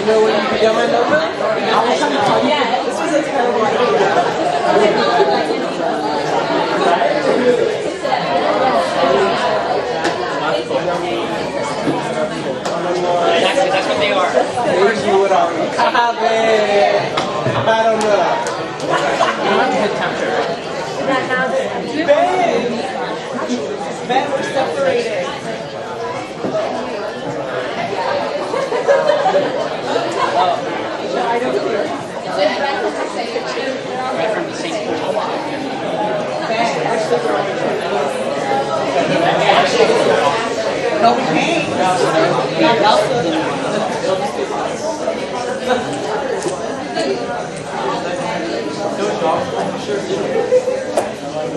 know when you got my number? I was trying to call you. This was a terrible idea. That's what they are. Maybe you would already have it. I don't know. You want to hit counter, right? Ben! Ben, we're separated. I don't care. Right from the same pool. No, we can't. Not helpful.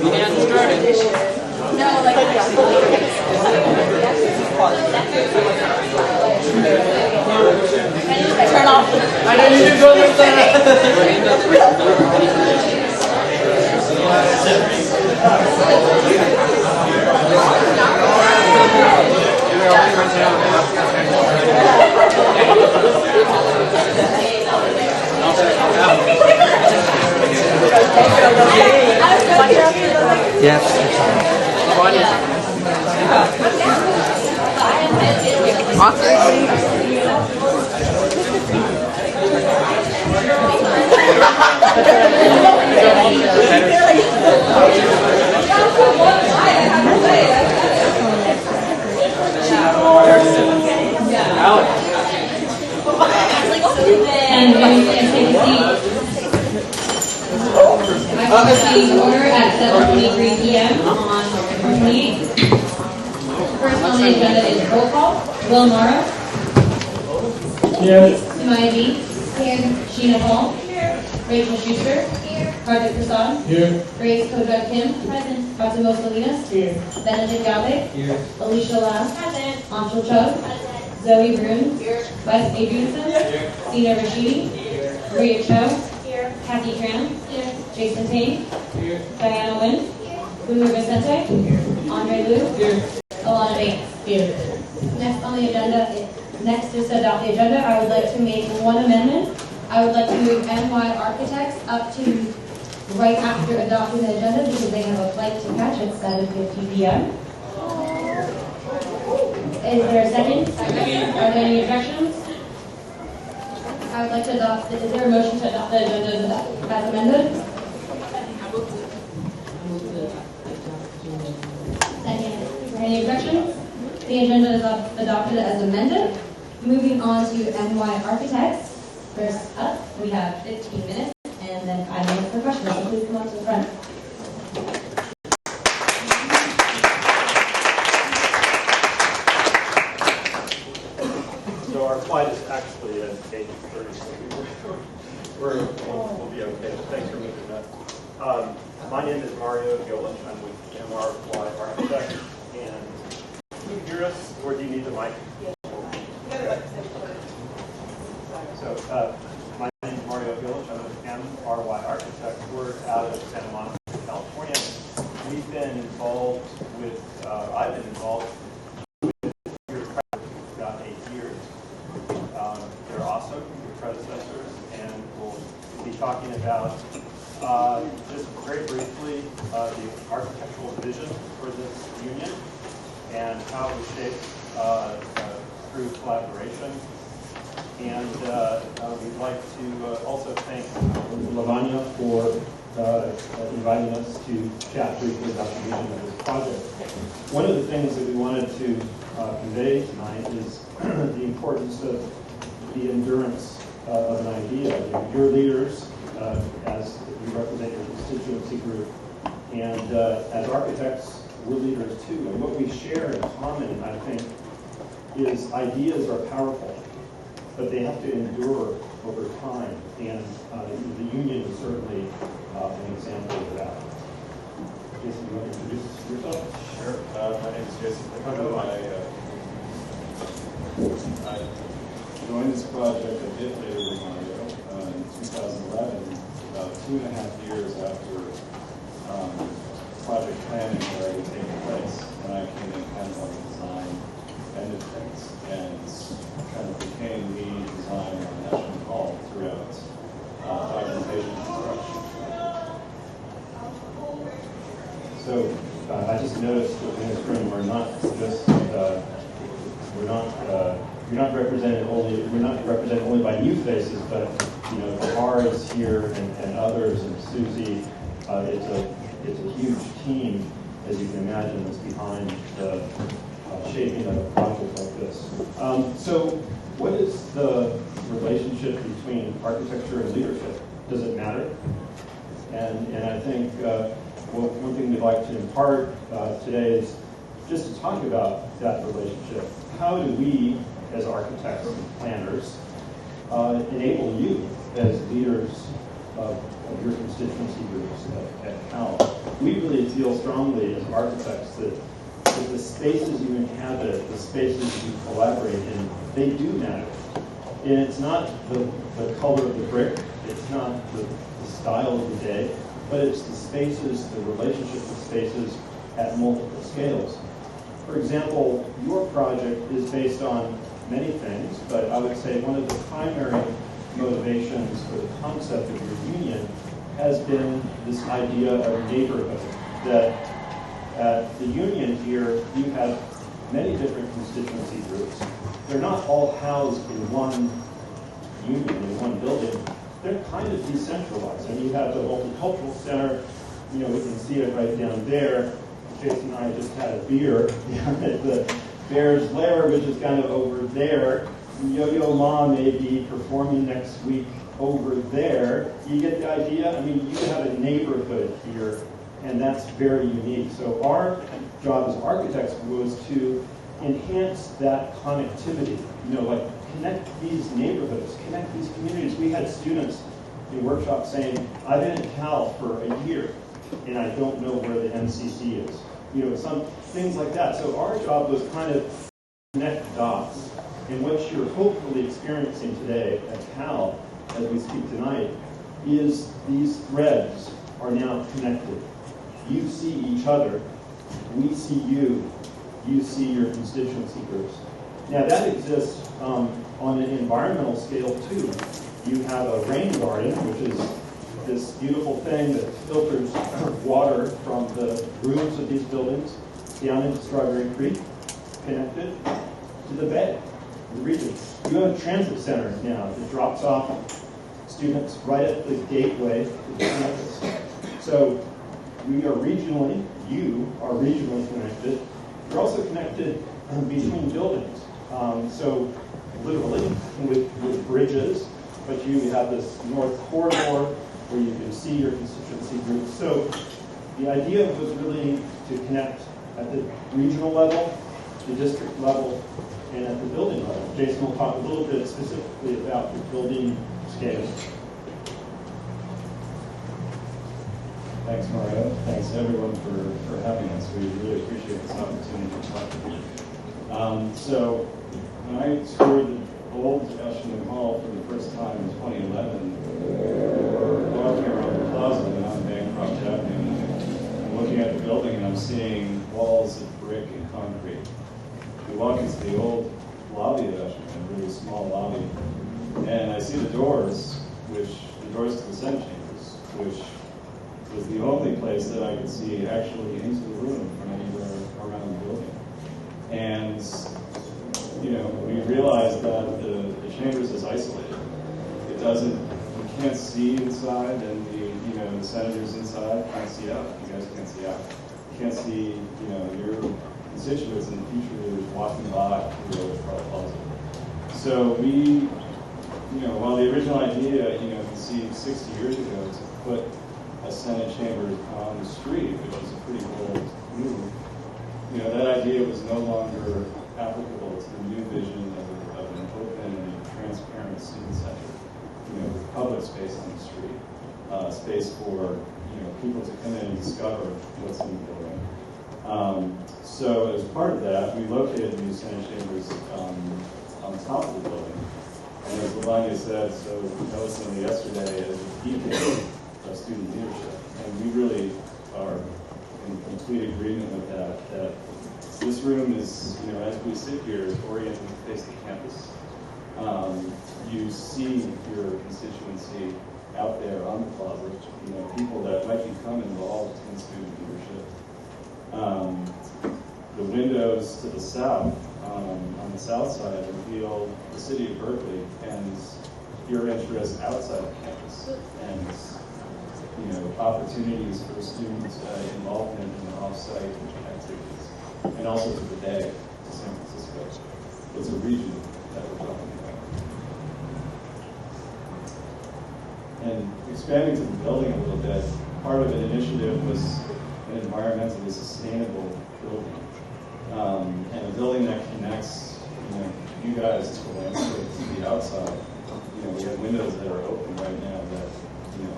We didn't start it. No, like turn off. I know you didn't go with that. Yes. Order at 7:23 p.m. on September 28th. First on the agenda is roll call. Will Morrow. Here. Sumaya B. Here. Sheena Paul. Here. Rachel Schuster. Here. Karthik Prasad. Here. Grace Kojak Kim. Present. Fatima Salinas. Here. Benedict Galvez. Here. Alicia Lam. Present. Anshul Chugh. Present. Zoe Broom. Here. Wes Adrianson. Here. Sina Rashidi. Here. Maria Cho. Here. Kathy Tran. Here. Jason Tain. Here. Diana Wynn. Lulu Vicente. Here. Andre Liu. Here. Alana Bates. Here. Next on the agenda, next is to adopt the agenda. I would like to make one amendment. I would like to move NY Architects up to right after adopting the agenda because they have a flight to catch at 7:50 p.m. Is there a second? Are there any objections? I would like to adopt, is there a motion to adopt the agenda as amended? Second. Is there any objections? The agenda is adopted as amended. Moving on to NY Architects. First up, we have 15 minutes and then 5 minutes for questions. So please come up to the front. So our flight is actually at 8:30, so we'll be okay. Thanks for moving that. My name is Mario Gillich. I'm with MRY Architects. And can you hear us, or do you need the mic? So my name is Mario Gillich. I'm with MRY Architects. We're out of Santa Monica, California. We've been involved with, I've been involved with your for about 8 years. They're awesome, your predecessors, and we'll be talking about just very briefly the architectural vision for this union and how it was shaped through collaboration. And we'd like to also thank Lavanya for inviting us to chat briefly about the vision of this project. One of the things that we wanted to convey tonight is the importance of the endurance of an idea. Your leaders, as you represent your constituency group, and as architects, we're leaders too. And what we share in common, I think, is ideas are powerful, but they have to endure over time. And the union is certainly an example of that. Jason, you want to introduce yourself? Sure. My name is Jason Pico. I joined this project a bit later than Mario in 2011, about 2.5 years after project planning had already taken place. And I came in kind of on the design So I just noticed that in this room we're not just you're not represented only by new faces, but Bahar is here and others and Susie. It's a huge team, as you can imagine, that's behind the shaping of a project like this. So what is the relationship between architecture and leadership? Does it matter? And I think one thing we'd like to impart today is just to talk about that relationship. How do we, as architects and planners, enable you as leaders of your constituency groups at Cal? We really feel strongly as architects that the spaces you inhabit, the spaces you collaborate in, they do matter. And it's not the color of the brick, it's not the style of the day, but it's the spaces, the relationship of spaces at multiple scales. For example, your project is based on many things, but I would say one of the primary motivations for the concept of your union has been this idea of neighborhood, that at the union here, you have many different constituency groups. They're not all housed in one union, in one building. They're kind of decentralized. And you have the multicultural center, we can see it right down there. Jason and I just had a beer down at the Bears Lair, which is kind of over there. Yo-Yo Ma may be performing next week over there. You get the idea? I mean, you have a neighborhood here, and that's very unique. So our job as architects was to enhance that connectivity, like connect these neighborhoods, connect these communities. We had students in workshops saying, I've been at Cal for a year, and I don't know where the MCC is. Some things like that. So our job was kind of connect dots. And what you're hopefully experiencing today at Cal, as we speak tonight, is these threads are now connected. You see each other, we see you, you see your constituency groups. Now that exists on an environmental scale too. You have a rain garden, which is this beautiful thing that filters water from the roofs of these buildings down into Strawberry Creek, connected to the bay, the region. You have a transit center now that drops off students right at the gateway to the campus. So we are regionally, you are regionally connected. You're also connected between buildings. So literally with bridges, but you have this north corridor where you can see your constituency groups. So the idea was really to connect at the regional level, the district level, and at the building level. Jason will talk a little bit specifically about the building scale. Thanks, Mario. Thanks, everyone, for having us. We really appreciate this opportunity to talk to you. So when I toured the old Ashland Hall for the first time in 2011, walking around the plaza and on Bancroft Avenue, I'm looking at the building and I'm seeing walls of brick and concrete. We walk into the old lobby of Ashland, a really small lobby, and I see the doors to the Senate chambers, which was the only place that I could see actually into the room from anywhere around the building. And we realized that the chambers is isolated. You can't see inside, and the senators inside can't see out. You guys can't see out. You can't see, your constituents and future walking by the old plaza. So we, while the original idea, conceived 60 years ago to put a Senate chamber on the street, which is a pretty bold move, that idea was no longer applicable to the new vision of an open and transparent student center, with public space on the street, space for people to come in and discover what's in the building. So as part of that, we located the new Senate chambers on top of the building. And as Lavanya said so noticeably yesterday, as a beacon of student leadership. And we really are in complete agreement with that this room is, as we sit here, is oriented to face the campus. You see your constituency out there on the plaza, people that might become involved in student leadership The windows to the south, on the south side, reveal the city of Berkeley and your interests outside of campus, and opportunities for student involvement in off-site activities, and also to the Bay, to San Francisco. It's a region that we're talking about. And expanding to the building a little bit, part of an initiative was an environmentally sustainable building. And a building that connects you guys to the landscape, to the outside. We have windows that are open right now that,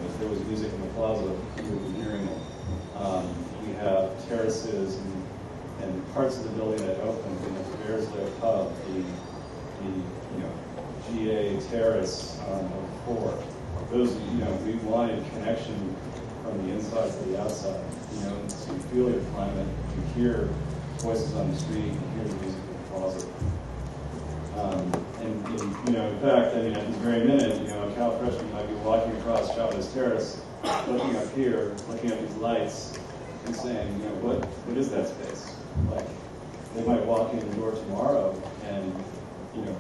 if there was music in the plaza, you would be hearing it. We have terraces and parts of the building that open. We have Bearsley Pub, the GA Terrace on the floor. Those, we wanted connection from the inside to the outside, to feel your climate, to hear voices on the street, and hear the music in the closet. In fact, at this very minute, a Cal freshman might be walking across Chavez Terrace, looking up here, looking at these lights, and saying, what is that space? Like, they might walk in the door tomorrow and,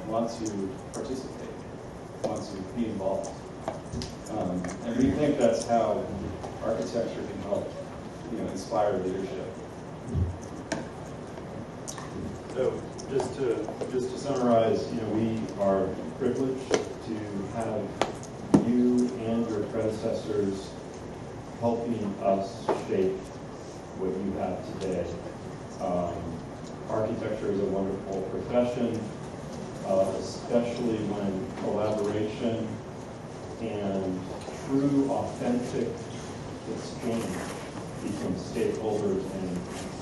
want to participate, want to be involved. And we think that's how architecture can help, inspire leadership. So just to summarize, we are privileged to have you and your predecessors helping us shape what you have today. Architecture is a wonderful profession, especially when collaboration and true, authentic exchange between stakeholders and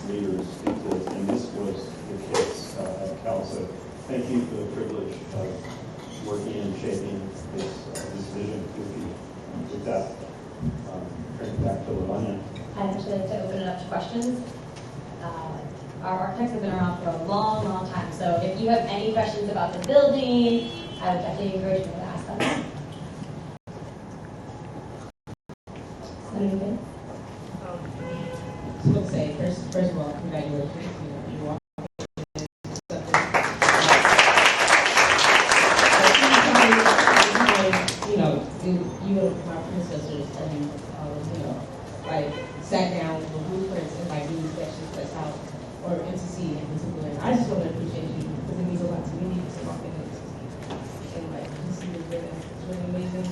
leaders exists, and this was the case at Cal. So thank you for the privilege of working and shaping this vision with you. With that, turn it back to Lavanya. I'd actually like to open it up to questions. Our architects have been around for a long, long time, so if you have any questions about the building, I would definitely encourage you to ask them. Anything? I was going to say, first of all, congratulations. You are you and my predecessors and sat down with the blueprints and these sections, that's how, or MCC in particular. I just want to appreciate you because it means a lot to me to walk in and you see the ribbon. It's really amazing.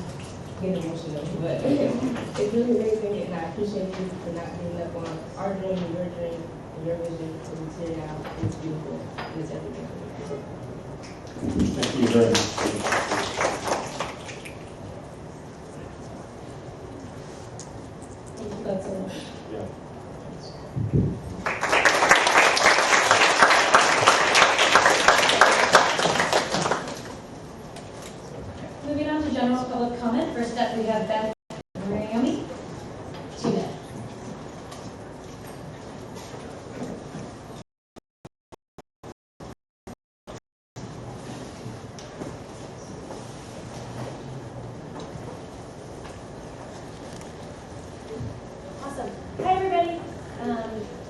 Get emotional, but it's really amazing, and I appreciate you for not giving up on our dream and your dream and your vision, and it's here now, and it's beautiful, and it's everything. Thank you very much. Thank you both so much. Yeah. Moving on to general public comment. First up, we have Beth and Naomi. 2 minutes. Awesome. Hi, everybody.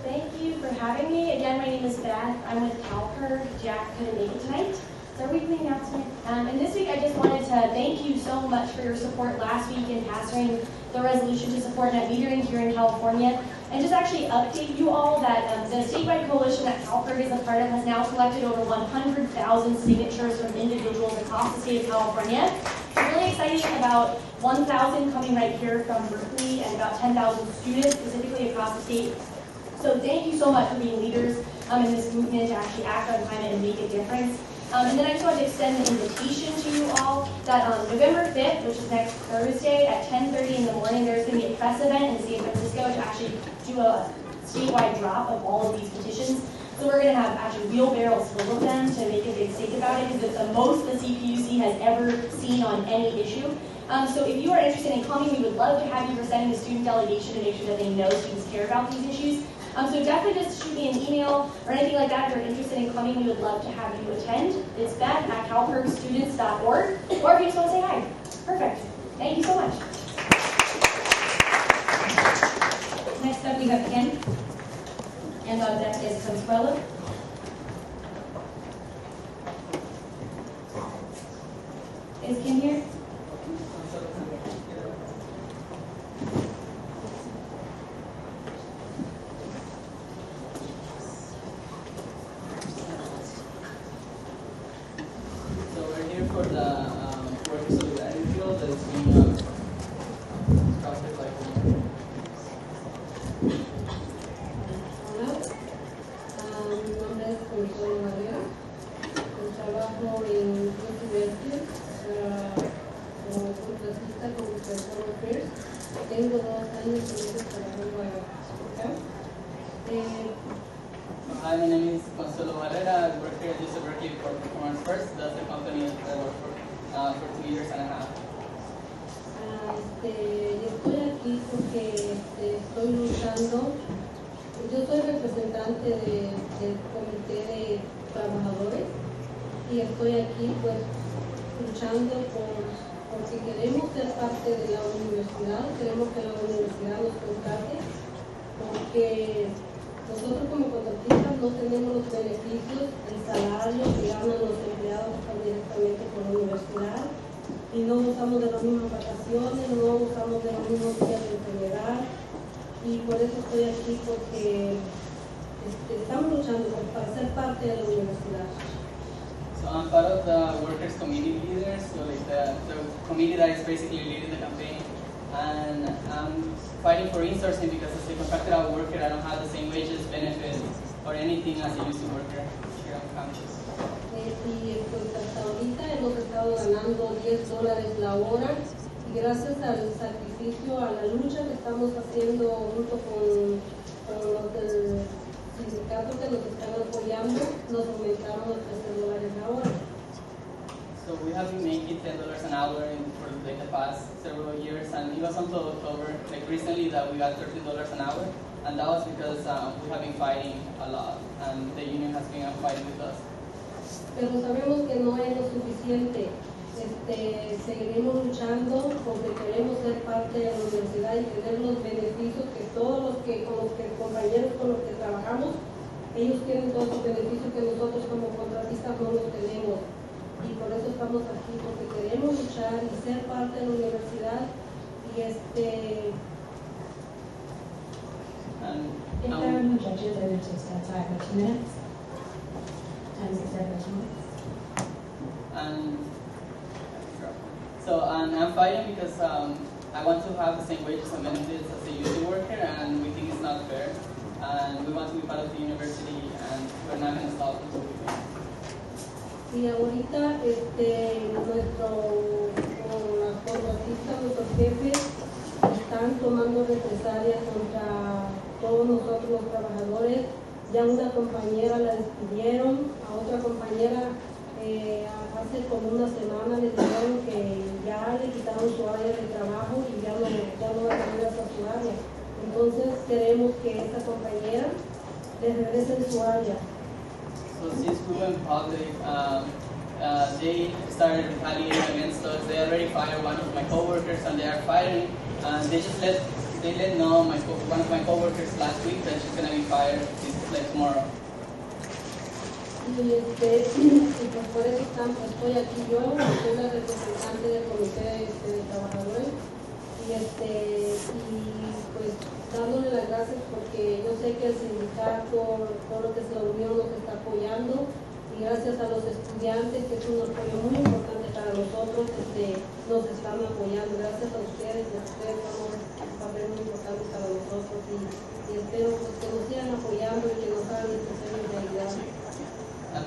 Thank you for having me. Again, my name is Beth. I'm with CalPERG. Jack couldn't make it tonight. It's our weekly announcement. And this week, I just wanted to thank you so much for your support last week in passing the resolution to support net metering here in California. And just actually update you all that the statewide coalition that CalPERG is a part of has now collected over 100,000 signatures from individuals across the state of California. We're really excited about 1,000 coming right here from Berkeley and about 10,000 students specifically across the state. So thank you so much for being leaders in this movement to actually act on climate and make a difference. And then I just wanted to extend the invitation to you all that on November 5th, which is next Thursday at 10:30 in the morning, there's going to be a press event in San Francisco to actually do a statewide drop of all of these petitions. So we're going to have actually wheelbarrows full of them to make a big stink about it, because it's the most the CPUC has ever seen on any issue. So if you are interested in coming, we would love to have you presenting the student delegation to make sure that they know students care about these issues. So definitely just shoot me an email or anything like that if you're interested in coming. We would love to have you attend. It's beth@calpergstudents.org, or if you just want to say hi. Perfect. Thank you so much. Next up, we have Ken. and on deck is Consuelo. Is Kim here? So we're here for the work solidarity field that's being crafted by Hola, mi nombre es Consuelo Valera. Trabajo en University como contratista con Personal Affairs. Tengo 2 años y medio trabajando acá. Hi, my name is Consuelo Valera. I work here at ASUC Berkeley for Performance First. That's the company that I work for 2 years and a half. Yo estoy aquí porque estoy luchando. Yo soy representante del comité de trabajadores y estoy aquí pues luchando porque queremos ser parte de la universidad, queremos que la universidad nos contrate, porque nosotros como contratistas no tenemos los beneficios, el salario que ganan los empleados que están directamente con la universidad, y no gozamos de las mismas vacaciones, no gozamos de los mismos días de enfermedad, y por eso estoy aquí, porque estamos luchando para ser parte de la universidad. So I'm part of the workers' committee leaders, so like the committee that is basically leading the campaign, and I'm fighting for insourcing because as a contracted out worker, I don't have the same wages, benefits, or anything as a UC worker here on campus. Y pues hasta ahorita hemos estado ganando $10 la hora, y gracias al sacrificio, a la lucha que estamos haciendo junto con los del sindicato que nos están apoyando, nos aumentaron los $13 la hora. So we have been making $10 an hour for like the past several years, and it was until October, like recently, that we got $13 an hour, and that was because we have been fighting a lot, and the union has been fighting with us. Pero sabemos que no es lo suficiente. Seguiremos luchando porque queremos ser parte de la universidad y tener los beneficios que todos los compañeros con los que trabajamos, ellos tienen todos los beneficios que nosotros como contratistas no los tenemos. Y por eso estamos aquí, porque queremos luchar y ser parte de la universidad. Y If there are no judges, I would just time for 2 minutes. Time is 7 minutes. And I'm fighting because I want to have the same wages and benefits as a UC worker, and we think it's not fair. And we want to be part of the university, and we're not going to stop until we win. Y ahorita nuestros contratistas, nuestros jefes están tomando represalias contra todos nosotros los trabajadores. Ya una compañera la despidieron, a otra compañera hace como una semana le dijeron que ya le quitaron su área de trabajo y ya no va a volver a su área. Entonces queremos que esta compañera le regrese en su área. So since we went public, they started retaliating against us. They already fired one of my coworkers, and they are firing. They let know one of my coworkers last week that she's gonna be fired like tomorrow. Y pues por eso estoy aquí yo, soy la representante del comité de trabajadores, y pues dándole las gracias porque yo sé que el sindicato, todo lo que es la unión nos está apoyando, y gracias a los estudiantes, que es un apoyo muy importante para nosotros, nos están apoyando. Gracias a ustedes son un papel muy importante para nosotros, y espero pues, que nos sigan apoyando y que nos hagan este sueño realidad. And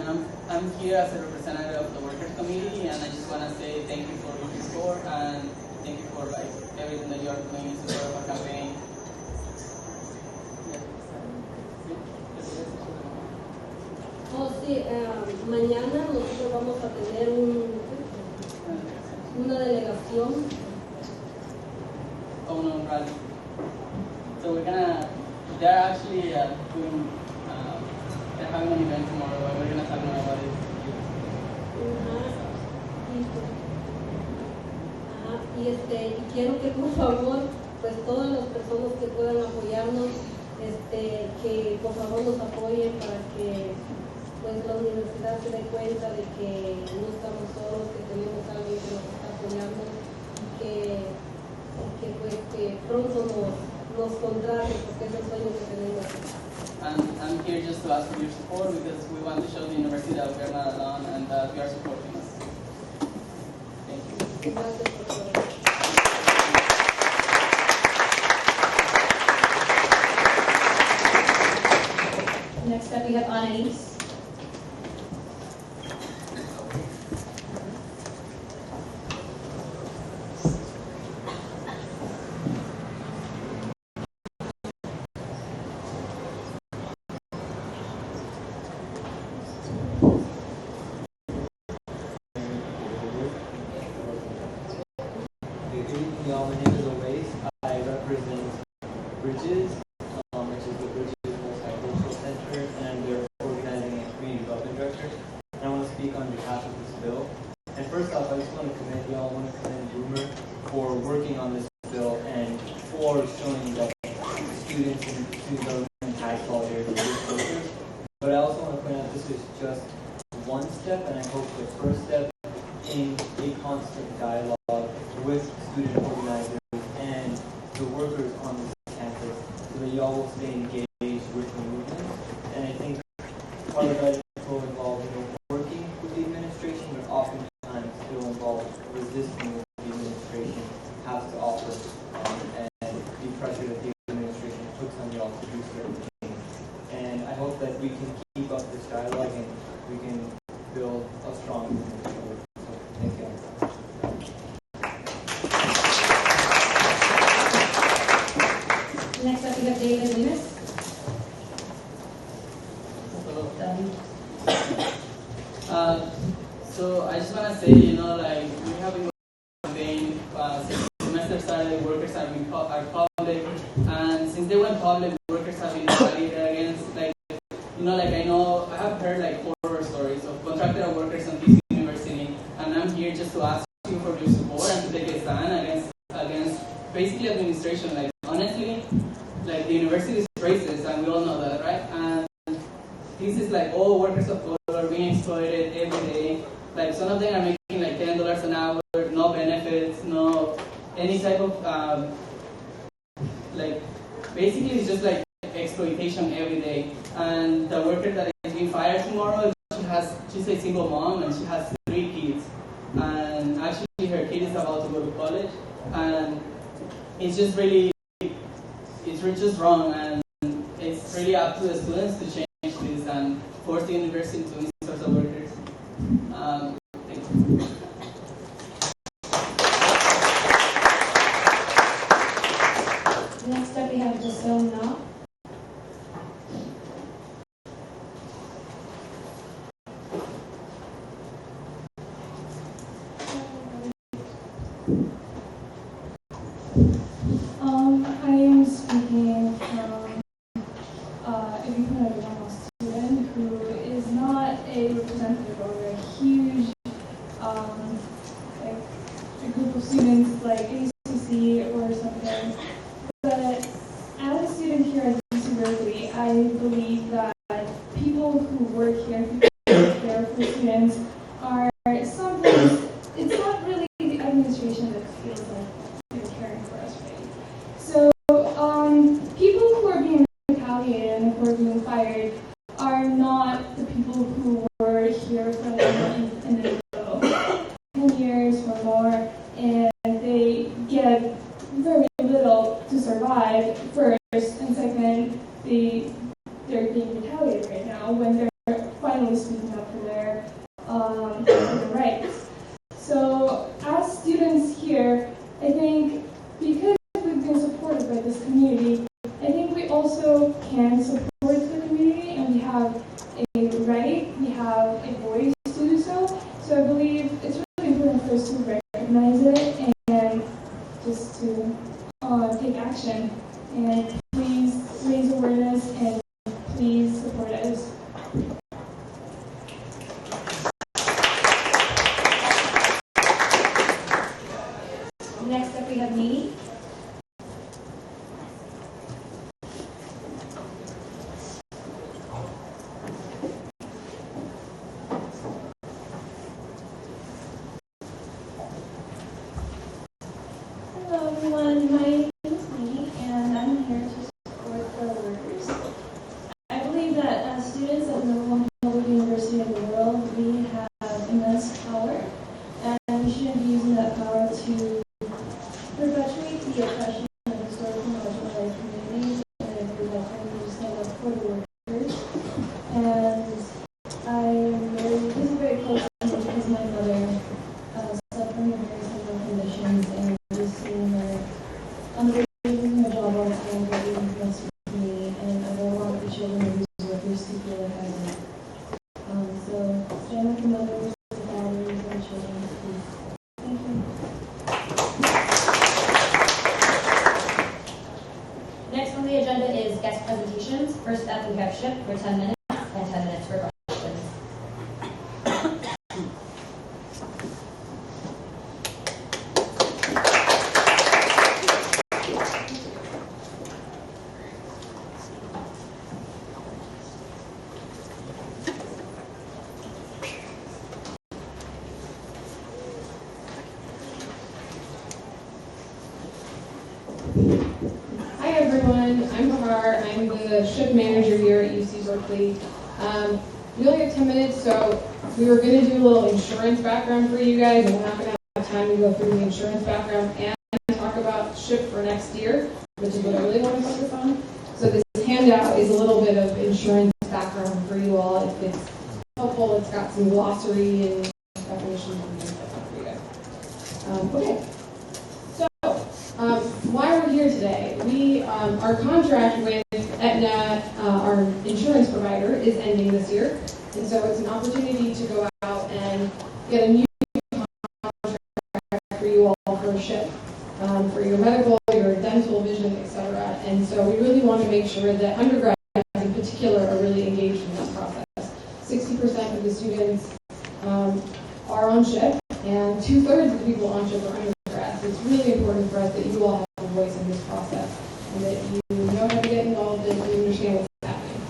I'm here as a representative of the workers committee, and I just want to say thank you for your support, and thank you for like everything that you are doing in support of our campaign. Oh, sí, mañana nosotros vamos a tener una delegación. Oh no, rally. So they're actually doing, they're having an event tomorrow, and we're gonna talk more about it. Y quiero que por favor, pues todas las personas que puedan apoyarnos, que por favor nos apoyen para que pues la universidad se dé cuenta de que no estamos solos, que tenemos a alguien que nos está apoyando que pronto nos contrate, porque es el sueño que tenemos. And I'm here just to ask for your support because we want to show the university that we are not alone and that you are supporting us. Thank you. Gracias por todo. Next up, we have Anais. Y'all, my name is Owace. I represent Bridges, which is the Bridges Multicultural Center, and they're organizing a community development director. And I want to speak on behalf of this bill. And first off, I just want to commend y'all. I want to commend Boomer for working on this bill and for showing that students and student government has solidarity with workers. But I also want to point out this is just one step, and I hope the first step in a constant dialogue with student organizers and the workers on this campus so that y'all will stay engaged with the movement. And I think part of that will involve working with the administration, but oftentimes it will involve resisting what the administration has to offer and the pressure that the administration puts on y'all to do certain things. And I hope that we can keep up this dialogue and we can build a strong movement. So thank you. Next up, we have David Loomis. So I just want to say, like we have been campaign since the semester started. Workers are public, and since they went public, workers have been fighting against like I have heard like horror stories of contracted workers on this university, and I'm here just to ask you for your support and to take a stand against basically administration. Like honestly, like the university is racist, and we all know that, right? And this is like all workers of color being exploited every day. Like some of them are making like $10 an hour, no benefits, no any type of like basically it's just like exploitation every day. And the worker that is being fired tomorrow, she's a single mom and she has 3 kids. And actually her kid is about to go to college, and it's just really just wrong, and it's really up to the students to change this and force the university to insert the workers. Thank you. Next up, we have Jason Na. I am speaking from a normal student who is not a representative of a huge like a group of students like ASUC or something. But as a student here at UC Berkeley, I believe that people who work here, people who care for students, are sometimes, it's not really the administration that feels like they're caring for us, right? So people who are being retaliated and who are being fired are not the people who were here for in the 10 years or more, and they get very little to survive first, and second, they're being retaliated right now when they're finally speaking up for their rights. So as students here, I think because we've been supported by this community, I think we also can support the community, and we have a right, we have a voice to do so. So I believe it's really important for us to recognize it and just to take action. And please raise awareness and please support us. your CPA hasn't. So stand with your mothers, fathers, and children, please. Thank you. Next on the agenda is guest presentations. First up, we have SHIP for 10 minutes and 10 minutes for questions. Hi everyone, I'm Bahar. I'm the SHIP manager here at UC Berkeley. We only have 10 minutes, so we were going to do a little insurance background for you guys, and we're not going to have time to go through the insurance background and talk about SHIP for next year, which is what I really want to focus on. So this handout is a little bit of insurance background for you all. If it's helpful, it's got some glossary and definitions and things like that for you guys. Okay. Why we're here today, our contract with Aetna, our insurance provider, is ending this year, and so it's an opportunity to go out and get a new contract for you all for SHIP, for your medical, your dental, vision, etc. And so we really want to make sure that undergrads in particular are really engaged in this process. 60% of the students are on SHIP, and 2/3 of the people on SHIP are undergrads. So it's really important for us that you all have a voice in this process, and that you know how to get involved and you understand what's happening.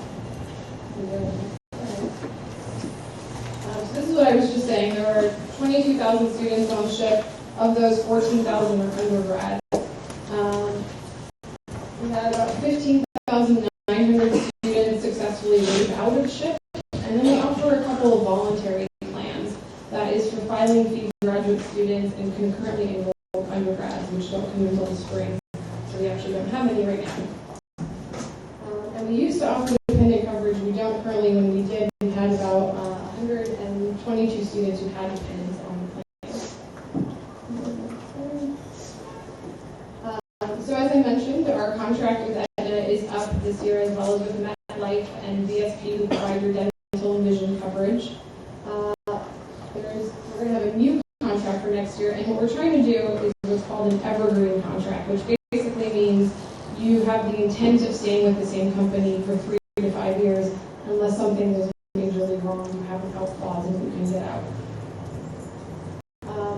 So this is what I was just saying. There are 22,000 students on SHIP. Of those, 14,000 are undergrads. We had about 15,900 students successfully move out of SHIP, and then we offer a couple of voluntary plans. That is for filing fee graduate students and concurrently enrolled undergrads, which don't come until the spring. So we actually don't have any right now. And we used to offer dependent coverage. We don't currently. When we did, we had about 122 students who had dependents on the plan. So as I mentioned, our contract with Aetna is up this year, as well as with MetLife and VSP, who provide your dental and vision coverage. We're going to have a new contract for next year, and what we're trying to do is what's called an evergreen contract, which basically means you have the intent of staying with the same company for 3 to 5 years, unless something is majorly wrong, you have an out clause and you can get out.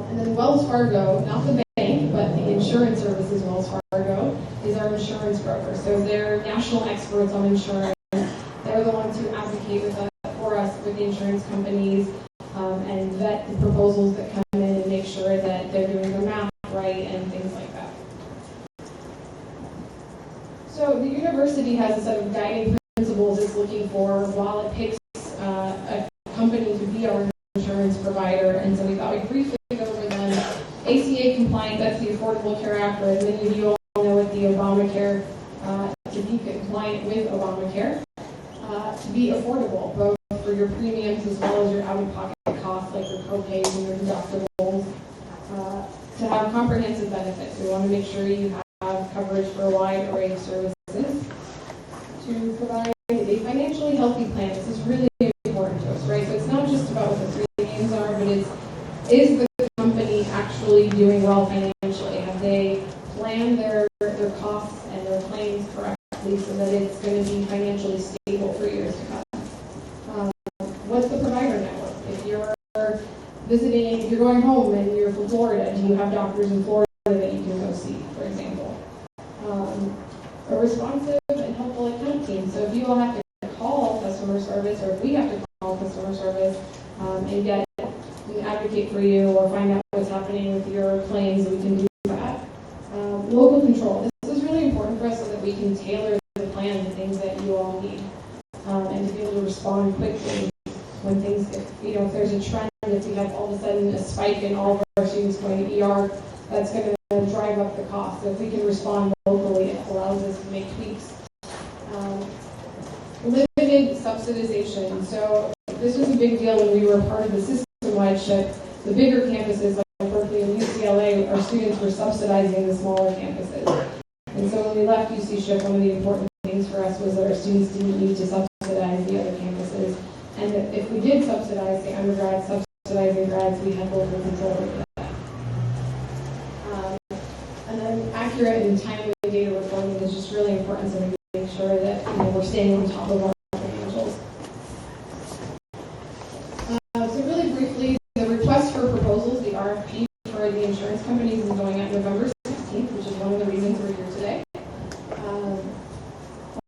And then Wells Fargo, not the bank, but the insurance services Wells Fargo, is our insurance broker. So they're national experts on insurance. They're the ones who advocate for us with the insurance companies, and vet the proposals that come in and make sure that they're doing their math right and things like that. So the university has a set of guiding principles it's looking for while it picks a company to be our insurance provider, and so we thought we'd briefly go over them. ACA compliant, that's the Affordable Care Act, or as many of you all know it, the Obamacare, to be compliant with Obamacare, to be affordable, both for your premiums as well as your out-of-pocket costs, like your co-pays and your deductibles, to have comprehensive benefits. We want to make sure you have coverage for a wide array of services, to provide a financially healthy plan. This is really important to us, right? So it's not just about what the premiums are, but is the company actually doing well financially? Have they planned their costs and their claims correctly so that it's going to be financially stable for years to come? What's the provider network? If you're visiting, if you're going home and you're from Florida, do you have doctors in Florida that you can go see, for example? A responsive and helpful account team. So if you all have to call customer service, or if we have to call customer service and get an advocate for you or find out what's happening with your claims, we can do that. Local control. This is really important for us so that we can tailor the plan to things that you all need, and to be able to respond quickly when things get, if there's a trend, if we have all of a sudden a spike in all of our students going to ER, that's going to drive up the cost. So if we can respond locally, it allows us to make tweaks. Limited subsidization. So this was a big deal when we were part of the system-wide SHIP. The bigger campuses like Berkeley and UCLA, our students were subsidizing the smaller campuses. And so when we left UC SHIP, one of the important things for us was that our students didn't need to subsidize the we did subsidize the undergrads, subsidizing grads, we had local control over that. And then accurate and timely data reporting is just really important, so we make sure that we're staying on top of our financials. So really briefly, the request for proposals, the RFP for the insurance companies, is going out November 16th, which is one of the reasons we're here today.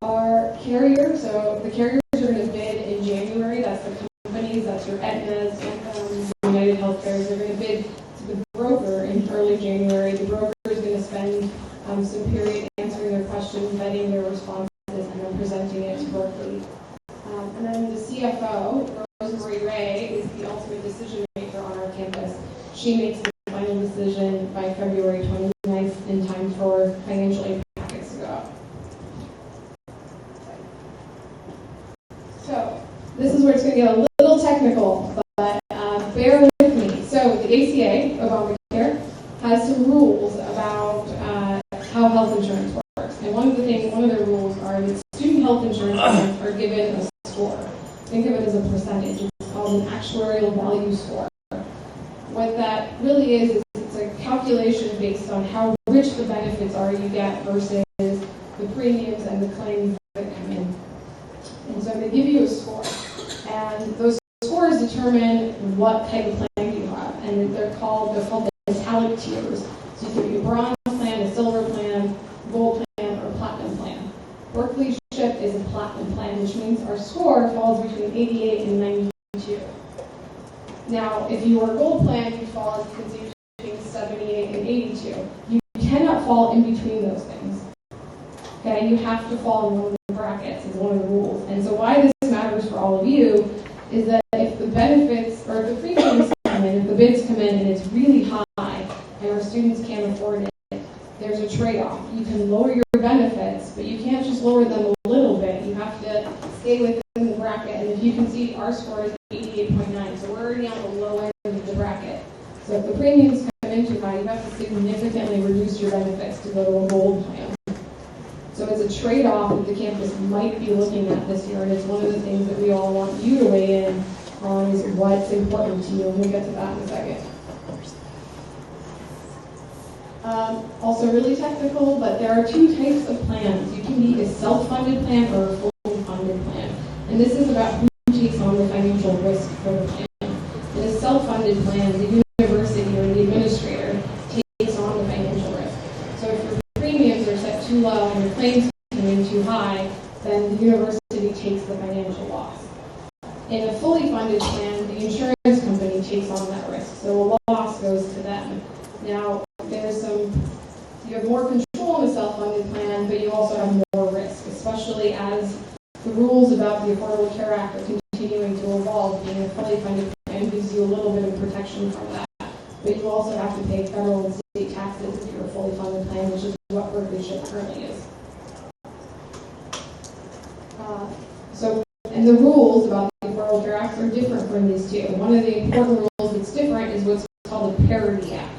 Our carrier, so the carriers are going to bid in January. That's the companies, that's your Aetnas, United Healthcare. They're going to bid to the broker in early January. The broker is going to spend some period answering their questions, vetting their responses, and then presenting it to Berkeley. And then the CFO, Rosemary Ray, is the ultimate decision maker on our campus. She makes the final decision by February 29th in time for financial aid packets to go out. So this is where it's going to get a little technical, but bear with me. So the ACA, Obamacare, has some rules about how health insurance works. And one of the rules are that student health insurance plans are given a score. Think of it as a percentage. It's called an actuarial value score. What that really is it's a calculation based on how rich the benefits are you get versus the premiums and the claims that come in. And so they give you a score. And those scores determine what type of plan you have. And they're called the metallic tiers. So you get a bronze plan, a silver plan, gold plan, or platinum plan. Berkeley SHIP is a platinum plan, which means our score falls between 88 and 92. Now, if you were a gold plan, you fall, as you can see, between 78 and 82. You cannot fall in between those things. Okay, you have to fall in one of the brackets, is one of the rules. And so why this matters for all of you is that if the benefits, or if the premiums come in, if the bids come in and it's really high, and our students can't afford it, there's a trade-off. You can lower your benefits, but you can't just lower them a little bit. You have to stay within the bracket. And if you can see, our score is 88.9, so we're already on the low end of the bracket. So if the premiums come in too high, you have to significantly reduce your benefits to go to a gold plan. So it's a trade-off that the campus might be looking at this year, and it's one of the things that we all want you to weigh in on is what's important to you, and we'll get to that in a second. Also really technical, but there are two types of plans. You can be a self-funded plan or a fully funded plan. And this is about who takes on the financial risk for the plan. In a self-funded plan, the university or the administrator takes on the financial risk. So if your premiums are set too low and your claims come in too high, then the university takes the financial loss. In a fully funded plan, the insurance company takes on that risk. So a loss goes to them. Now, you have more control in a self-funded plan, but you also have more risk, especially as the rules about the Affordable Care Act are continuing to evolve. Being a fully funded plan gives you a little bit of protection from that. But you also have to pay federal and state taxes if you're a fully funded plan, which is what Berkeley SHIP currently is. And the rules about the Affordable Care Act are different from these two. One of the important rules that's different is what's called the Parity Act.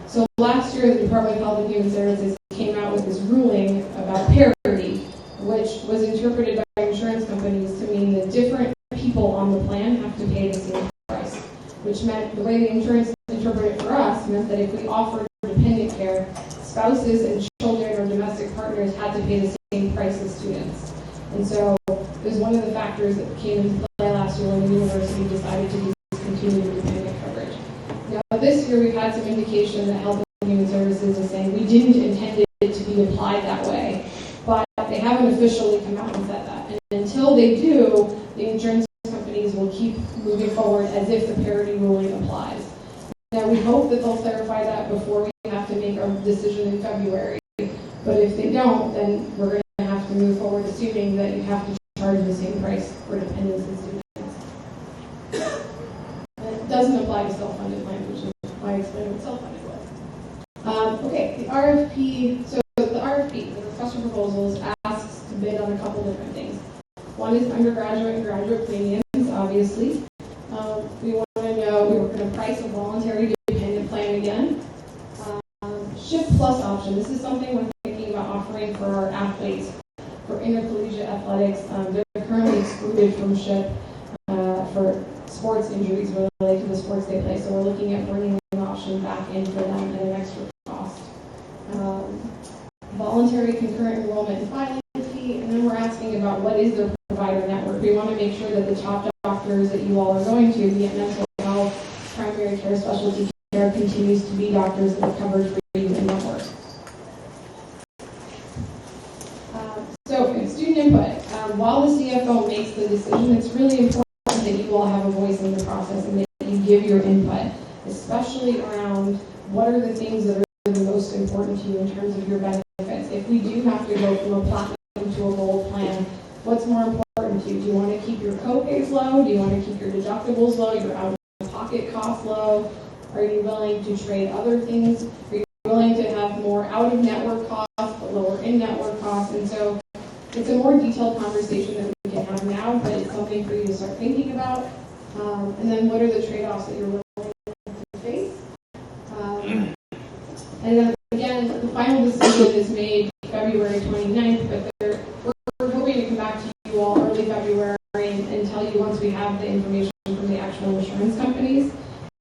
So last year, the Department of Health and Human Services came out with this ruling about parity, which was interpreted by insurance companies to mean that different people on the plan have to pay the same price, which meant the way the insurance interpreted it for us meant that if we offered dependent care, spouses and children or domestic partners had to pay the same price as students. And so it was one of the factors that came into play last year when the university decided to discontinue the dependent coverage. Now this year we've had some indication that Health and Human Services is saying we didn't intend it to be applied that way, but they haven't officially come out and said that. And until they do, the insurance companies will keep moving forward as if the parity ruling applies. Now we hope that they'll clarify that before we have to make our decision in February, but if they don't, then we're going to have to move forward assuming that you have to charge the same price for dependents and students. And it doesn't apply to self-funded plans, which is why I explained what self-funded was. Okay, the RFP. So the RFP, the request for proposals, asks to bid on a couple different things. One is undergraduate and graduate premiums, obviously. We want to know, we were going to price a voluntary dependent plan again. SHIP Plus option. This is something we're thinking about offering for our athletes for intercollegiate athletics. They're currently excluded from SHIP for for sports injuries related to the sports they play. So we're looking at bringing an option back in for them at an extra cost. Voluntary concurrent enrollment and filing fee, and then we're asking about what is their provider network. We want to make sure that the top doctors that you all are going to, be it mental health, primary care, specialty care, continues to be doctors that are covered for you in network. So student input. While the CFO makes the decision, it's really important that you all have a voice in the process and that you give your input, especially around what are the things that are the most important to you in terms of your benefits. If we do have to go from a platinum to a gold plan, what's more important to you? Do you want to keep your co-pays low? Do you want to keep your deductibles low, your out-of-pocket costs low? Are you willing to trade other things? Are you willing to have more out-of-network costs but lower in-network costs? And so it's a more detailed conversation that we can have now, but it's something for you to start thinking about. And then what are the trade-offs that you're willing to face? And then again, the final decision is made February 29th, but we're hoping to come back to you all early February and tell you once we have the information from the actual insurance companies.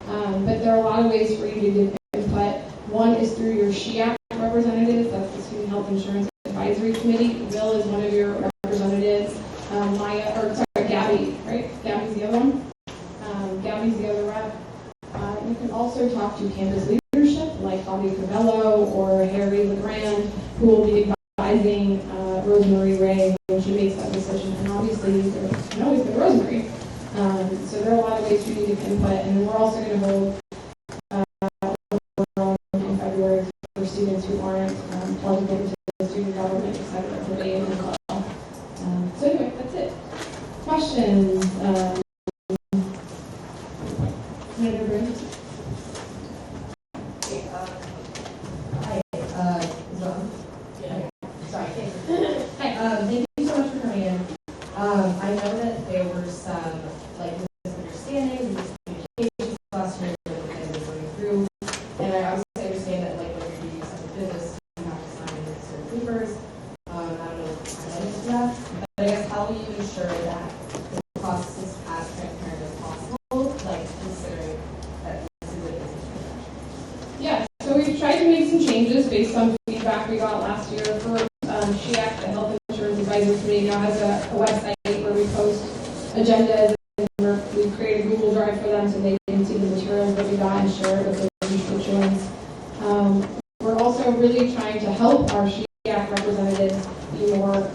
But there are a lot of ways for you to give input. One is through your SHIAC representatives, that's the Student Health Insurance Advisory Committee. Bill is one of your representatives. Gabby, right? Gabby's the other one. Gabby's the other rep. You can also talk to campus leadership like Bobby Cavello or Harry LeGrand, who will be advising Rosemary Ray when she makes that decision. And obviously, you can always go to Rosemary. So there are a lot of ways for you to input, and then we're also going to hold in February for students who aren't plugged into the student government, et cetera, for AM as well. So anyway, that's it. Questions? Thank you so much for coming in. I know that there were some misunderstandings and miscommunications last year that we kind of been going through, and I obviously understand that when you're doing some business, you have to sign certain papers. I don't know if I'm into that, but I guess how will you ensure that the process is as transparent as possible, considering that this is a business transaction? Yeah, so we've tried to make some changes based on feedback we got last year. For SHIAC, the Health Insurance Advisory Committee now has a website where we post agendas, and we've created a Google Drive for them so they can see the materials that we got and share it with their constituents. We're also really trying to help our SHIAC representatives be more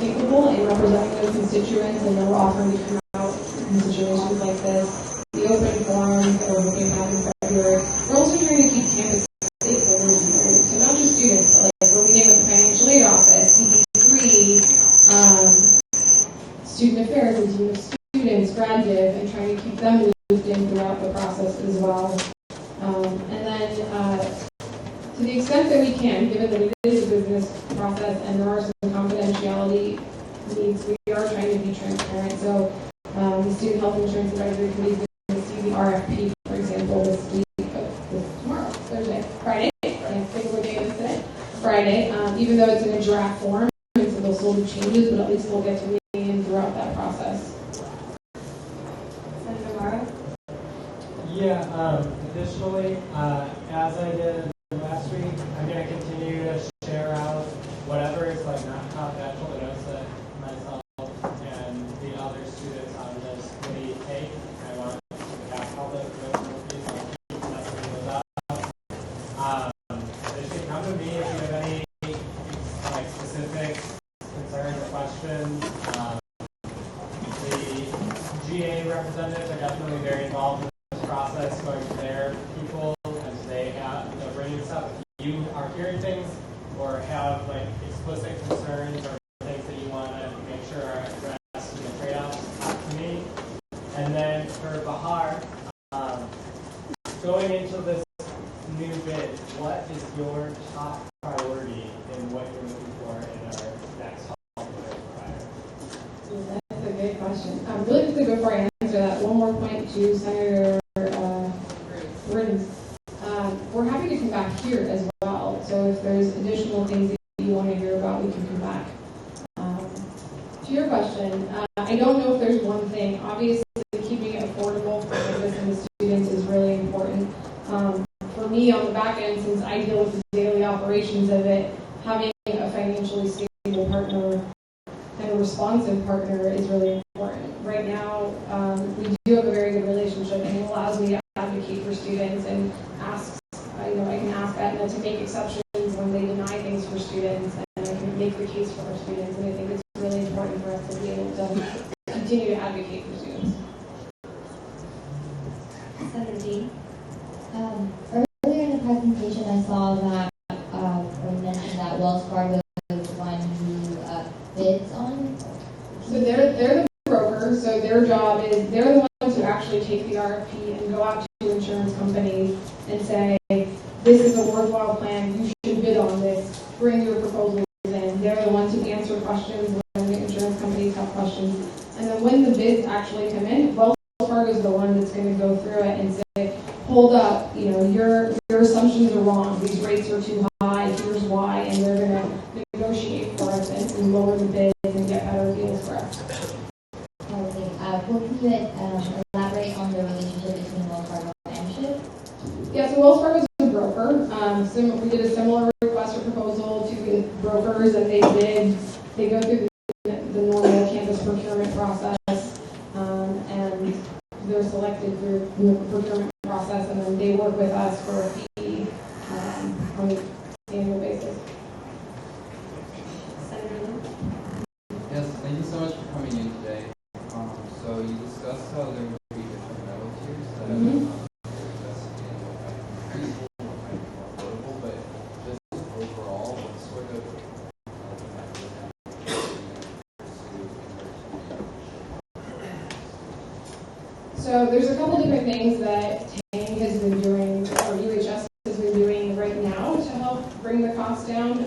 capable in representing those constituents, and then we're offering to come out in situations like this. The open forums that we're looking at in February. We're also trying to keep campus stakeholders in the loop. So not just students, but we're meeting with the financial aid office, CB3, student affairs, and team of students, grad div, and trying to keep them looped in throughout the process as well. And then to the extent that we can, given that it is a business process and there are some confidentiality needs, we are trying to be transparent. So the Student Health Insurance Advisory Committee is going to see the RFP, for example, this week, tomorrow, Thursday, Friday. I think we're doing this today. Friday, even though it's in a draft form, and so they'll still do changes, but at least we'll get to meet in throughout that process. Senator Mara? Yeah, additionally, as I did last week, I'm going to continue to share out whatever is not confidential, the notes that myself and the other students on this committee take. I want to have public notes with these, I'll keep messing those up. They should come to me if you have any specific concerns or questions. The GA representatives are definitely very involved in this process, going to their people as they have bringing stuff. If you are hearing things or have explicit concerns or things that you want to make sure are addressed in the trade-offs, talk to me. And then for Bahar, going into this new bid, what is your top priority in what you're looking for in our next hardware provider? That's a good question. Really quickly before I answer that, one more point to Senator Burns. We're happy to come back here as well. So if there's additional things that you want to hear about, we can come back. To your question, I don't know if there's one thing. Obviously, keeping it affordable for campus and the students is really important. For me, on the back end, since I deal with the daily operations of it, having a financially stable partner and a responsive partner is really important. Right now, we do have a very good relationship, and it allows me to advocate for students and ask. I can ask Aetna to make exceptions when they deny things for students, and I can make the case for our students. And I think it's really important for us to be able to continue to advocate for students. Senator Dean. Earlier in the presentation, I saw that or mentioned that Wells Fargo is the one who bids on. So they're the broker. So their job is they're the ones who actually take the RFP and go out to insurance companies and say, this is a worthwhile plan, you should bid on this, bring your proposals in. They're the ones who answer questions when the insurance companies have questions. And then when the bids actually come in, Wells Fargo is the one that's going to go through it and say, hold up, your assumptions are wrong, these rates are too high, here's why, and they're going to negotiate for us and lower the bids and get better deals for us. Okay. Can you elaborate on the relationship between Wells Fargo and SHIP? Yeah, so Wells Fargo is a broker. We did a similar request or proposal to brokers, and they go through the normal campus procurement process, and they're selected through the procurement process, and then they work with us for a fee on an annual basis. Senator Lynn? Yes, thank you so much for coming in today. So you discussed how there would be different metal tiers that Mm-hmm. So there's a couple different things that TANG has been doing, or UHS has been doing right now to help bring the cost down.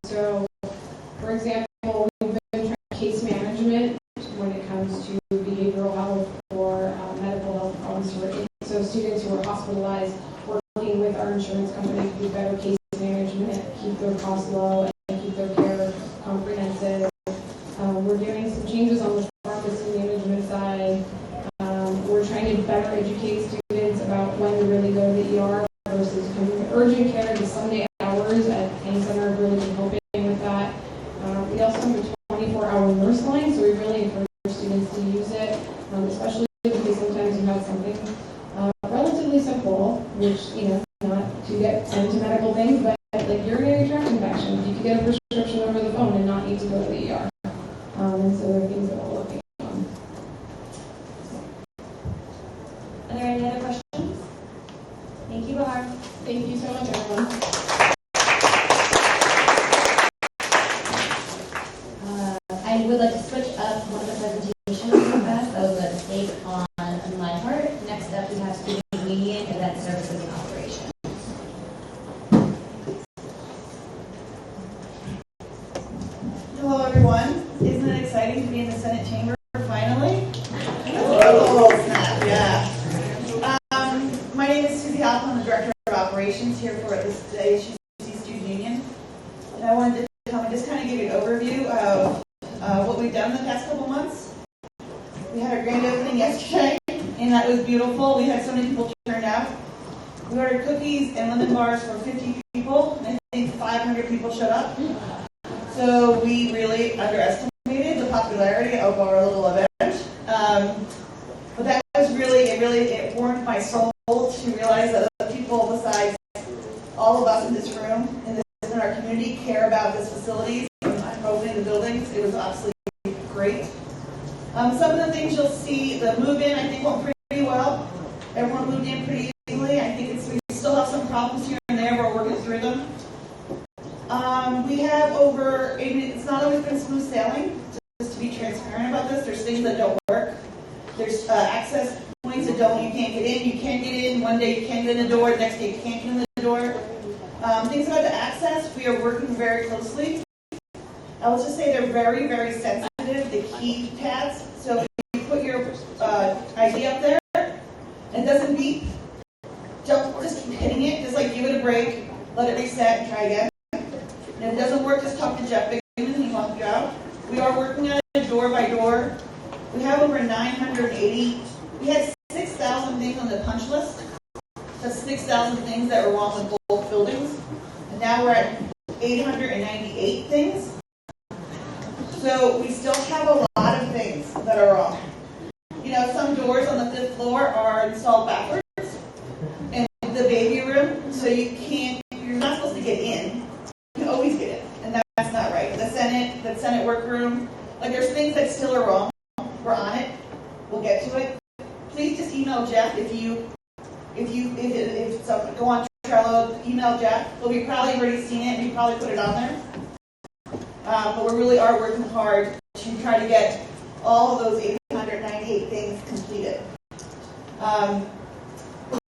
So, for example, we've been trying case management when it comes to behavioral health or medical health problems. So students who are hospitalized, working with our insurance company to do better case management, keep their costs low, and keep their care comprehensive. We're doing some changes on the pharmacy management side. We're trying to better educate students about when to really go to the ER versus coming to urgent care. The Sunday hours at Pain Center have really been helping with that. We also have a 24-hour nurse line, so we really encourage students to use it, especially because sometimes you have something relatively simple, which, not to get into medical things, but like urinary tract infection. You can get a prescription over the phone and not need to go to the ER. And so there are things that we're looking on. Are there any other questions? Thank you, Bahar. Thank you so much, everyone. I would like to switch up one of the presentations real fast. That was a mistake on my part. Next up, we have student media, event services, and operations. Hello, everyone. Isn't it exciting to be in the Senate chamber finally? Oh, snap, yeah. My name is Susie Hoffman. I'm the Director of Operations here for the ASUC Student Union. And I wanted to come and just kind of give you an overview of what we've done in the past couple months. We had our grand opening yesterday, and that was beautiful. We had so many people turn out. We ordered cookies and lemon bars for 50 people, and I think 500 people showed up. So we really underestimated the popularity of our little event. But that was it warmed my soul to realize that other people besides all of us in this room, in our community, care about this facilities and opening the buildings. It was absolutely great. Some of the things you'll see, the move-in, I think, went pretty well. Everyone moved in pretty easily. I think we still have some problems here and there, but we're working through them. We have it's not always been smooth sailing. Just to be transparent about this, there's things that don't work. There's access points that you can't get in. You can get in. One day you can get in the door, the next day you can't get in the door. Things about the access, we are working very closely. I will just say they're very, very sensitive, the keypads. So if you put your ID up there and it doesn't beep, don't just keep hitting it. Just like give it a break, let it reset, and try again. And if it doesn't work, just talk to Jeff Bigman, he wants the job. We are working on it door by door. We have over 980. We had 6,000 things on the punch list. That's 6,000 things that were wrong with both buildings. And now we're at 898 things. So we still have a lot of things that are wrong. You know, some doors on the 5th floor are installed backwards in the baby room, so you're not supposed to get in. You can always get in, and that's not right. The Senate workroom, like there's things that still are wrong. We're on it. We'll get to it. Please just email Jeff if something, go on Trello, email Jeff. Well, we've probably already seen it, and we probably put it on there. But we really are working hard to try to get all of those 898 things completed.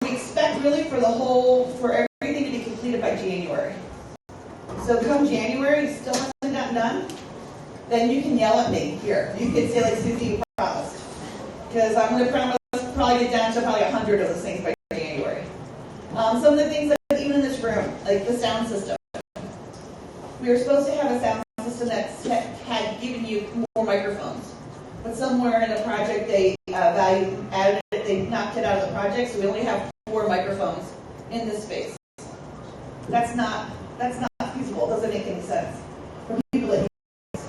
We expect really for everything to be completed by January. So come January, still hasn't gotten done, then you can yell at me here. You can say, like, Susie, you promised. Because I'm going to probably get down to probably 100 of those things by January. Some of the things that even in this room, like the sound system. We were supposed to have a sound system that had given you more microphones. But somewhere in a project they added it, they knocked it out of the project, so we only have 4 microphones in this space. That's not feasible. It doesn't make any sense for people that use.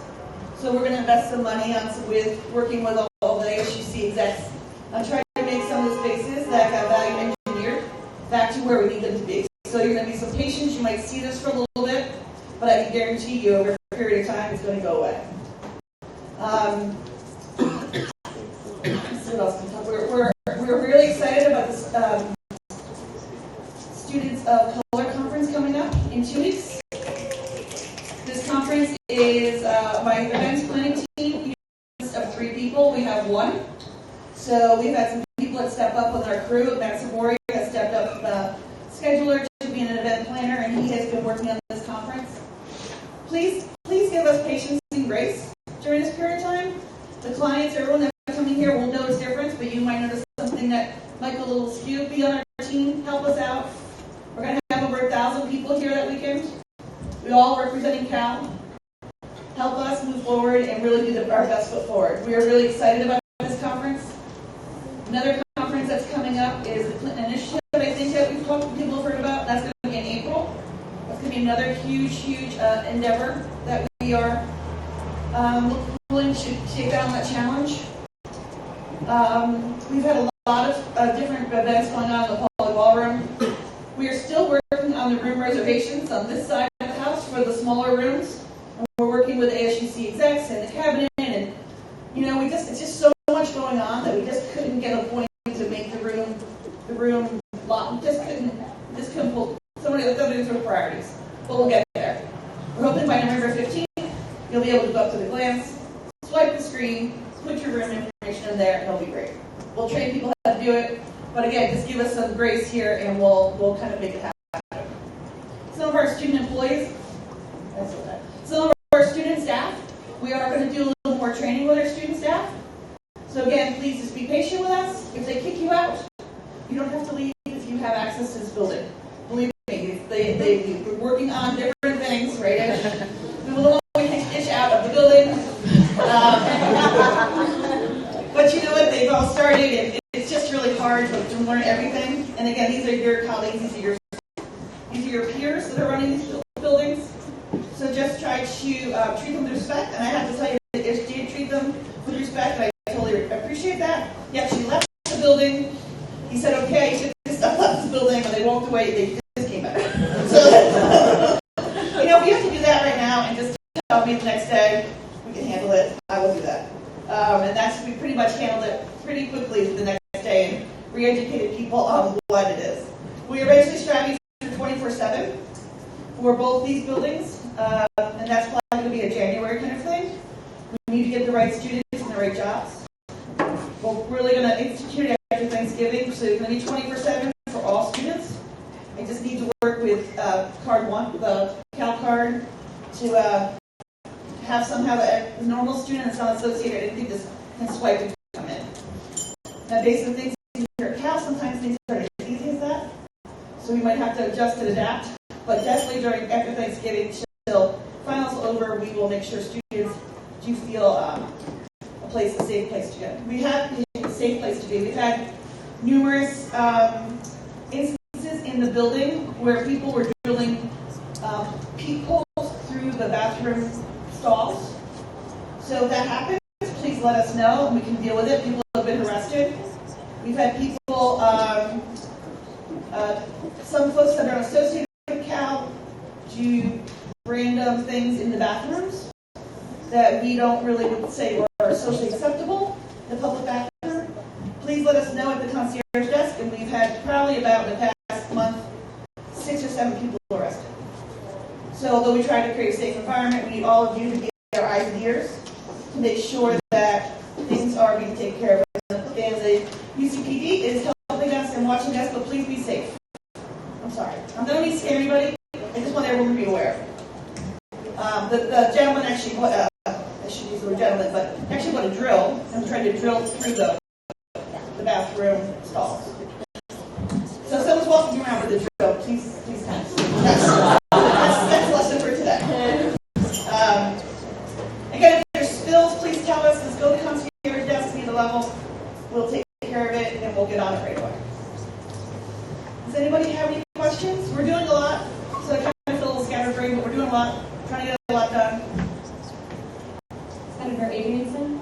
So we're going to invest some money with working with all the ASUC execs on trying to make some of the spaces that got value engineered back to where we need them to be. So you're going to be some patience. You might see this for a little bit, but I can guarantee you over a period of time it's going to go away. Let's see what else can talk. We're really excited about this Students of Color Conference coming up in 2 weeks. This conference is my events planning team of 3 people. We have 1. So we've had some people that step up with our crew. Matt Savory has stepped up the scheduler to be an event planner, and he has been working on this conference. Please give us patience and grace during this period of time. The clients, everyone that's coming here will notice difference, but you might notice something that might go a little skewed. Be on our team, help us out. We're going to have over 1,000 people here that weekend. We all representing Cal. Help us move forward and really do our best foot forward. We are really excited about this conference. Another conference that's coming up is the Clinton Initiative, I think that people have heard about. That's going to be in April. That's going to be another huge endeavor that we are willing to take on that challenge. We've had a lot of different events going on in the public ballroom. We are still working on the room reservations on this side of the house for the smaller rooms. And we're working with ASUC execs and the cabinet, and it's just so much going on that we just couldn't get a point to make the room lot. Just couldn't pull. Somebody were priorities, but we'll get there. We're hoping by November 15th you'll be able to go up to the glance, swipe the screen, put your room information in there, and it'll be great. We'll train people how to do it, but again, just give us some grace here, and we'll kind of make it happen. Some of our student employees, some of our student staff, we are going to do a little more training with our student staff. So again, please just be patient with us. If they kick you out, you don't have to leave if you have access to this building. Believe me, we're working on different things, right? We will always dish out of the building. But you know what? They've all started, and it's just really hard to learn everything. And again, these are your colleagues, these are your peers that are running these buildings. So just try to treat them with respect. And I have to tell you, if you did treat them with respect, I totally appreciate that. Yep, she left the building. He said, okay, you took this stuff left the building. When they walked away, they just came back. So, if you have to do that right now and just tell me the next day, we can handle it, I will do that. We pretty much handled it pretty quickly the next day and re-educated people on what it is. We are basically striving for 24/7 for both these buildings, and that's probably going to be a January kind of thing. We need to get the right students and the right jobs. We're really going to institute it after Thanksgiving, so it's going to be 24/7 for all students. I just need to work with Card 1, the Cal card, to have somehow a normal student that's not associated. I didn't think this can swipe and come in. Now, based on things here at Cal, sometimes things aren't as easy as that. So we might have to adjust and adapt. But definitely after Thanksgiving till finals over, we will make sure students do safe place to go. We have a safe place to be. We've had numerous instances in the building where people were drilling peepholes through the bathroom stalls. So if that happens, please let us know and we can deal with it. People have been arrested. We've had people, some folks that are associated with Cal do random things in the bathrooms that we don't really would say are socially acceptable in the public bathroom. Please let us know at the concierge desk, and we've had probably about in the past month 6 or 7 people arrested. So although we try to create a safe environment, we need all of you to be our eyes and ears to make sure that things are being taken care of. And the UCPD is helping us and watching us, but please be safe. I'm sorry. I'm not going to scare anybody. I just want everyone to be aware. The gentleman actually, I should use the word gentleman, but actually got a drill and tried to drill through the bathroom stalls. So if someone's walking around with a drill, please kind of. That's a lesson for today. Again, if there's spills, please tell us. Let's go to the concierge desk, see the level. We'll take care of it, and we'll get on it right away. Does anybody have any questions? We're doing a lot, so I kind of feel a little scatterbrained, but we're doing a lot, trying to get a lot done. Senator Adrianson.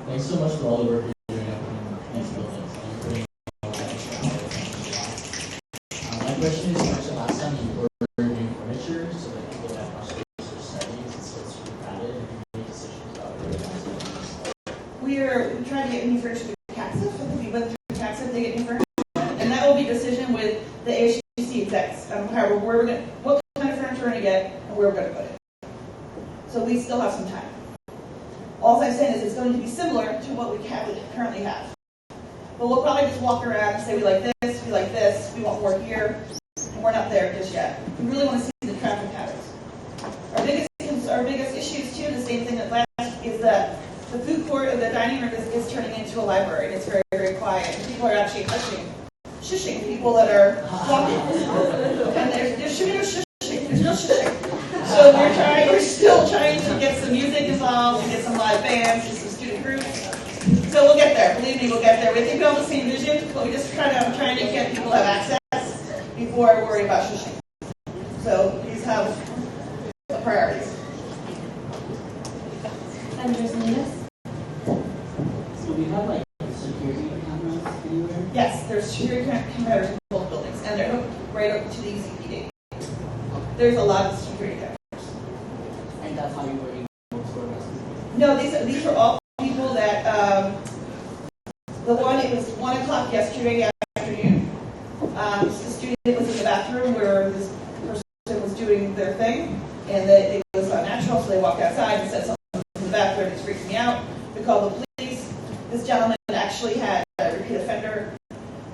Thanks so much for all the work you're doing up in these buildings. And putting my question is, you mentioned last time you ordered new furniture so that people have more space for studies and so it's really crowded and you make decisions about where to We're trying to get new furniture through CAXIF. I think we went through CAXIF to get new furniture. And that will be a decision with the ASUC execs on what kind of furniture we're going to get and where we're going to put it. So we still have some time. All I'm saying is it's going to be similar to what we currently have. But we'll probably just walk around and say we like this, we want more here, and we're not there just yet. We really want to see the traffic patterns. Our biggest issues too, the same thing that last, is that the food court or the dining room is turning into a library, and it's very, very quiet. And people are actually shushing people that are walking. And there should be no shushing. There's no shushing. So we're still trying to get some music involved, and get some live bands, and some student groups. So we'll get there. Believe me, we'll get there. We think we all have the same vision, but we just I'm trying to get people to have access before I worry about shushing. So these have the priorities. Senator Salinas. So we have like security cameras anywhere? Yes, there's security cameras in both buildings, and they're hooked right up to the UCPD. There's a lot of security cameras. And that's how you're working most for us? No, these are all people that, it was 1 o'clock yesterday afternoon. The student was in the bathroom where this person was doing their thing, and it was unnatural, so they walked outside and said something in the bathroom. It's freaking me out. We called the police. This gentleman actually had a repeat offender,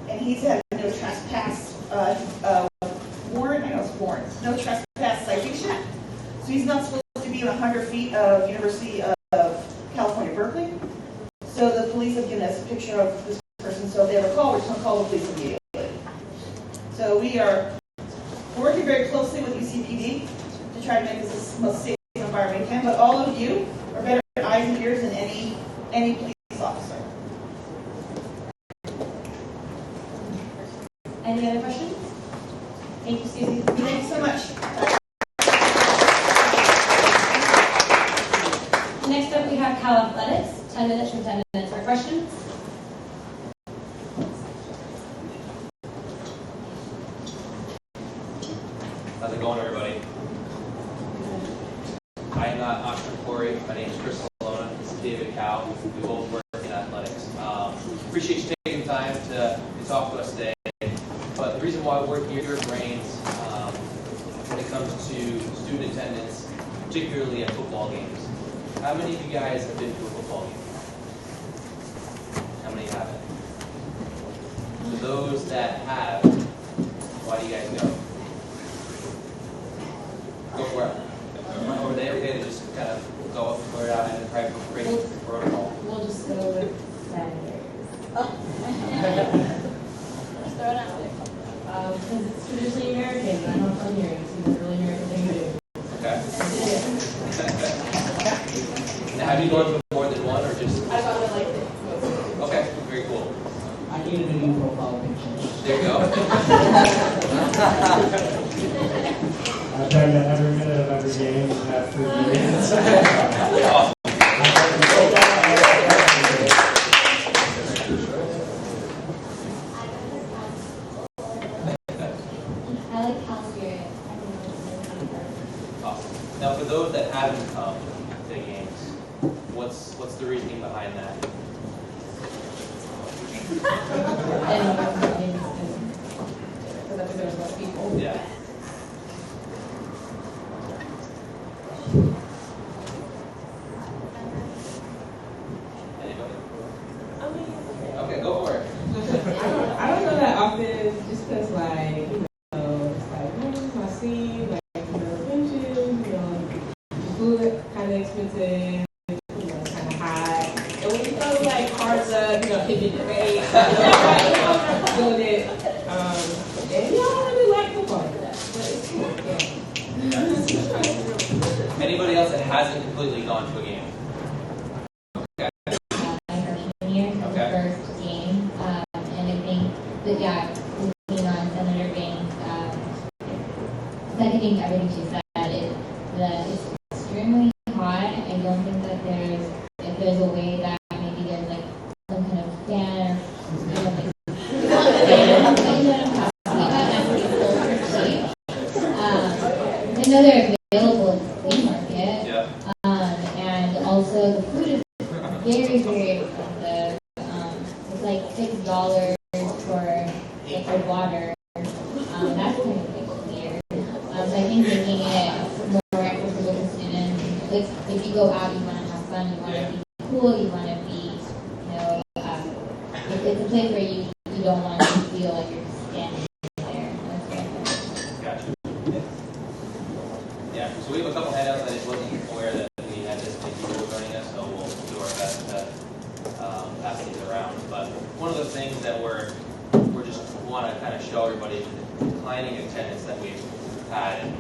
and he's had no trespass warrant. I know it's warrant. No trespass citation. So he's not supposed to be in 100 feet of University of California, Berkeley. So the police have given us a picture of this person. So if they have a call, we're just going to call the police immediately. So we are working very closely with UCPD to try to make this the most safe environment we can. But all of you are better eyes and ears than any police officer. Any other questions? Thank you, Susie. Thank you so much. Next up, we have Cal Athletics. 10 minutes from 10 minutes for questions. How's it going, everybody? I'm Oxford Corey. My name is Chris Salona. This is David Cow. We both work in athletics. Appreciate you taking time to talk to us today. But the reason why we're here, your brains, when it comes to student attendance, particularly at football games. How many of you guys have been to a football game? How many haven't? For those that have, why do you guys go? Go for it. Or are they okay to just kind of go up and go out and try to break protocol? We'll just go with Saturdays. Just throw it out there. Because it's traditionally American, and I'm not from here, so it's a really American thing to do. Okay. Have you gone to more than one or just? I thought I liked it. Okay, very cool. I needed a new profile picture. There you go. I've been to every minute of every game for years. Awesome. I like Cal Spirit. Awesome. Now, for those that haven't come to games, what's the reasoning behind that? Because I think there's less people. Yeah. Anybody? Okay, go for it. I don't go that often just because, like, it's like, my scene, like, benches, food kind of expensive, kind of high. And when you go, like, cards up, hitting the rate, doing it. And y'all don't really like football for that, but it's cool, yeah. Anybody else that hasn't completely gone to a game? Okay. My freshman year, the first game, and I think that being on Senator Banks, I think everything she said is that it's extremely hot. I don't think that if there's a way that maybe there's like some kind of fan or I know they're available at the flea market. Yeah. And also the food is very, very expensive. It's like $6 for liquid water. That's kind of weird. So I think making it more accessible to students. Like if you go out, you want to have fun, you want to be cool, you want to be, it's a place where you don't want to feel like you're just standing there. That's very good. Gotcha. Yeah, so we have a couple handouts. I just wasn't aware that we had this many people joining us, so we'll do our best to pass these around. But one of the things that we're just want to kind of show everybody is the declining attendance that we've had. And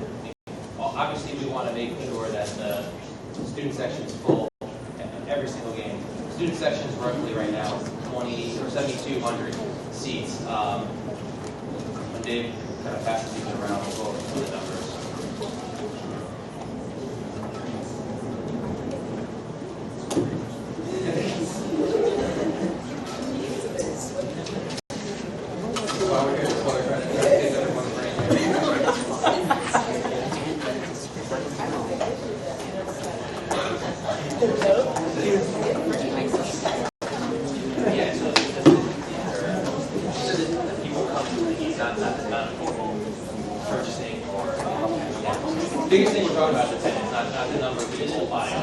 obviously, we want to make sure that the student section is full at every single game. Student section is roughly right now 20 or 7,200 seats. When Dave kind of passes these around, we'll go over some of the numbers. Biggest thing we're talking about is attendance, not the number of people buying. I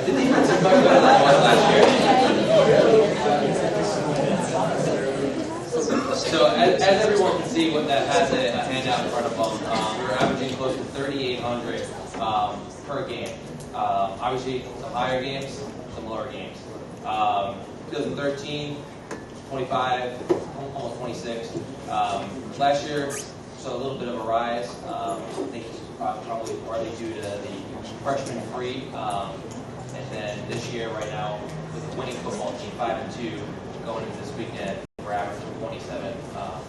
didn't even talk about that last year. So as everyone can see, what that has a handout in front of them, we're averaging close to 3,800 per game. Obviously, some higher games, some lower games. 2013, 25, almost 26. Last year, saw a little bit of a rise. I think it's probably partly due to the freshman free. And then this year, right now, with the winning football team, 5-2, going into this weekend, we're averaging 2,700. How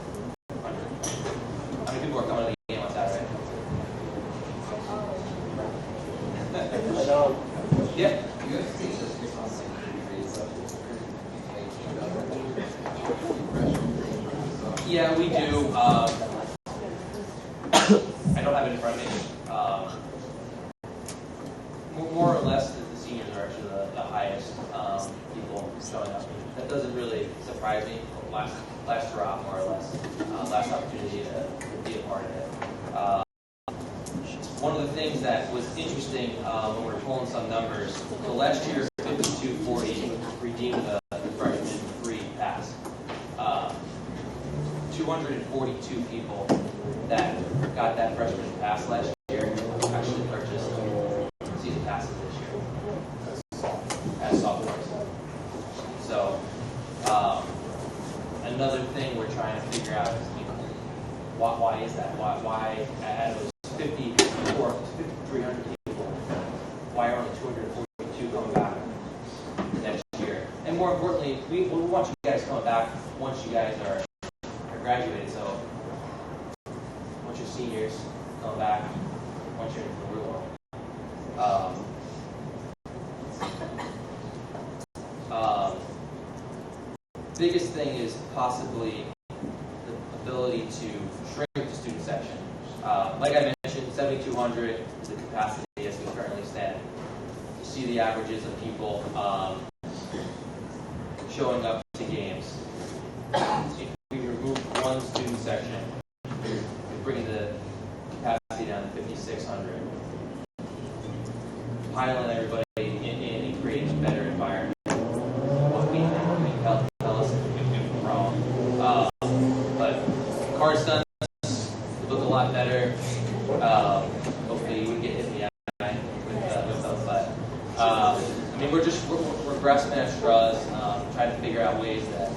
many people are coming to the game on Saturday? Yeah. Yeah, we do. I don't have it in front of me. More or less, the seniors are actually the highest people showing up. That doesn't really surprise me. Last hurrah, more or less. Last opportunity to be a part of it. One of the things that was interesting when we were pulling some numbers, so last year, 5240 redeemed the freshman free pass. 242 people that got that freshman pass last year actually purchased season passes this year as sophomores. So another thing we're trying to figure out is, why is that? Why out of those 50 more, 300 people. Why are only 242 coming back next year? And more importantly, we want you guys coming back once you guys are graduated. So once you're seniors, come back once you're into the real world. Biggest thing is possibly the ability to shrink the student section. Like I mentioned, 7,200 is the capacity as we currently stand. You see the averages of people showing up to games. If we remove one student section, we bring the capacity down to 5,600. Piling everybody in and creating a better environment. What we think, tell us if we're wrong. But card stunts look a lot better. Hopefully you wouldn't get hit in the eye with them. But I mean, we're grasping at straws, trying to figure out ways that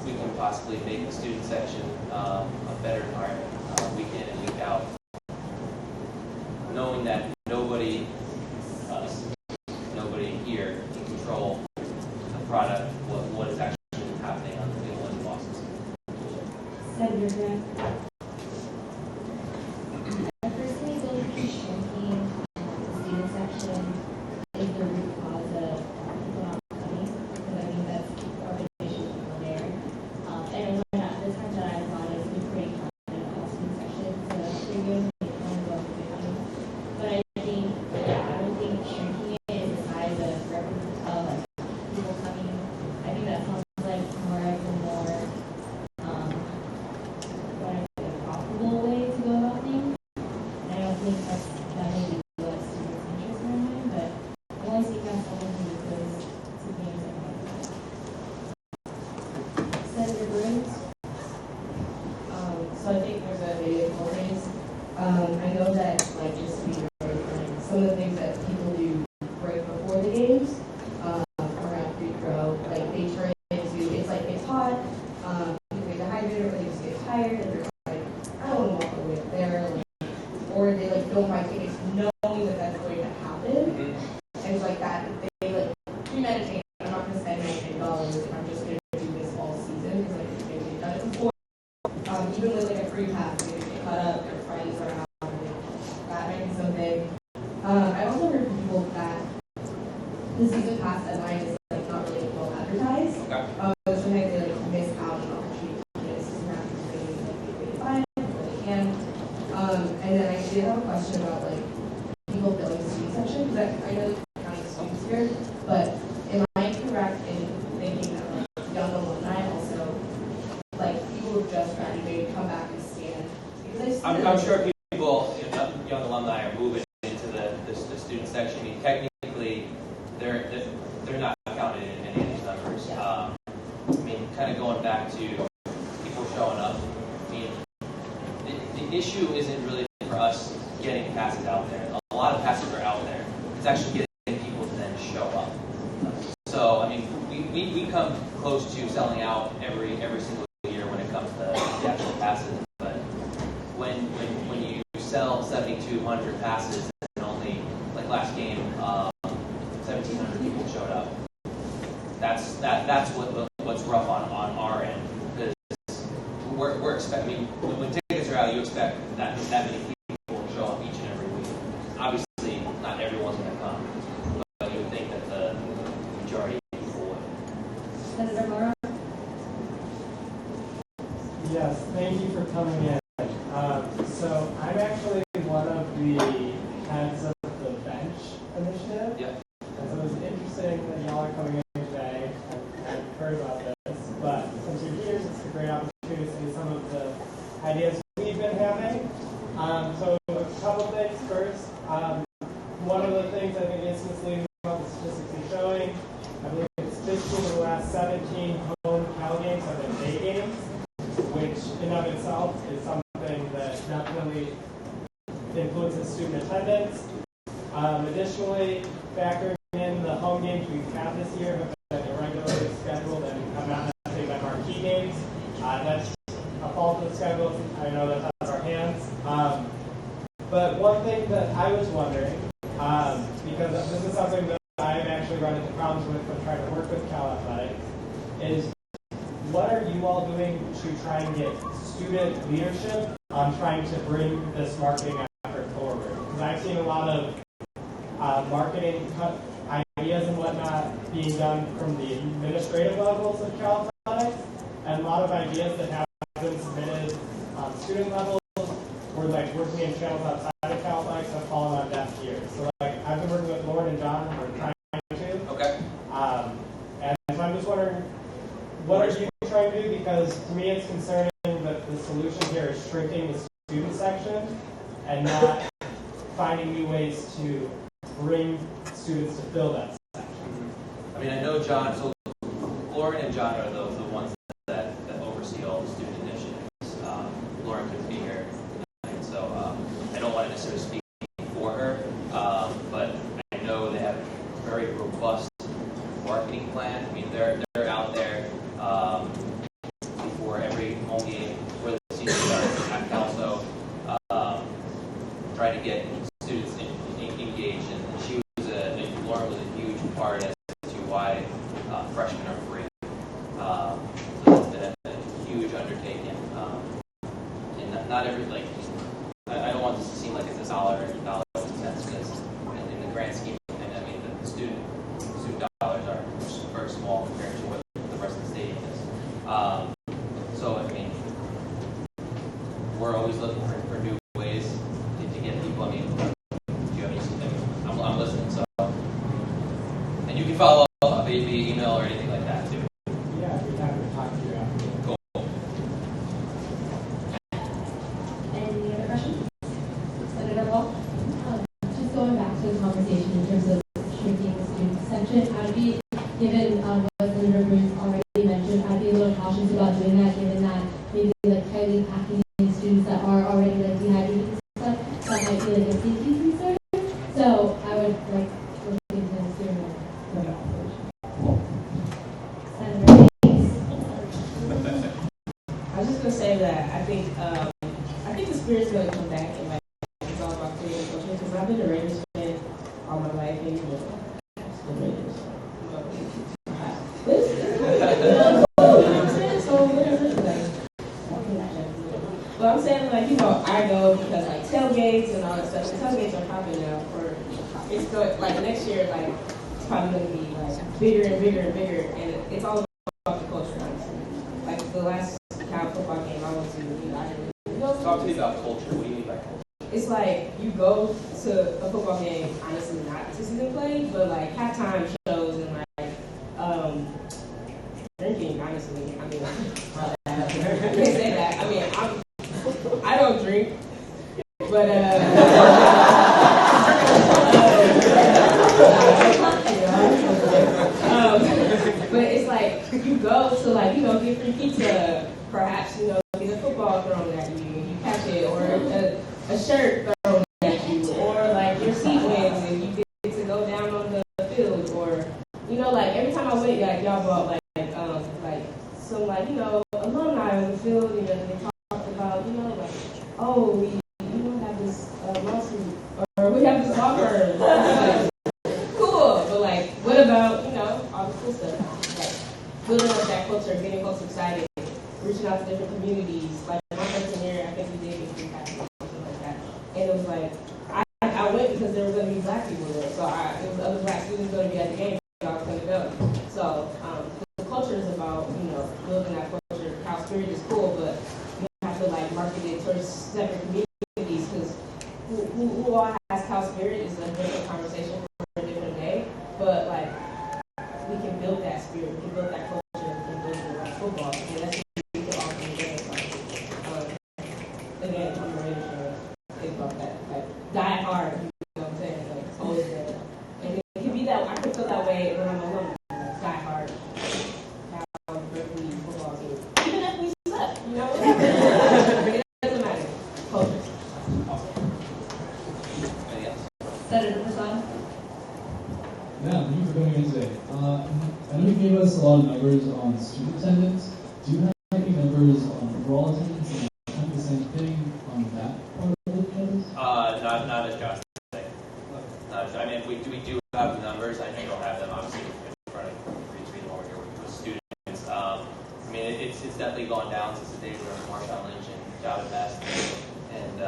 we can possibly make the student section a better environment, week in and week out. Knowing that nobody here can control the product, what is actually happening on the field when the losses. Senator Grant. I personally believe shrinking the student section is the root cause of people not coming, because I think that's organizations people there. And when at the time that I thought it's been pretty common in all student sections, so that's pretty good. But I think, I don't think shrinking it is the size of people coming. I think that sounds like more of a more profitable way to go about things. And I don't think that may be what students' interests are in mind, but I want to speak on someone who goes to games and like Senator Burns. So I think there's maybe a couple things. I know that, like, just to be very frank, some of the things that people do right before the games, around free throw, like they turn into, it's like it's hot, they get dehydrated, or they just get tired, and they're like, I don't want to walk away there, like, or they like don't buy tickets knowing that that's going to happen, and it's like that, they like premeditate, I'm not going to spend $19 if I'm just going to do this all season, because like maybe they've done it before. Even with like a free pass, they get cut up, their friends are out, that might be something. I also heard from people that the season pass deadline is like not really well advertised. Sometimes they like miss out on an opportunity to get a season pass because they like buy it before they can. And then I did have a question about like people billing the student section, because I know you're counting the students here, but am I correct in thinking that like young alumni also, like people who just graduated, come back and stand? Because I'm sure people, young alumni, are moving into the student section. I mean, technically, they're not counted in any of these numbers. I mean, kind of going back to people showing up. I mean, the issue isn't really for us getting passes out there. A lot of passes are out there. It's actually getting people to then show up. So, I mean, we come close to selling out every single year when it comes to the actual passes. But when you sell 7,200 passes and only, like last game, 1,700 people showed up, that's what's rough on our end, because we're expecting. When tickets are out, you expect that many people to show up each and every week. Obviously, not everyone's going to come, but you would think that the majority of people would. Senator Mora. Yes, thank you for coming in. So I'm actually one of the heads of the bench initiative. Yep. And so it's interesting that y'all are coming in today. I've heard about this, but since you're here, it's a great opportunity to see some of the ideas we've been having. So a couple things first. One of the things I think is misleading about the statistics you're showing, I believe it's 15 of the last 17 home Cal games have been day games, which in of itself is something that definitely influences student attendance. Additionally, factoring in the home games we've had this year have been irregularly scheduled and have not necessarily been marquee games. That's a fault of the schedule. I know that's out of our hands. But one thing that I was wondering, because this is something that I've actually run into problems with when trying to work with Cal Athletics, is what are you all doing to try and get student leadership on trying to bring this marketing effort forward? Because I've seen a lot of marketing ideas and whatnot being done from the administrative levels of Cal Athletics, and a lot of ideas that have been submitted on student levels or like working in channels outside of Cal Athletics have fallen on deaf ears. So like I've been working with Lauren and John, and we're trying to. Okay. And so I'm just wondering, what are you trying to do? Because to me it's concerning that the solution here is shrinking the student section and not finding new ways to bring students to fill that section. I mean, I know John, so Lauren and John are the ones that oversee all the student initiatives. Lauren couldn't be here tonight, so I don't want to necessarily speak for her, but I know they have a very robust marketing plan. I mean, they're out there before every home game, before the season starts, and also trying to get students engaged. And she was Lauren was a huge part as to why freshmen are free. So that's been a huge undertaking. And not every, like, I don't want this to seem like it's a dollar and cents, because in the grand scheme, I mean, the student dollars are very small compared to what the rest of the stadium is. So, I mean, we're always looking for new ways to get people. I mean, do you have any, I'm listening, so. And you can follow up via email or anything like that, too. Yeah, we'd have to talk to you after. Cool. Any other questions? Senator Wall? Just going back to the conversation in terms of shrinking the student section, I'd be, given what Senator Bruce already mentioned, I'd be a little cautious about doing that, given that maybe like tightly packing in students that are already like dehydrated and stuff, that might be like a safety concern. So I would like look into doing that. Senator Hayes. I was just gonna say that I think the spirit's gonna come back, and like it's all about creative culture, because I've been a Raiders fan all my life, and the Raiders. But I'm saying, like, I go because like tailgates and all that stuff. The tailgates are popping now, or it's going like next year, like it's probably going to be like bigger and bigger and bigger, and it's all about the culture, honestly. Like the last Cal football game I went to, I didn't really go. Talk to me about culture. What do you mean by culture? It's like you go to a football game, honestly, not to see them play, but like halftime shows and like drinking. Honestly, I mean, I can't say that. I mean, I don't drink, but but it's like you go to like get free pizza, perhaps get a football thrown at you, you catch it, or a shirt thrown at you, or like your seat wins and you get to go down on the field, or like every time I went, like y'all brought like some alumni on the field, they talked about like, oh, we have this lawsuit, or we have this offer. Like, cool, but like what about all the cool stuff, like building up that culture, getting folks excited, reaching out to different communities. Like my freshman year, I think we did get free passes or something like that, and it was like I went because there were going to be black people there, so it was other black students going to be at the game, so I was going to go. So the culture is about building that culture. Cal Spirit is cool, but you have to like market it towards separate communities, because who all has Cal Spirit is a different conversation for a different day. But like we can build that spirit, we can build that culture, we can build the like football, and that's what we can all come together. Again, I'm ready to think about that. Like die hard, you know what I'm saying? Like it's always there. And it can be that I can feel that way when I'm alone. Like die hard. Football team. Even if we suck, it doesn't matter. Culture. Senator Prasad? Yeah, thank you for coming in today. I know you gave us a lot of numbers on student attendance. Do you have any numbers on overall attendance? And kind of the same thing on that part of the campus? West and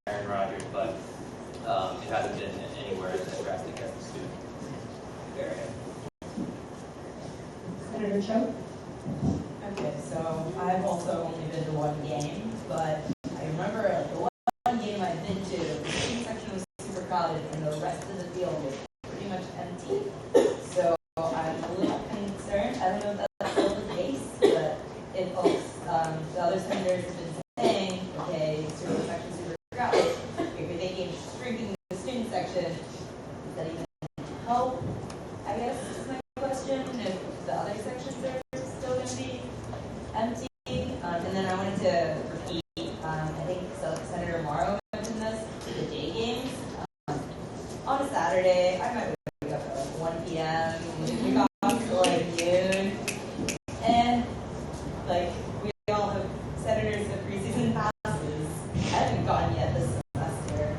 Aaron Rodgers, but it hasn't been anywhere as drastic as the student area. Senator Cho? Okay, so I've also only been to one game, but I remember the one game I've been to, the student section was super crowded and the rest of the field was pretty much empty. So I'm a little concerned. I don't know if that's still the case, but if the other senators have been saying, okay, student section super crowded, if you're thinking shrinking the student section, does that even help? I guess is my question. If the other sections are still going to be empty, and then I wanted to repeat. I think Senator Morrow mentioned this. The day games on a Saturday. I might wake up at like 1 p.m. We got off to like noon, and like we all have senators with preseason passes. I haven't gone yet this semester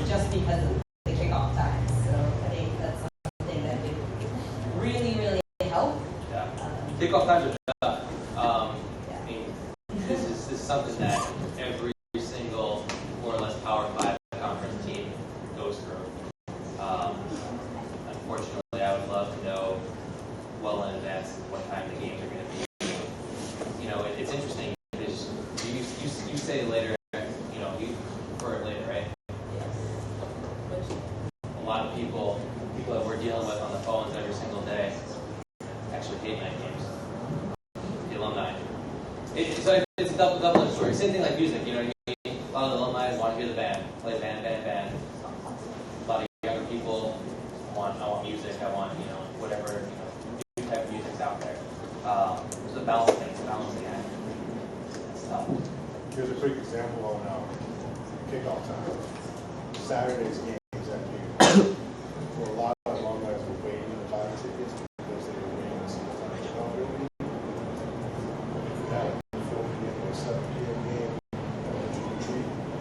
just because of the kickoff time. So I think that's something that would really, really help. Yeah. Kickoff times are tough. I mean, this is something that every single more or less Power 5 conference team goes through. Unfortunately, I would love to know well in advance what time the games are going to be. You know, it's interesting because you say later, you know, you prefer it later, right? A lot of people that we're dealing with on the phones every single day actually hate night games. The alumni. So it's a double-edged story. Same thing like music, you know what I mean? A lot of the alumni want to hear the band, play band. A lot of younger people I want music, I want, you know, whatever, you know, new type of music's out there. It's a balancing act. It's tough. Here's a quick example on kickoff time. Saturday's games at noon. For a lot of alumni who were waiting to buy tickets because they were waiting to see the time to come early. That 4 p.m. or 7 p.m. game,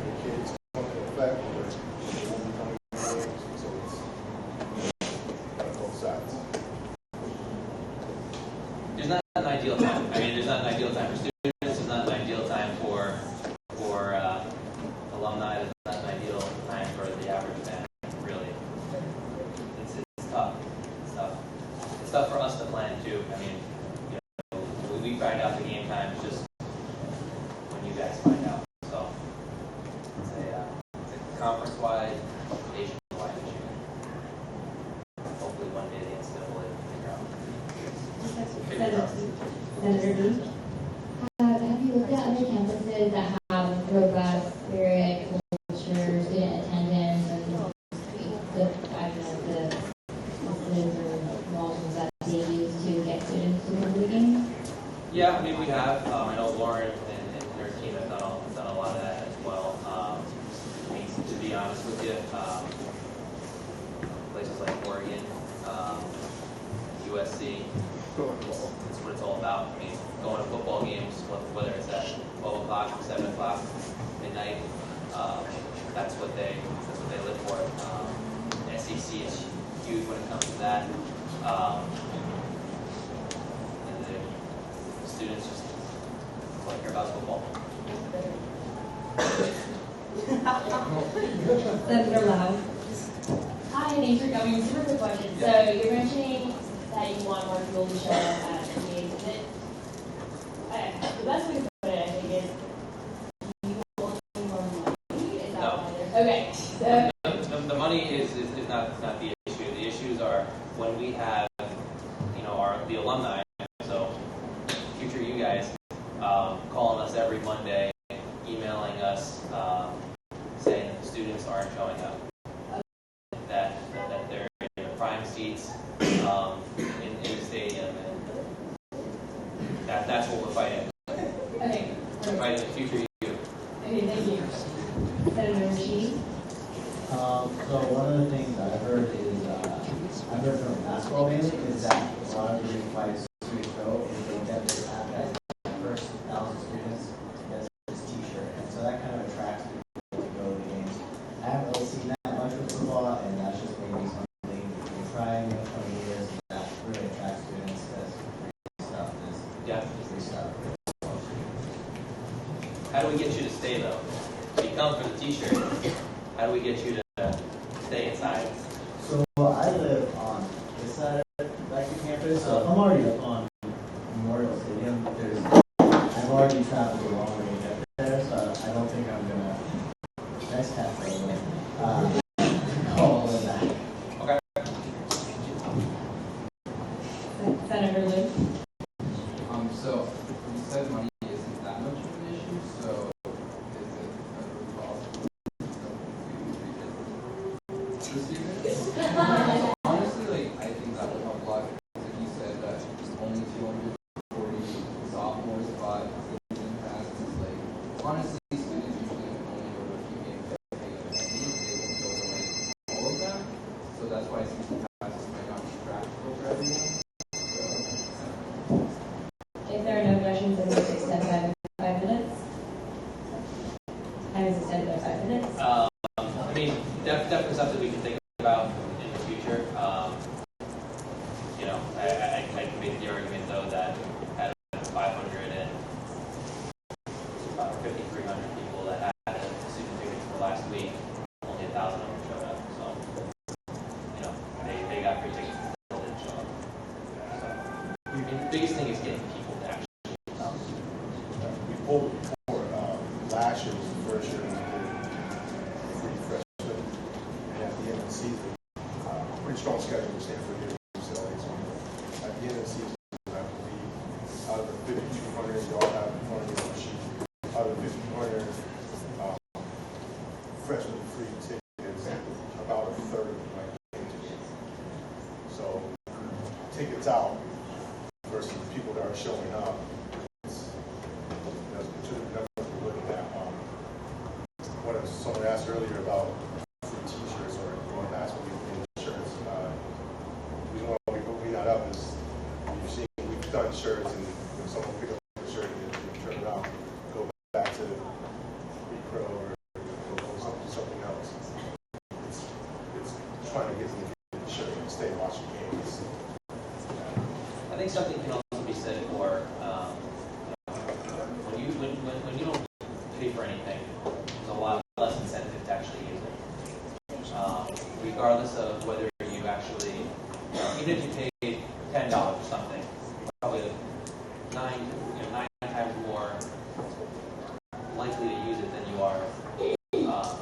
your kids come into effect, or they won't be coming to the games, so it's on both sides. There's not an ideal time. I mean, there's not an ideal time for students. There's not an ideal time for alumni. There's not an ideal time for the average fan. Really, it's tough. It's tough. It's tough for us to plan too. I mean, you know, we find out the game time is just when you guys find out. So it's a conference-wide, nation-wide issue. Hopefully one day the NCAA will figure out. Senator Lee? Have you looked at other campuses that have robust spirit, culture, student attendance, and the systems or models that they use to get students to come to the games? Yeah, I mean, we have. I know Lauren and her team have done a lot of that as well. I mean, to be honest with you, places like Oregon, USC, that's what it's all about. I mean, going to football games, whether it's at 12 o'clock, 7 o'clock, midnight, that's what they live for. SEC is huge when it comes to that. And the students just want to hear about football. Senator Lau? Hi, thanks for coming. Super quick question. So you're mentioning that you want more people to show up at the games. Is it, the best way to put it, I think, is you will need more money. Is that why there's okay? So The money is not the issue. The issues are when we have, you know, the alumni. So future you guys calling us every Monday, emailing us saying that the students aren't showing up, that they're in the prime seats in the stadium, and that's what we're fighting. okay. We're fighting the future you. Okay, thank you. Senator Rashid? So one of the things I've heard is, I've heard from basketball mainly, is that a lot of the reason why students go is they get this advertising first 1,000 students to get this t-shirt, and so that kind of attracts people to go to the games. I haven't really seen that much with football, and that's just maybe something we're trying in 20 years, and that really attracts students because free stuff is free stuff. How do we get you to stay though? come for the t-shirt. How do we get you to stay inside? So I live on this side of back to campus, so I'm already up on Memorial Stadium. I've already traveled a long way to get there, so I don't think I'm gonna next half call all of that. Okay. Senator Lynch. So you said money isn't that much of an issue, so is it federally possible to students? Honestly, like, I think that would help a lot. Like you said, that only 240 sophomores bought season passes. Like, honestly, students usually only go to a few games that pay a penny. They won't go to like all of them. So that's why season passes might not be practical for everyone. If there are no objections, then we'll extend time by 5 minutes. Time is extended by 5 minutes. I mean, definitely something we can think about in the future. You know, I can make the argument though that out of 500 and about 5,300 people that had student tickets for last week, only 1,000 of them showed up. So, you know, they got free tickets and still didn't show up. So, I mean, the biggest thing is getting people to actually come. We pulled before, last year was the first year we did free freshmen, and at the end of the season, pretty strong schedule with Stanford here, UCLA, so at the end of the season, I believe, out of the 5,200, you all have in front of you on the sheet, out of the 5,200 freshman free tickets, about a third of them might be tickets. So, tickets out versus the people that are showing up, what someone asked earlier about free t-shirts or going basketball shirts. The reason why we got up is you've seen we've done shirts, and when someone pick up a shirt and turn it around, go back to pre-pro or something else. It's trying to get them to get the shirt and stay watching games. I think something can also be said for when you don't pay for anything, there's a lot less incentive to actually use it. Regardless of whether you actually, even if you paid $10 or something, you're probably nine times more likely to use it than you are if you got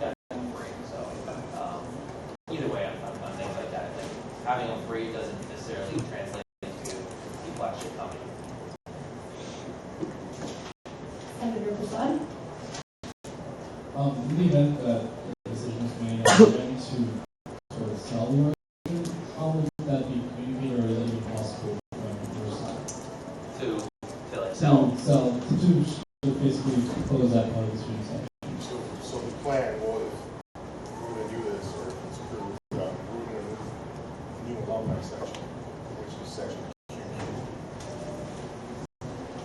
it for free. So either way, on things like that, I think having them free doesn't necessarily translate into people actually coming. Senator Prasad. In the event that the decision is made again to sort of sell the organization, how would that be communicated, or is it even possible from your side? To like sell? To basically close that part of the student section. So the plan was, we're going to do this, or it's approved, we're going to move the new alumni section, which is section Q,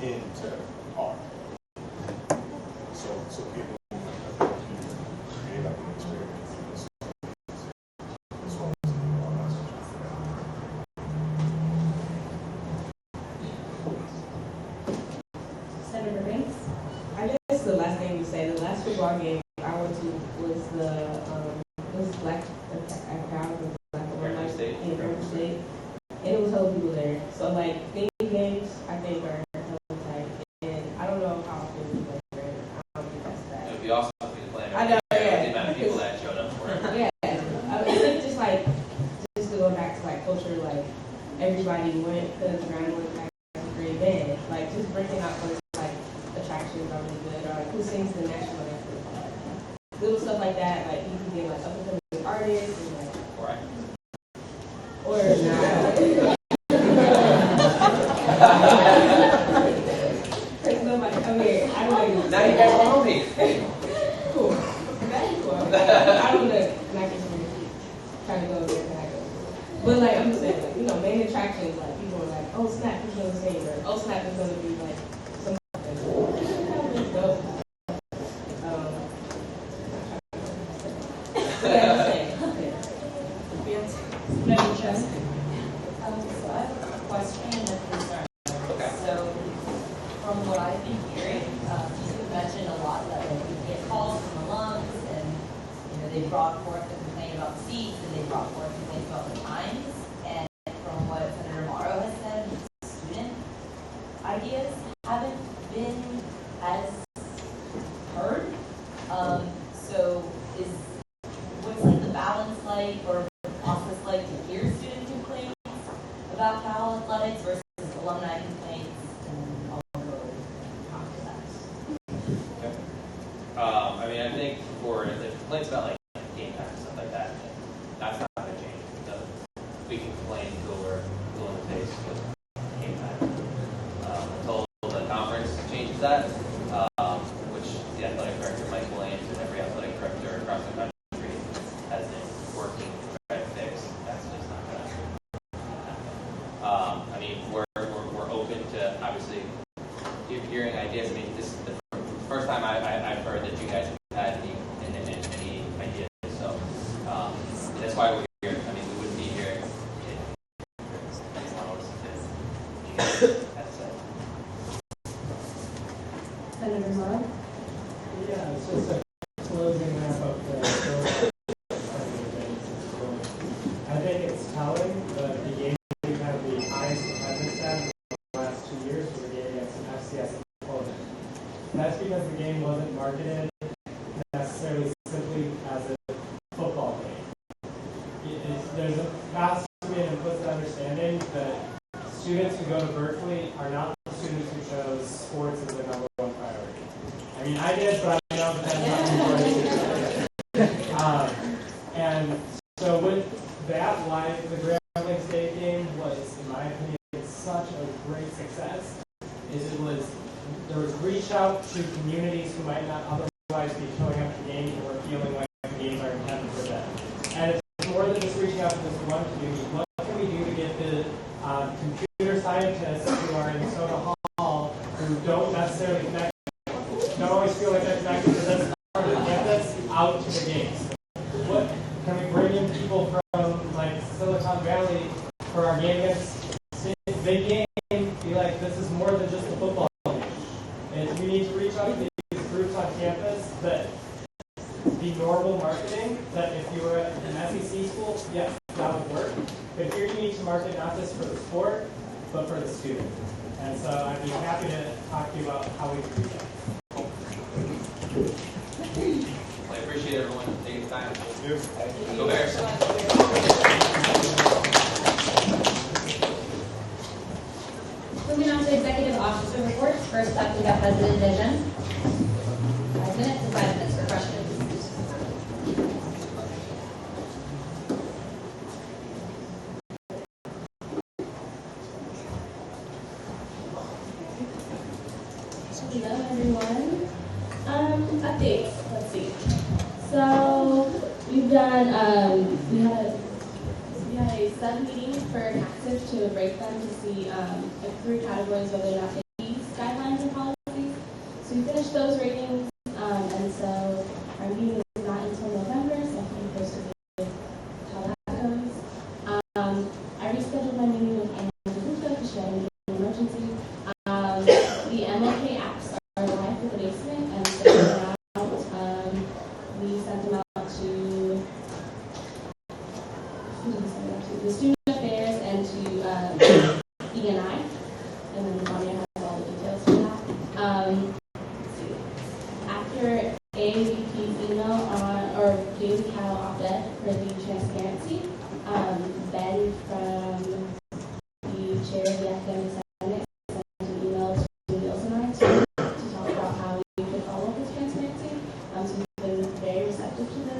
into R. So people create up an experience. This one is the new alumni section. Senator Banks. I guess the last thing you said, the last football game I went to was Black crowd with Black alumni in Fairfield State, and it was hella people there. So like theme games, I think are hella tight, and I don't know how often people play there. I don't think that's bad. It would be awesome if we could play. I know, yeah. The amount of people that showed up for it. Yeah, I mean, just like to go back to like culture, like everybody went because Grant went back to a great band, like just breaking out those like attractions are really good, or like who sings the national anthem, little stuff like that. Like you can get like up and coming artists and like right. Or not. Because nobody come here. I don't know. Now you guys want to me. Cool. That's cool. I don't know. Not just trying to go there and I go. But like I'm just saying, like, you know, main attractions, like people are like, oh snap, who's gonna sing, or oh snap is gonna be like something. Dope. brought forth a complaint about the seats, and they brought forth complaints about the times. And from what Senator Morrow has said, student ideas haven't been as heard. So what's like the balance like, or the process like to hear student complaints about Cal athletics versus alumni complaints, and I'll go after that. I mean, I think for the complaints about like game time and stuff like that, that's not going to change. We can complain until we're blue in the face with game time. Until the conference changes that, which the athletic director, Mike Williams, and every athletic director across the country has been working to try to fix. That's just not going to happen. I mean, we're open to obviously hearing ideas. I mean, this is the first time I've heard that you guys have had any ideas. So that's why we're here. I mean, we wouldn't be here if anyone else did. Senator Morrow? Yeah, it's just a closing wrap up there. I think it's telling that the game we've had the highest attendance at in the last 2 years was a game against an FCS opponent. That's because the game wasn't marketed necessarily simply as a football game. There's a vast to be an implicit understanding that students who go to Berkeley are not the students who chose sports as their number one priority. I mean, I did, but I know that that's not important. And so with that, why the Grambling State game was, in my opinion, such a great success is there was reach out to communities who might not otherwise be showing up to games or feeling like the games are intended for them. And it's more than just reaching out to this one community. What can we do to get the computer scientists who are in Soda Hall who don't necessarily connect, don't always feel like they're connected to this part of the campus out to the games? What can we bring in people from like Silicon Valley for our game against big game? Be like, this is more than just a football game. And we need to reach out to these groups on campus that be normal marketing, that if you were at an SEC school, yes, that would work. But here you need to market not just for the sport, but for the student. And so I'd be happy to talk to you about how we can do that. I appreciate everyone taking the time. Go Bears. Moving on to executive officer reports. First up, we got President Dijon. 5 minutes and 5 minutes for questions. Hello, everyone. Updates. Let's see. So we've done. We had a sub-meeting for taxes to break them to see like 3 categories whether or not they meet guidelines and policies. So we finished those ratings, and so our meeting is not until November. So I'm pretty close to how that goes. I rescheduled my meeting with Andrew because she had an emergency. The MLK apps are live for the basement, and so they're out. We sent them out to the student affairs and to E&I, and then Tanya has all the details for that. Let's see. After AVP's email or Daily Cal op-ed for the transparency, Ben from the chair of the academic senate sent an email to Niels and I to talk about how we could follow up with transparency. So we've been very receptive to the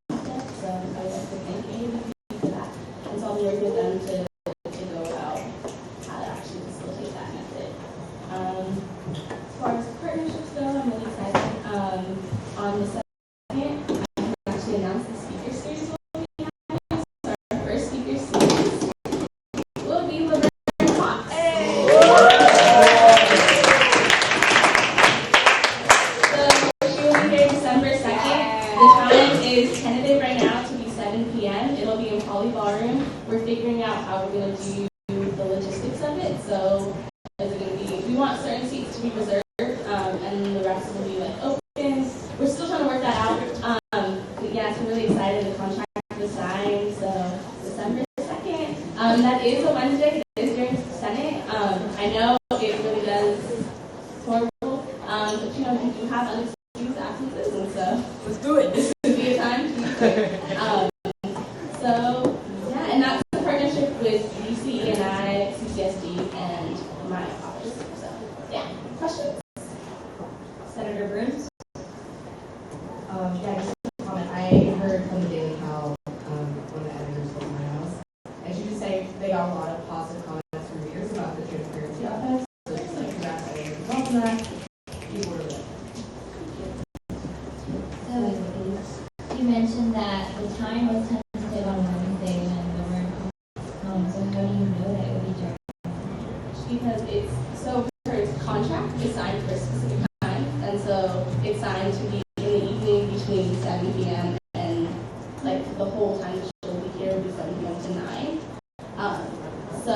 content, so I would like to thank AVP for that. And so I'll be working with them to go about how to actually facilitate that method. As far as partnerships go, I'm really excited. On the 2nd, I can actually announce the speaker series we'll be having. So our first speaker series will be Laverne Cox. So she will be here December 2nd. The time is tentative right now to be 7 p.m. It'll be in Poly Ballroom. We're figuring out how we're going to do the logistics of it. So is it going to be, we want certain seats to be reserved, and the rest will be like open. We're still trying to work that out. But yeah, it's really good. This would be a time to so, yeah, and that's a partnership with UC and I, CCSD, and my office. So, yeah, questions? Senator Bruns? Yeah, just a comment. I heard from the Daily Cal, one of the editors was my house, and she just saying they got a lot of positive comments from readers about the transparency of it. So just like congrats on getting involved in that. People were really So you mentioned that the time was tentative on Wednesday when there weren't so how do you know that it would be during? Because it's so her contract is signed for a specific time, and so it's signed to be in the evening between 7 p.m. and like the whole time that she'll be here will be 7 p.m. to 9. So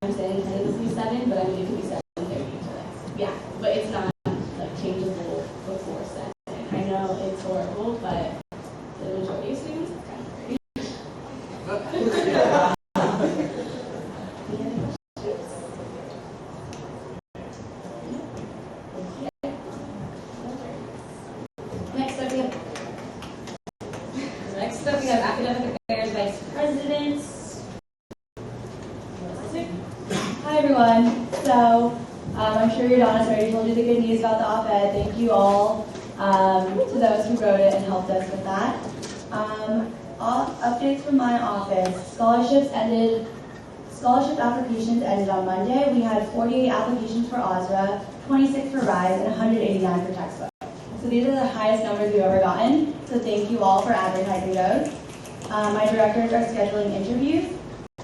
I'm saying tentatively 7, but I mean it could be 7:30 to like yeah, but it's not like changeable before 7. I know it's horrible, but the majority of students it's kind of great. Next up we have Academic Affairs Vice President. Hi everyone. So I'm sure your Donna's already told you the good news about the op-ed. Thank you all to those who wrote it and helped us with that. Updates from my office. Scholarship applications ended on Monday. We had 48 applications for OSRA, 26 for RISE, and 189 for textbook. So these are the highest numbers we've ever gotten. So thank you all for advertising those. My directors are scheduling interviews,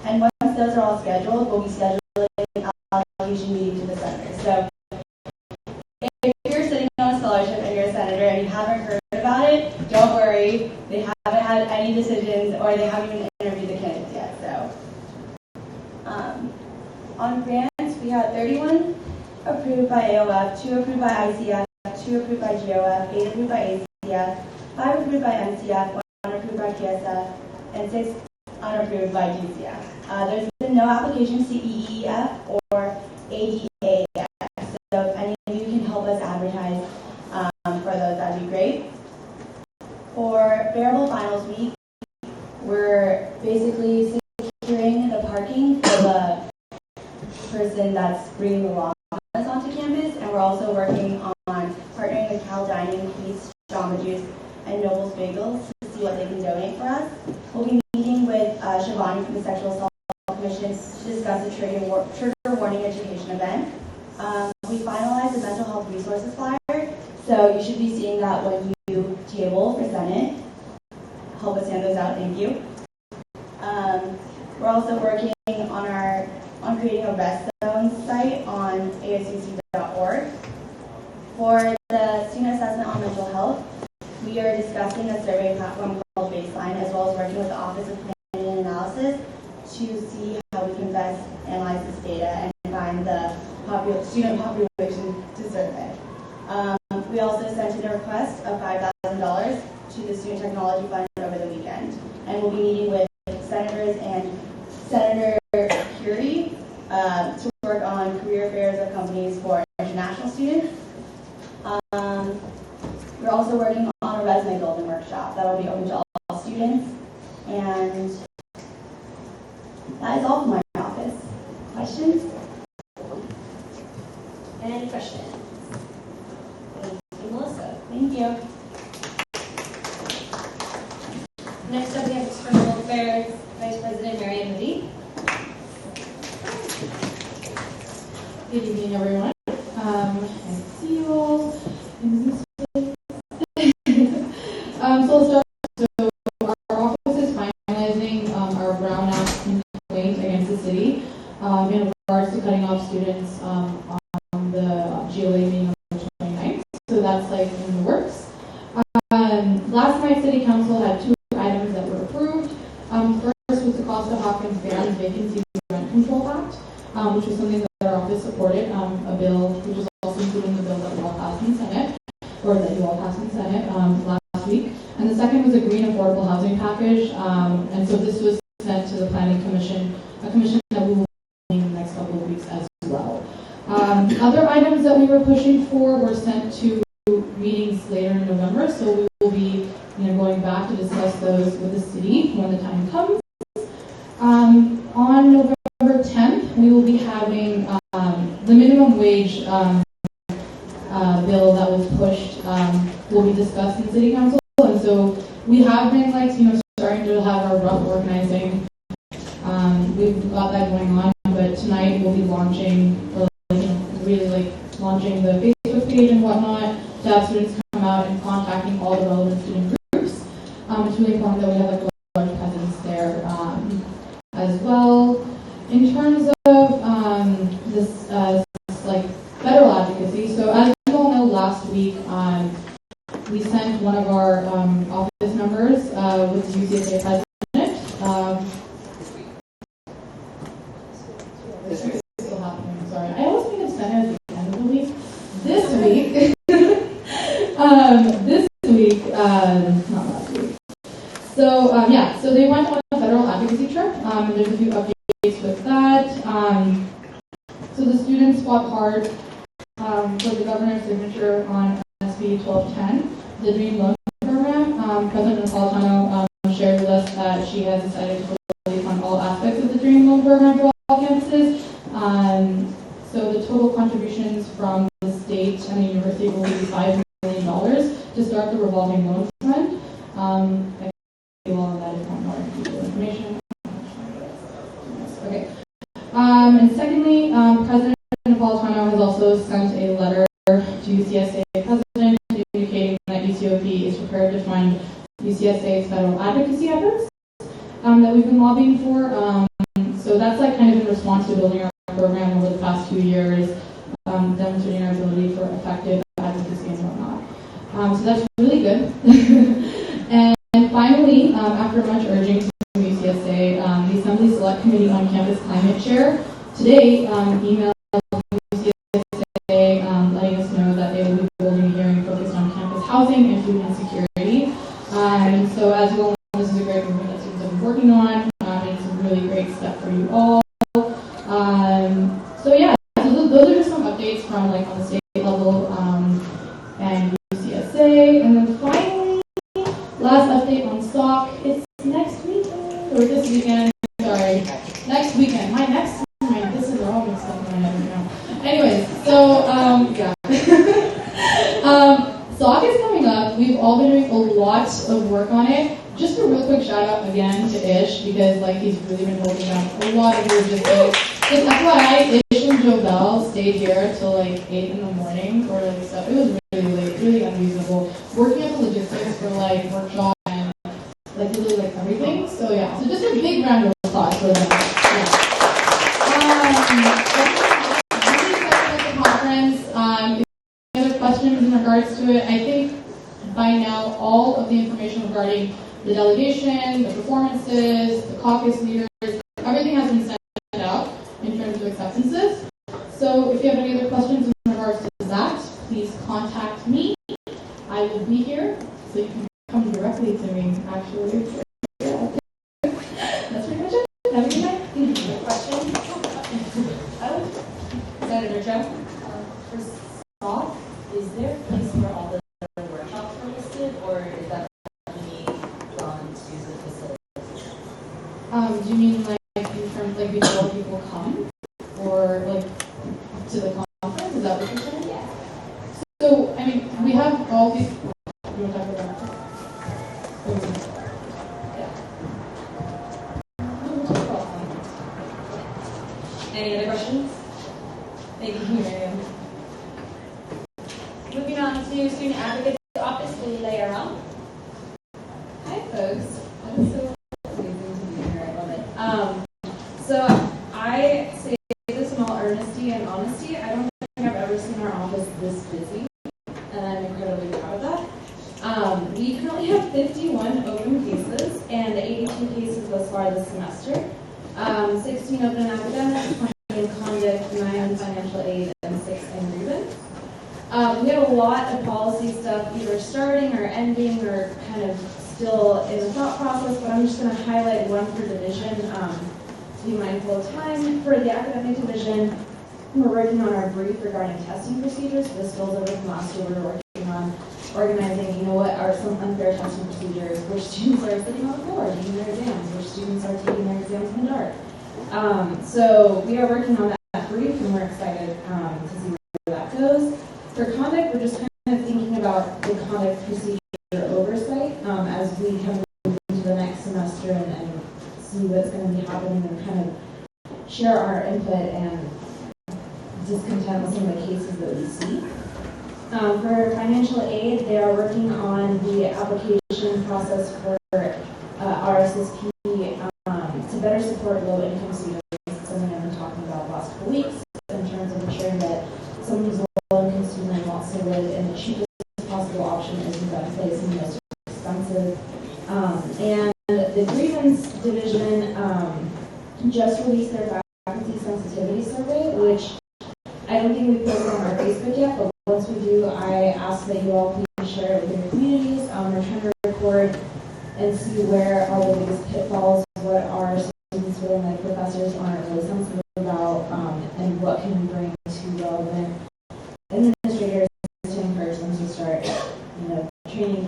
and once those are all scheduled, we'll be scheduling allocation meetings with the senators. So if you're sitting on a scholarship and you're a senator and you haven't heard about it, don't worry. They haven't had any decisions or they haven't even interviewed the candidates yet. So on grants, we had 31 approved by AOF, 2 approved by ICF, 2 approved by GOF, 8 approved by ACF, 5 approved by MCF, 1 approved by PSF, and 6 unapproved by DCF. There's been no applications to EEF or ADAF, so if any of you can help us advertise for those, that'd be great. For Bearable Finals Week, we're basically securing the parking for the person that's bringing the law onto campus, and we're also working on partnering with Cal Dining, Peace, Jamba Juice, and Noble's Bagels to see what they can donate for us. We'll be meeting with Shivani from the Sexual Assault Commission to discuss the trigger warning education event. We finalized the mental health resources flyer, so you should be seeing that when you table for Senate. Help us hand those out, thank you. We're also working on creating a rest zone site on ASUC.org. For the student assessment on mental health, we are discussing a survey platform called Baseline, as well as working with the Office of Planning and Analysis to see how we can best analyze this data and find the student population to survey. We also sent in a request of $5,000 to the Student Technology Fund over the weekend, and we'll be meeting with senators and Senator Curie to work on career fairs of companies for international students. We're also working on a resume building workshop that will be open to all students, and that is all from my office. Questions? Any questions? Thank you, Melissa. Thank you. Next up, we have External Affairs Vice President Marianne Moody. Good evening, everyone. I see you all in this space. So our office is finalizing our Brown Act complaint against the city in regards to cutting off students on the GLA meeting on the 29th. So that's like in the works. Last night, City Council had 2 items that were approved. First was the Costa-Hawkins Banned Vacancy Rent Control Act, which was something that our office supported, a bill which is also including the bill that we all passed in Senate, or that you all passed in Senate last week. And the second was a green affordable housing package, and so this was sent to the Planning Commission, a commission that we will be in the next couple of weeks as well. Other items that we were pushing for were sent to meetings later in November, so we will will be going back to discuss those with the city when the time comes. On November 10th, we will be having the minimum wage bill that was pushed will be discussed in City Council, and so we have been starting to have our rough organizing. We've got that going on, but tonight we'll be launching, launching the Facebook page and whatnot to have students come out and contacting all the relevant student groups. It's really important that we have a large presence there as well. In terms of this federal advocacy, so as you all know, last week we sent one of our office members with the UCSA president. This week is still happening. Sorry, I always think of Senate at the end of the week. This week, not last week. So they went on a federal advocacy trip. And there's a few updates with that. So the students fought hard for the governor's signature on SB 1210, the Dream Loan Program. President Napolitano shared with us that she has decided to fully fund all aspects of the Dream Loan Program for all campuses. So the total contributions from the state and the university will be $5 million to start the revolving loan fund. I can you all on that if you want more detailed information. Okay. And secondly, President Napolitano has also sent a letter to UCSA president indicating that UCOP is prepared to fund UCSA's federal advocacy efforts that we've been lobbying for. So that's kind of in response to building our program over the past 2 years, demonstrating our ability for effective advocacy and whatnot. So that's really good. and finally, after much urging from UCSA, the Assembly Select Committee on Campus Climate Chair today emailed UCSA letting us know that they will be holding a hearing focused on campus housing and food insecurity. So as you all know, this is a great movement that students have been working on. It's a really great step for you all. So those are just some updates from on the state level and UCSA. And then finally, last update on SOC. It's next weekend, or this weekend, sorry. Next weekend. This is all mixed up in my head right now. Anyways, so, SOC is coming up. We've all been doing a lot of work on it. Just a real quick shout out again to Ish, because he's really been holding down a lot of logistics. Just FYI, Ish and Joe Bell stayed here till 8 in the morning or stuff. It was really late, really unreasonable. Working on the logistics for workshop and really everything. So yeah, so just a big round of applause for them. Really excited about the conference. If you have any other questions in regards to it, I think by now all of the information regarding the delegation, the performances, the caucus leaders, everything has been sent out in terms of acceptances. So if you have any other questions in regards to that, please contact me. I will be here, so you can come directly to me, actually. That's pretty much it. Have a good night. Question? Senator Joe? For SOC, is there a place where all the workshops are listed, or is that only gone to the facility? Do you mean in terms before people come, or to the conference? Is that what you're saying? Yeah. So we have all these. You want to talk about that? Any other questions? Thank you, Miriam. Moving on to Student Advocacy Office, Leila Aram. Hi, folks. That is so amazing to be here. I love it. So I say this in all earnesty and honesty. I don't think I've ever seen our office this busy, and I'm incredibly proud of that. We currently have 51 open cases and 82 cases thus far this semester. 16 open in academics, 20 in conduct, 9 in financial aid, and 6 in grievance. We have a lot of policy stuff either starting or ending or kind of still in the thought process, but I'm just going to highlight one per division to be mindful of time. For the academic division, we're working on our brief regarding testing procedures. This spills over from last year. We were working on organizing, you know, what are some unfair testing procedures, which students are sitting on the floor taking their exams, which students are taking their exams in the dark. So we are working on that brief, and we're excited to see where that goes. For conduct, we're just kind of thinking about the conduct procedure oversight as we come into the next semester and see what's going to be happening and kind of share our input and discontent with some of the cases that we see. For financial aid, they are working on the application process for RSSP to better support low-income students. It's something I've been talking about the last couple weeks in terms of ensuring that someone who's a low-income student and wants to live in the cheapest possible option isn't that place and the most expensive. And the grievance division just released their faculty sensitivity survey, which I don't think we posted on our Facebook yet, but once we do, I ask that you all please share it with your communities. We're trying to record and see where are the biggest pitfalls, what our students feeling like professors aren't really sensitive about, and what can we bring to relevant administrators to encourage them to start, training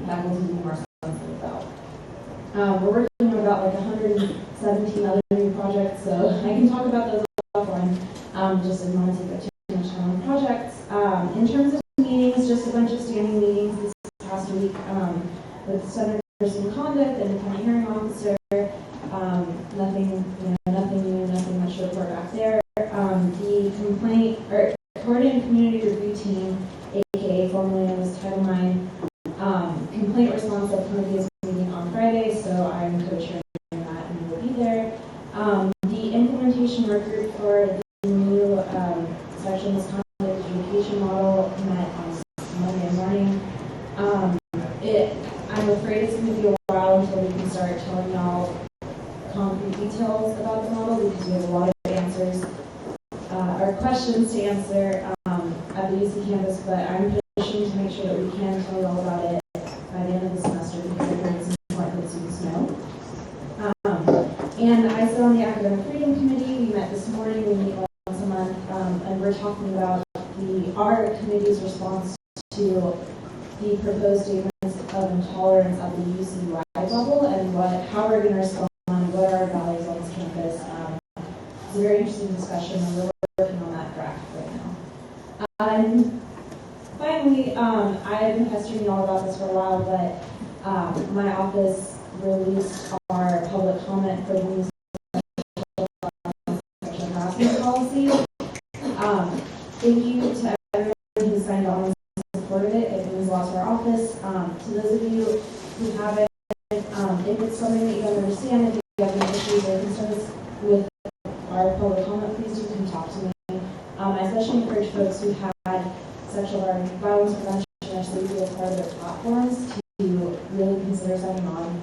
faculty to be more sensitive about. We're working on about like 117 other new projects, so I can talk about those offline. Just didn't want to take up too much time on projects. In terms of meetings, just a bunch of standing meetings this past week with Center for Student Conduct and the county hearing officer. Nothing new, nothing much to report back there. The coordinated community review team, aka formerly known as Title IX, complaint response subcommittee is meeting on Friday, so I'm co-chairing that and will be there. The implementation work group for the new sexual misconduct adjudication model met on Monday morning. I'm afraid it's going to be a while until we can start telling y'all concrete details about the model because we have a lot of answers or questions to answer at the UC campus, but I'm pushing to make sure that we can tell you all about it by the end of the semester because I think it's important that students know. And I sit on the Academic Freedom Committee. We met this morning. We meet once a month, and we're talking about our committee's response to the proposed statements of intolerance at the UC-wide level and how we're going to respond, what are our values on this campus. It's a very interesting discussion, and we're working on that draft right now. And finally, I've been pestering you all about this for a while, but my office released our public comment for the new sexual harassment policy. Thank you to everyone who signed on and supported it. It means a lot to our office. To those of you who haven't, if it's something that you don't understand, if you have any issues or concerns with our public comment, please do come talk to me. I especially encourage folks who had sexual violence prevention or safety as part of their platforms to really consider signing on.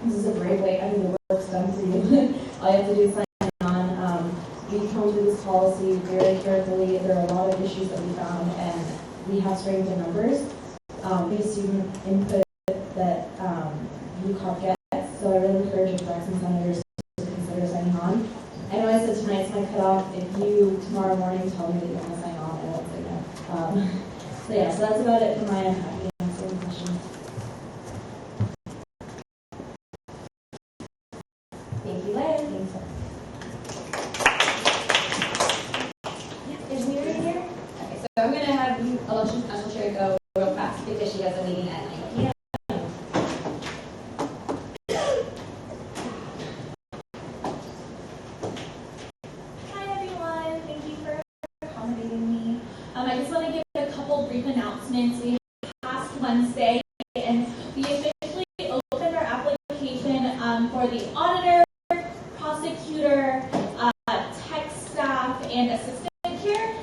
This is a great way. I mean, the work's done for you. All you have to do is sign on. We come through this policy very carefully. There are a lot of issues that we found, and we have strength in numbers. We have student input that UCOP gets, so I really encourage reps and senators to consider signing on. I know I said tonight's my cutoff. If you tomorrow morning tell me that you want to sign on, I won't say no. So yeah, so that's about it for my end. Happy to answer any questions. Thank you, Lynn. Is Miri here? Okay, so I'm going to have you, Election Special Chair, go real fast because she has a meeting at 9 p.m. Hi everyone, thank you for accommodating me. I just want to give a couple brief announcements. We passed Wednesday and we officially opened our application for the auditor, prosecutor, tech staff, and assistant care.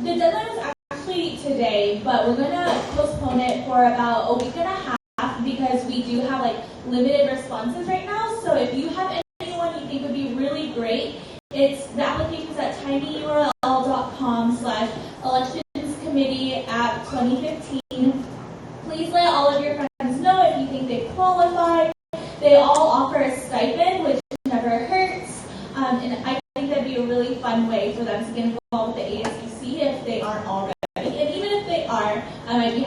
The deadline was actually today, but we're going to postpone it for about a week and a half because we do have limited responses right now. So if you have anyone you think would be really great, the application's at tinyurl.com/electionscommittee@2015. Please let all of your friends know if you think they qualify. They all offer a stipend, which never hurts. And I think that'd be a really fun way for them to get involved with the ASUC if they aren't already. And even if they are, I'd be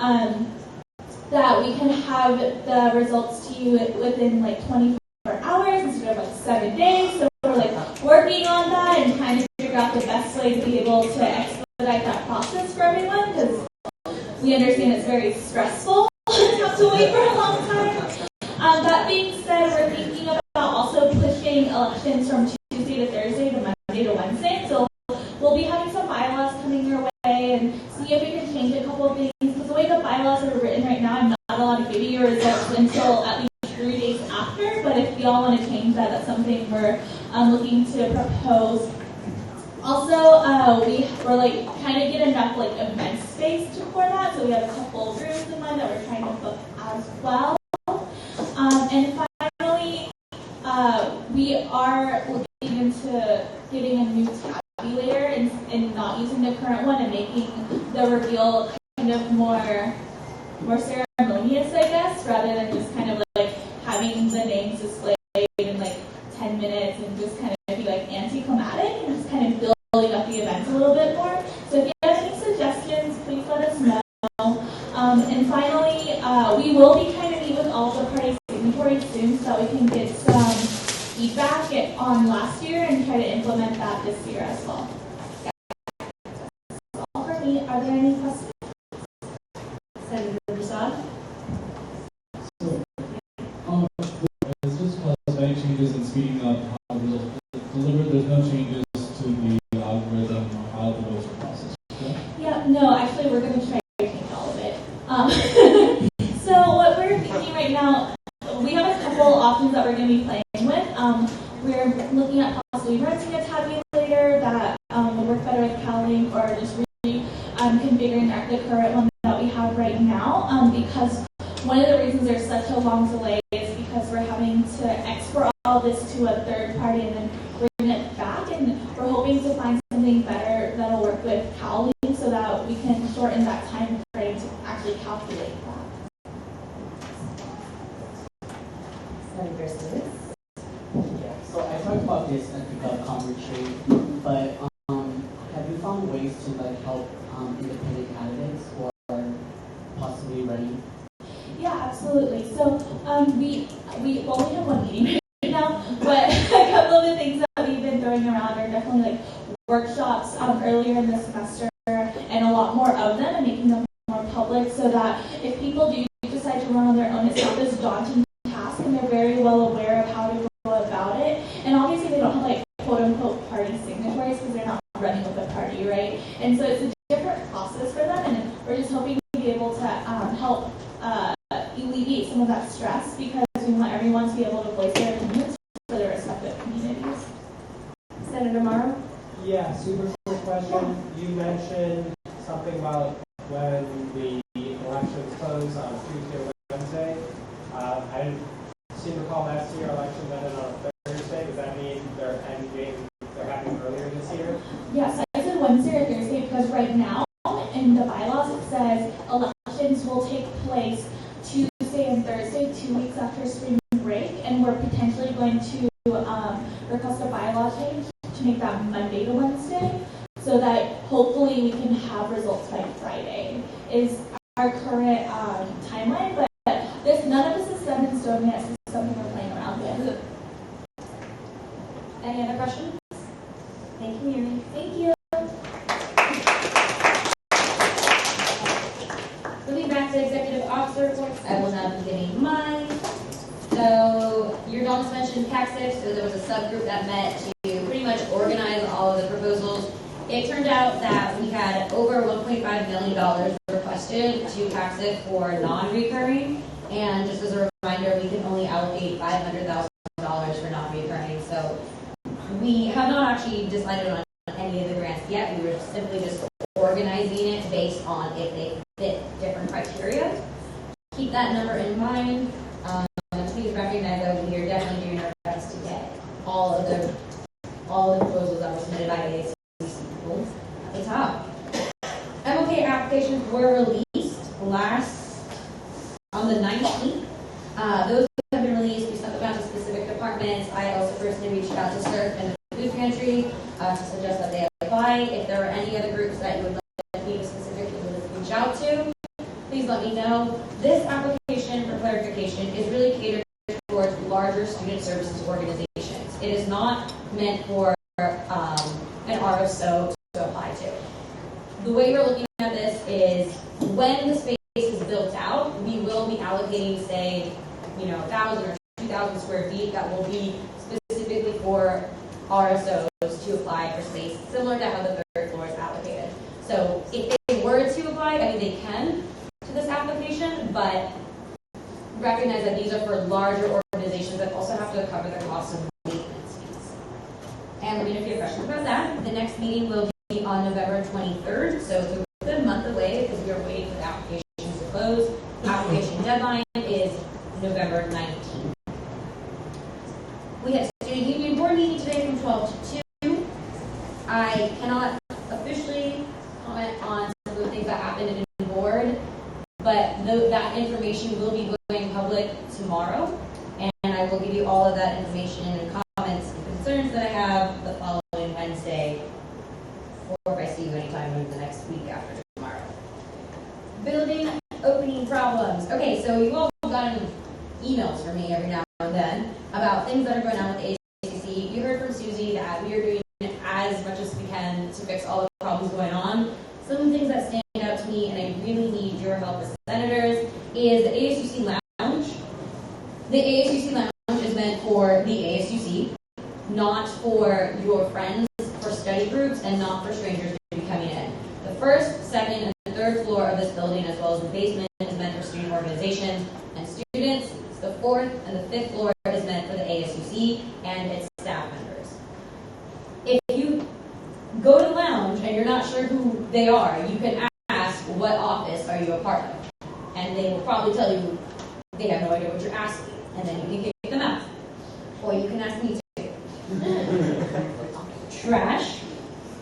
that we can have the results to you within like 24 hours instead of like 7 days. So we're like working on that and trying to figure out the best way to be able to expedite that process for everyone, because we understand it's very stressful to have to wait for a long time. That being said, we're thinking about also pushing elections from Tuesday to Thursday to Monday to Wednesday. So we'll be having some bylaws coming your way and see if we can change a couple of things. Because the way the bylaws are written right now, I'm not allowed to give you your results until at least 3 days after. But if y'all want to change that, that's something we're looking to propose. Also, we're like trying to get enough like event space for that. So we have a couple of rooms in mind that we're trying to book as well. And finally, we are looking into getting a new tabulator and not using the current one and making the reveal kind of more ceremonious, I guess, rather than just kind of like having the names displayed in like 10 minutes and just kind of be like anticlimactic and just kind of building up the events a little bit more. So if you have any suggestions, please let us know. And finally, we will be trying to meet with all the party signatories soon so that we can get some feedback on last year and try to implement that this year as well. That's all for me. Are there any questions? Senator Prasad? It's just cosmetic changes and speeding up how the results are delivered. There's no changes to the algorithm or how the votes are processed. Okay? Yeah, no, actually we're going to try to change all of it. So what we're thinking right now, we have a couple options that we're going to be playing with. We're looking at possibly renting a tabulator that would work better with CalLink, or just really configuring the current one that we have right now. Because one of the reasons there's such a long delay is because we're having to export all this to a third party and then bring it back. And we're hoping to find something better that'll work with CalLink so that we can shorten that time frame to actually calculate that. Senator Smith? Yeah, so I talked about this at the GovCon retreat, but have you found ways to like help independent candidates who are possibly running? Yeah, absolutely. So we only have one meeting right now, but a couple of the things that we've been throwing around are definitely like workshops earlier in the semester, and a lot more of them, and making them more public so that if people do decide to run on their own, it's not this daunting task, and they're very well aware of how to go about it. And obviously they don't have like quote unquote party signatories because they're not running with the party, right? And so it's a different process for them, and we're just hoping to be able to help alleviate some of that stress, because we want everyone to be able to voice their opinions for their respective communities. Senator Morrow? Yeah, super quick question. You mentioned something about when the elections close on Tuesday or Wednesday. I didn't seem to recall last year election ended on a Thursday. Does that mean they're happening earlier this year? Yes, I said Wednesday or Thursday because right now in the bylaws it says elections will take place Tuesday and Thursday, 2 weeks after spring break, and we're potentially going to request a bylaw change to make that Monday to Wednesday, so that hopefully we can have results by Friday is our current timeline, but none of this is set in stone yet. This is something we're playing around with. Any other questions? Thank you, Mary. Thank you. Moving back to executive officer reports, I will now be giving mine. So your dogs mentioned CAC6, so there was a subgroup that met to pretty much organize all of the proposals. It turned out that we had over $1.5 million requested to CAC6 for non-recurring, and just as a reminder, we can only allocate $500,000 for non-recurring. So we have not actually decided on any of the grants yet. We were simply just organizing it based on if they fit different criteria. Keep that number in mind. Please recognize that we are definitely doing our best to get all of the proposals that were submitted by the ASUC people at the top. MOK applications were released on the 19th. Those have been released. We sent them out to specific departments. I also personally reached out to CERF and the food pantry to suggest that they apply. If there are any other groups that you would like me to specifically reach out to, please let me know. This application, for clarification, is really catered towards larger student services organizations. It is not meant for an RSO to apply to. The way we're looking at this is when the space is built out, we will be allocating, say, 1,000 or 2,000 square feet that will be specifically for RSOs to apply for space, similar to how the third floor is allocated. So if they were to apply, I mean, they can to this application, but recognize that these are for larger organizations that also have to cover the cost of maintenance fees. And let me know if you have questions about that. The next meeting will be on November 23rd, so it's a good month away because we are waiting for the applications to close. Application deadline is November 19th. We had student union board meeting today from 12 to 2. I cannot officially comment on some of the things that happened in the board, but that information will be going public tomorrow, and I will give you all of that information and comments and concerns that I have the following Wednesday, or if I see you anytime in the next week after tomorrow. Building opening problems. Okay, so you all have gotten emails from me every now and then about things that are going on with the ASUC. You heard from Susie that we are doing as much as we can to fix all the problems going on. Some of the things that stand out to me, and I really need your help as senators, is the ASUC lounge. The ASUC lounge is meant for the ASUC, not for your friends, for study groups, and not for strangers to be coming in. The first, second, and third floor of this building, as well as the basement, is meant for student organizations and students. The fourth and the fifth floor is meant for the ASUC and its staff members. If you go to the lounge and you're not sure who they are, you can ask, what office are you a part of? And they will probably tell you they have no idea what you're asking, and then you can kick them out. Or you can ask me too. Trash.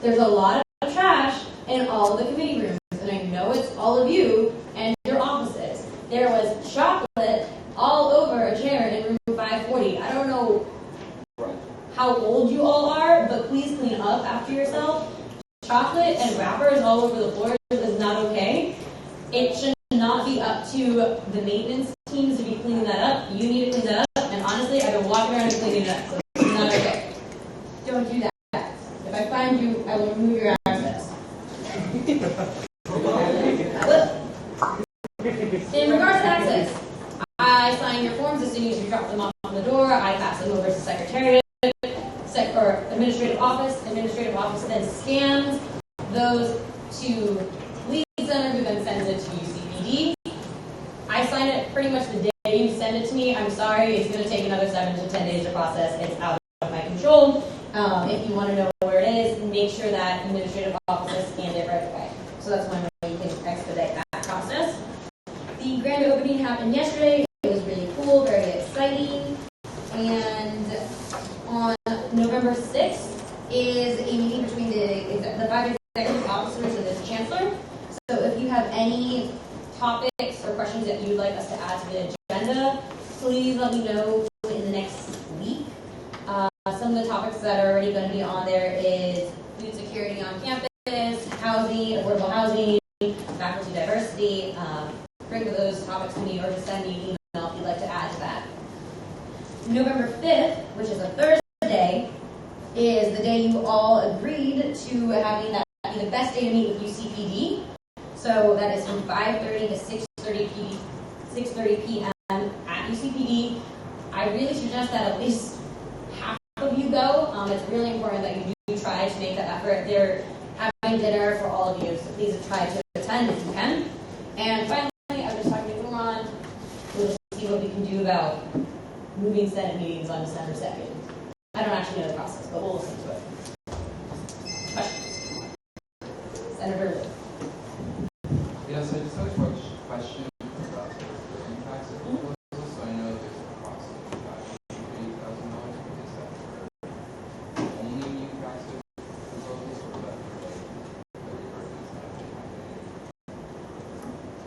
There's a lot of trash in all of the committee rooms, and I know it's all of you and your offices. There was chocolate all over a chair in room 540. I don't know how old you all are, but please clean up after yourself. Chocolate and wrappers all over the floor is not okay. It should not be up to the maintenance teams to be cleaning that up. You need to clean that up, and honestly, I've been walking around and cleaning it up, so it's not okay. Don't do that. If I find you, I will remove your access. In regards to access, I sign your forms as soon as you drop them off on the door. I pass them over to Secretariat or Administrative Office. Administrative Office then scans those to Lead Center, who then sends it to UCPD. I sign it pretty much the day you send it to me. I'm sorry, it's going to take another 7 to 10 days to process. It's out of my control. If you want to know where it is, make sure that Administrative Office scanned it right away. So that's one way you can expedite that process. The grand opening happened yesterday. It was really cool, very exciting. And on November 6th is a meeting between the 5 executive officers and the chancellor. So if you have any topics or questions that you'd like us to add to the agenda, please let me know in the next week. Some of the topics that are already going to be on there is food security on campus, housing, affordable housing, faculty diversity. Bring those topics to me or just send me an email if you'd like to add to that. November 5th, which is a Thursday, is the day you all agreed to having that be the best day to meet with UCPD. So that is from 5:30 to 6:30 p.m. at UCPD. I really suggest that at least half of you go. It's really important that you do try to make that effort. They're having dinner for all of you, so please try to attend if you can. And finally, I was just talking to Nuran. We'll just see what we can do about moving Senate meetings on December 2nd. I don't actually know the process, but we'll listen to it. Questions? Senator Liu. Yes, I just had a question about the impact of proposals. So I know there's approximately $580,000. Is that for only new passive proposals, or is that for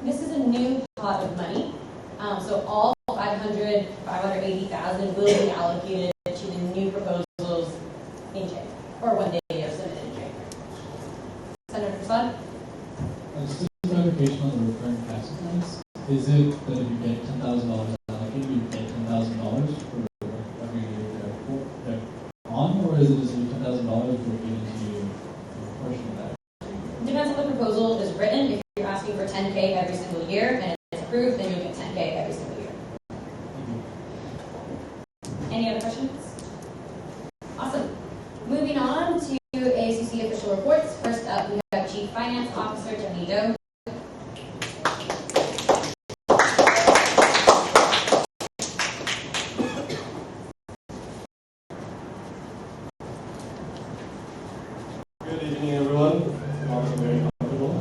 This is a new pot of money. So all 580,000 will be allocated to the new proposals in January, or when they are submitted in January. Senator Prasad? Just clarification on the recurring tax accounts. is it that if you get $10,000 allocated, you get $10,000 for every year they're on, or is it just $10,000 for given to you a portion of that? Depends on the proposal is written. If you're asking for 10K every single year and it's approved, then you'll get 10K every single year. Any other questions? Awesome. Moving on to ASUC official reports. First up, we have Chief Finance Officer Tony Doe. Good evening, everyone. I'm very comfortable.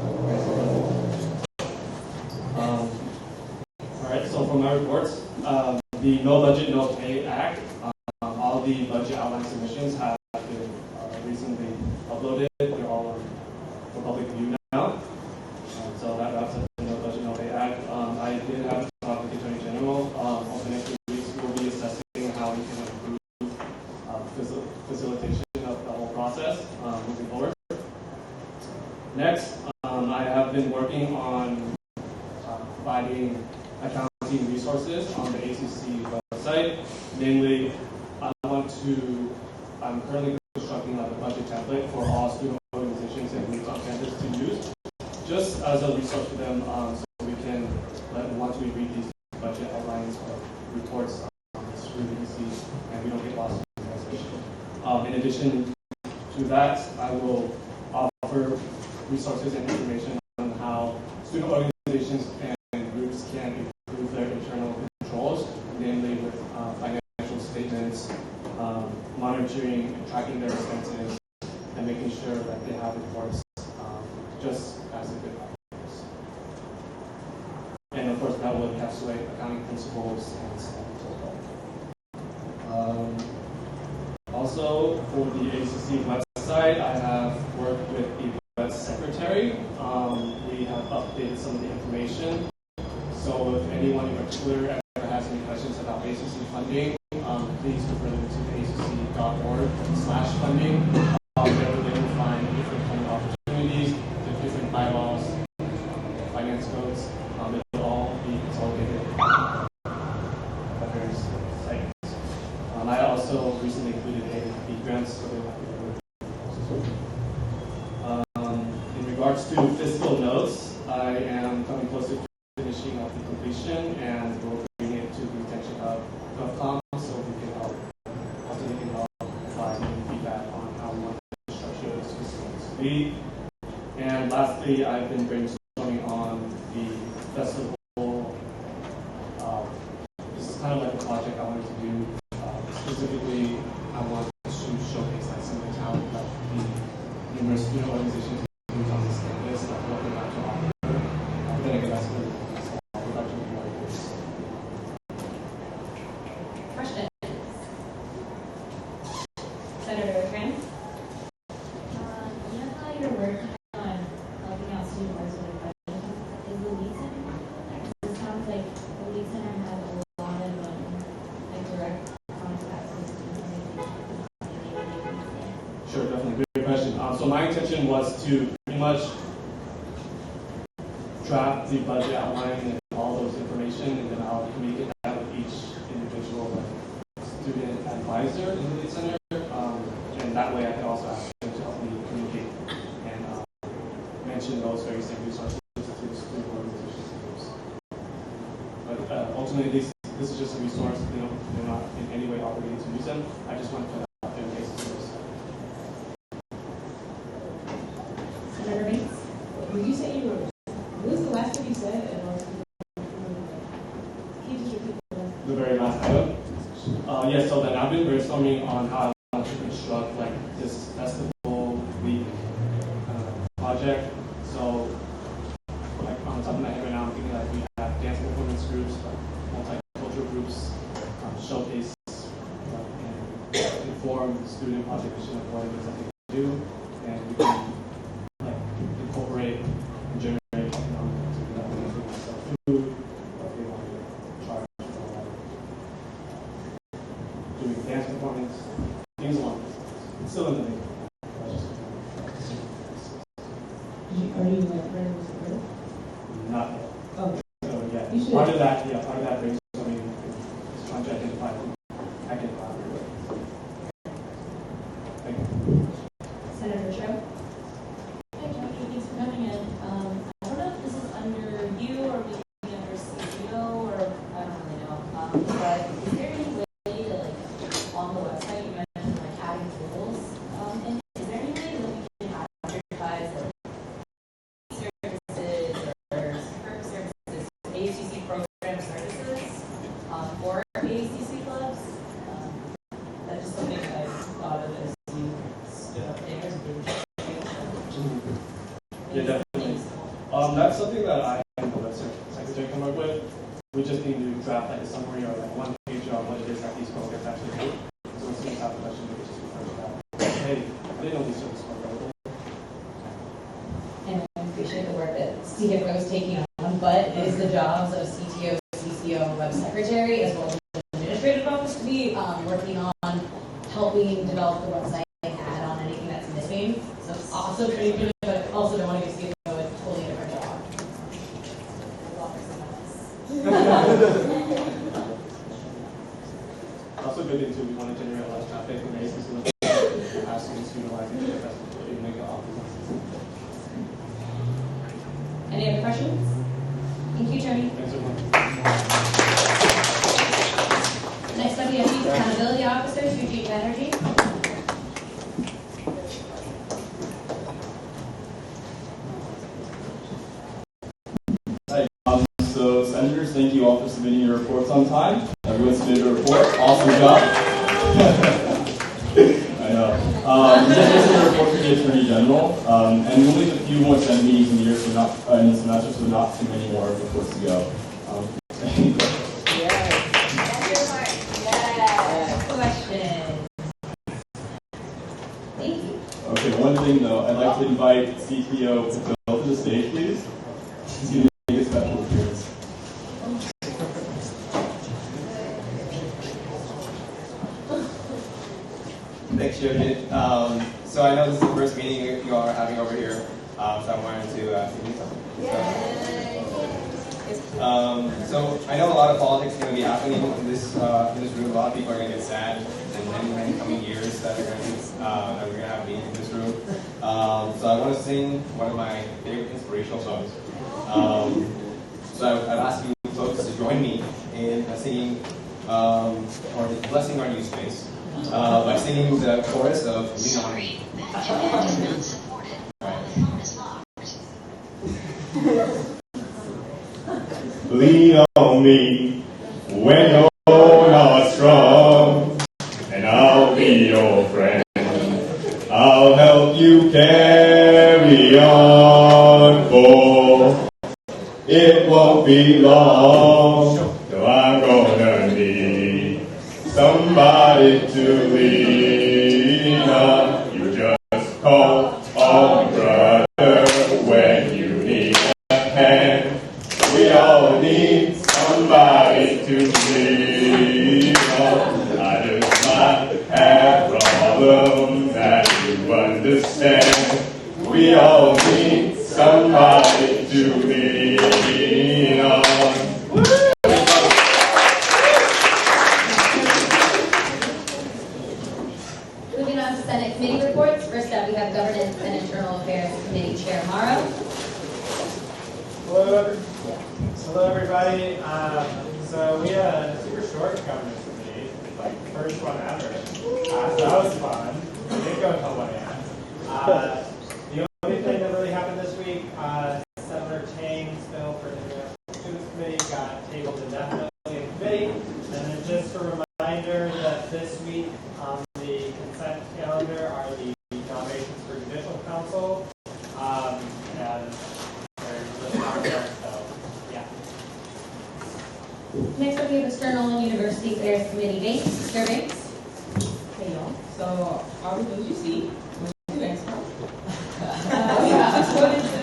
All right, so for my reports, the No Budget, No Pay Act, all the budget outline submissions have been recently uploaded. They're all for public view now. So that wraps up the No Budget, No Pay Act. I did have to talk with the Attorney General. Over the next few weeks, we'll be assessing how we can improve facilitation of the whole process moving forward. Next, I have been working on providing accounting resources on the ASUC website. Namely, I'm currently constructing a budget template for all student organizations and groups on campus to use, just as a resource for them, so we can, once we read these budget outlines or reports, it's really easy and we don't get lost in translation. In addition to that, I will offer resources and information on how student organizations and groups can improve their internal controls, namely with financial statements, monitoring and tracking their expenses, and making sure that they have reports just as a good practice. And of course, that will encapsulate accounting principles and standards as well. Also, for the ACC website, I have worked with the web secretary. We have updated some of the information. So if anyone in particular ever has any questions about ACC funding, please refer them to the acc.org/funding. There they will find different funding opportunities, the different bylaws, finance codes. It will all be consolidated at various sites. I also recently included AAP grants, so they will in regards to fiscal notes, I am coming close to finishing up the completion, and we'll bring it to the attention of GovCom so we can help provide any feedback on how we want to structure those fiscal notes to be. And lastly, I've been brainstorming on the festival. This is kind of like a project I wanted to do. Specifically, I want to showcase like some of the talent that the numerous student organizations on this campus, like what they're about to offer. But then again, that's really small production of what Questions? Senator Tran? You know how you're working on helping out student workers with budget? Is the Lead Center? It sounds like the Lead Center has a lot of like direct contacts with student organizations. Sure, definitely. Great question. So my intention was to pretty much draft the budget outline and all those information, and then I'll communicate that with each individual student advisor in the Lead Center. And that way I can also ask them to help me communicate and mention those very same resources to the student organizations and groups. But ultimately, this is just a resource. They're not in any way obligated to use them. I just want to put out there in case it's yours. Senator Bates? When you say you were, what was the last thing you said? Can you just repeat that? The very last item. Yes, so then I've been brainstorming on how I want to construct like this festival week project. So like on the top of my head right now, I'm thinking like we have dance performance groups, like multicultural groups, showcase and inform the student population of what it is that they can do, and we can like incorporate and generate economic activity that we can sell food, what they want to charge for doing dance performance, things along those lines. It's still in the making. Are you like ready to go? Not yet. Oh. So yeah. You part of that brainstorming is trying to identify who I can collaborate with. Thank you. Senator Cho? Hi, Jackie. Thanks for coming in. I don't know if this is under you or maybe under CEO or I don't really know. But is there any way to, like, on the website you mentioned like adding tools? And is there any way that we can advertise like services or services, ASUC program services for ASUC clubs? That's just something I thought of as you stood up there and did. Yeah, definitely. That's something that I and the website secretary come up with. We just need to draft like a summary or like one page on what it is that these programs actually do. So when students have a question, we can just refer to that. Hey, I didn't know these services were available. And I appreciate the work that CFO is taking on, but it is the jobs of CTO, CCO, web secretary, as well as the administrative office to be working on helping develop the website and add on anything that's missing. So it's also pretty good, but also don't want to give CFO a totally different job. Also good thing too, we want to generate a lot of traffic from ASUC so that have students utilizing the investment to make it optimal. Any other questions? Thank you, Tony. Thanks everyone. Next up, we have Chief Accountability Officer, Sujit Banerjee. Hi. So, Senators, thank you all for submitting your reports on time. Everyone submitted a report. Awesome job. I know. We just missed a report for the Attorney General, and we only have a few more Senate meetings in the year, so not in the semester, so not too many more reports to go. Question. Thank you. Okay, one thing though, I'd like to invite CPO Patel to the stage, please. He's going to make a special appearance. Thanks, Judith. So I know this is the first meeting you all are having over here, so I wanted to say something. So I know a lot of politics is going to be happening in this room. A lot of people are going to get sad in many coming years that we're going to have meetings in this room. So I want to sing one of my favorite inspirational songs. So I've asked you folks to join me in singing or blessing our new space by singing the chorus of Lean On Me. Lean on me when you're not strong, and I'll be your friend. I'll help you carry on, for it won't be long till I'm gonna need somebody to lean on. You just call on brother when you need a hand. We all need somebody to lean on. I just might have problems that you understand. We all need somebody to lean on. Moving on to Senate committee reports. First up, we have Governance and Internal Affairs Committee Chair Morrow. Hello, everybody. So we had a super short governance committee, like the first one ever. So that was fun. We didn't go until 1 a.m. The only thing that really happened this week, Senator Chang's bill for the International Students Committee got tabled indefinitely in committee. And then just a reminder that this week on the consent calendar are the nominations for Judicial Council. And there's a list out there, so yeah. Next up, we have External and University Affairs Committee Banks. Mr. Banks. Hey y'all. So all the things you see was two extra. We just wanted to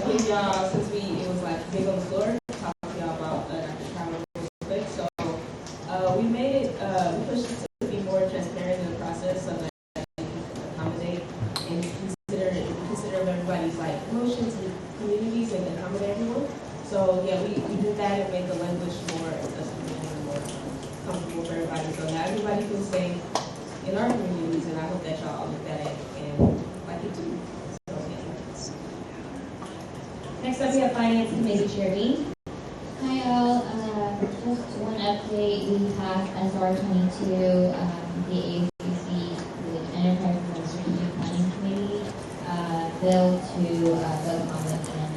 give y'all, since it was like big on the floor, talk to y'all about Dr. Carmen real quick. So we made it, we pushed it to be more transparent in the process so that we can accommodate and consider everybody's like emotions and communities and accommodate everyone. So So yeah, we did that and made the language more accessible and more comfortable for everybody. So now everybody feels safe in our communities, and I hope that y'all all look at it and like it too. So yeah. Next up, we have Finance Committee Chair Dean. Hi all, just one update, we passed SR 22, the ASUC, the Enterprise and Strategic Planning Committee, bill to vote on the financing.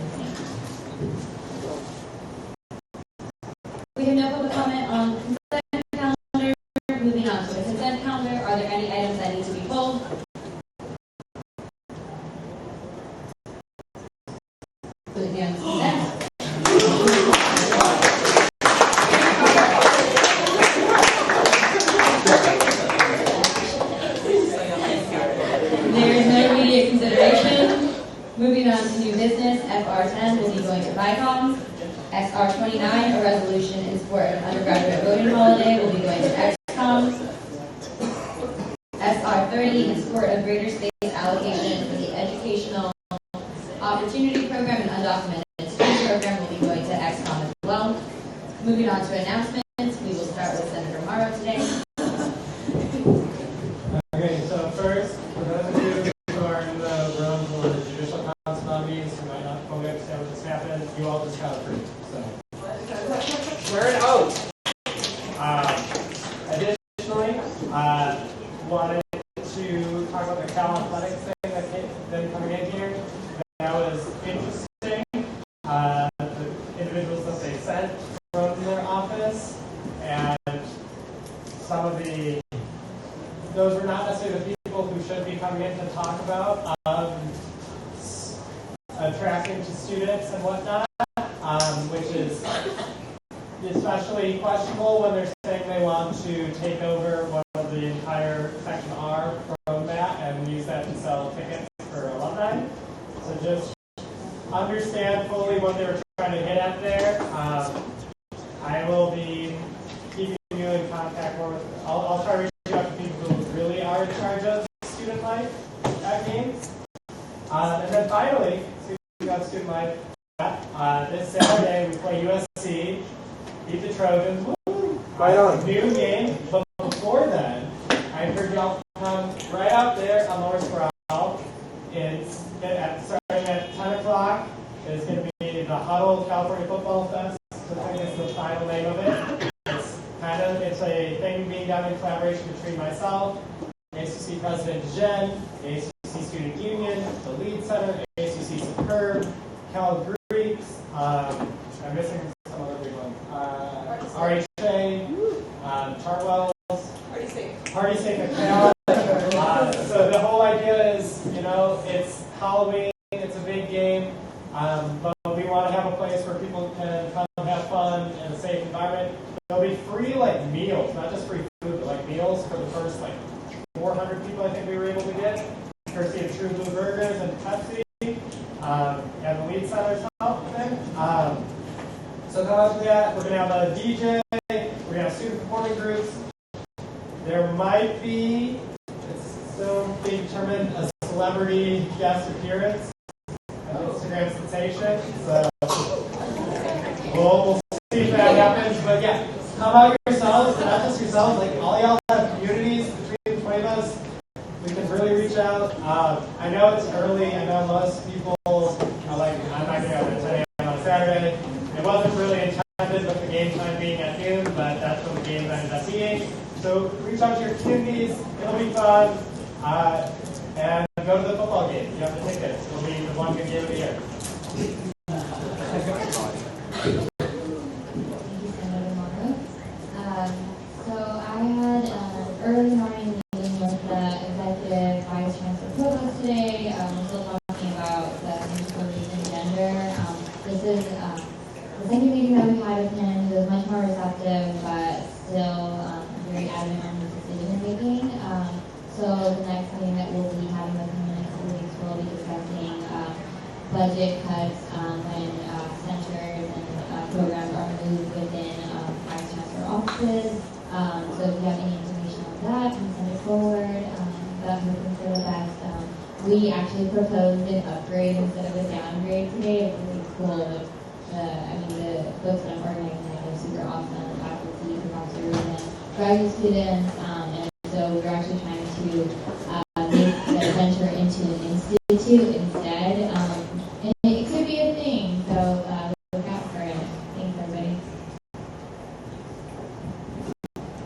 We have no public comment on the consent calendar. Moving on to the consent calendar, are there any items that need to be pulled? Moving on to consent. There is no immediate consideration. Moving on to new business, FR10 will be going to BICOM. SR29, a resolution in support of undergraduate voting holiday, will be going to XCOM. SR30, in support of greater space allocation for the Educational Opportunity Program and Undocumented Student Program, will be going to XCOM as well. Moving on to announcements, we will start with Senator Morrow today. Okay, so first, for those of you who are in the room for the judicial council nominees who might not fully understand what just happened, you all just got approved. So, swear it out. Additionally, wanted to talk about the Cal Athletics thing that's been coming in here. That was interesting. The individuals that they sent from their office, and some of those were not necessarily the people who should be coming in to talk about attracting to students and whatnot, which is especially questionable when they're saying they want to take over one of the entire Section R from that and use that to sell tickets for alumni. So just understand fully what they were trying to hit at there. I will be keeping you in contact more with, I'll try to reach out to people who really are in charge of student life at games. And then finally, speaking of student life, this Saturday we play USC, beat the Trojans. Right on. New game, but before then, I heard y'all come right out there on Lower Sproul. Starting at 10 o'clock, it's going to be the Huddle California Football Fest. So I think it's the final name of it. It's a thing being done in collaboration between myself, ASUC President Jen, ASUC Student Union, the Lead Center, ASUC Superb, Cal Greeks, I'm missing some other big ones, RHA, Chartwell's, Party Safe at Cal. So the whole idea is, it's Halloween, it's a big game, but we want to have a place where people can come have fun in a safe environment. There'll be free meals, not just free food, but meals for the first 400 people I think we were able to get, courtesy of True Blue Burgers and Pepsi, and the Lead Center's help thing. So come up to that. We're going to have a DJ. We're going to have student performing groups. There might be, it's still being determined, a celebrity guest appearance, an Instagram sensation. So we'll see if that happens. But yeah, come out yourselves, not just yourselves. All y'all have communities between the 20 of us. We can really reach out. I know it's early. I know most people are like, I'm not going to go to 10 a.m. on a Saturday. It wasn't really intended with the game time being at noon, but that's when the game ended up being. So reach out to your communities. It'll be fun. And go to the football game. You have the tickets. It'll be the one good game of the year. So I had an early morning meeting with the executive vice chancellor provost today. We're still talking about the inequalities in gender. This is the second meeting that we had with him. He was much more receptive, but still very adamant on his decision making. So the next meeting that we'll be having with him in a couple weeks, we'll be discussing budget cuts when centers and programs are moved within vice chancellor offices. So if you have any information on that, you can send it forward. But I'm hoping for the best. We actually proposed an upgrade instead of a downgrade today. It's really cool. the folks that I'm organizing, like, they're super awesome, the faculty, professors, and graduate students, and so we're actually trying to make the venture into an institute instead, and it could be a thing, so look out for it. Thanks, everybody.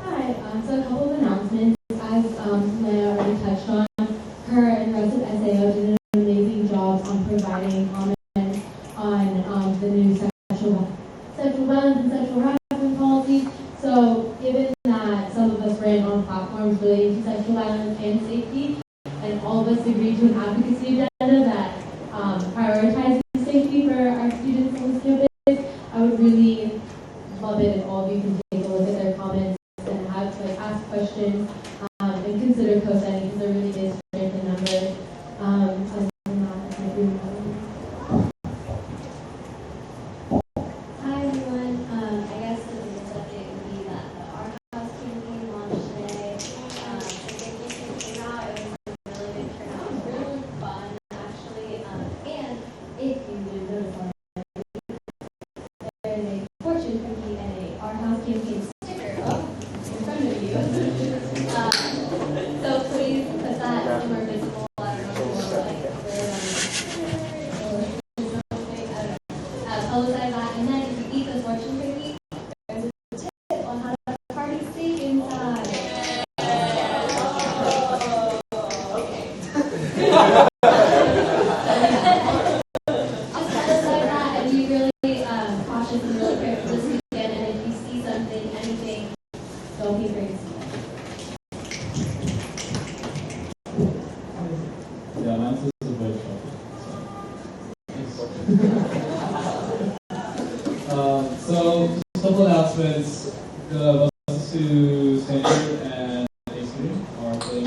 Hi, so a couple of announcements. As Leah already touched on, her and the rest of SAO did an amazing job on providing comments on the new sexual violence and sexual harassment policies. So given that some of us ran on platforms relating to sexual violence and safety, and all of us agreed to an advocacy agenda that prioritizes safety for our students on this campus, I would really love it if all of you can take a look at their comments and have to ask questions and consider co-signing, because there really is strength in numbers. Other than that, I agree with them. Hi everyone. I guess the biggest update would be that the Art House campaign launched today. So thank you for came out. It was a really good turnout. It was really fun actually. And if you didn't notice on there is a fortune cookie and a Art House campaign sticker up in front of you. So please put that somewhere visible. I don't know if you want to like wear it on your shirt or something. I don't know. Publicize that, and then if you eat those fortune cookies, there's a tip on how to party safe inside. Just publicize that and be really cautious and really careful this weekend. And if you see something, anything, don't be afraid to see it. Yeah, mine says a voice so, just a couple announcements. The buses to Stanford and ASUC are filling in.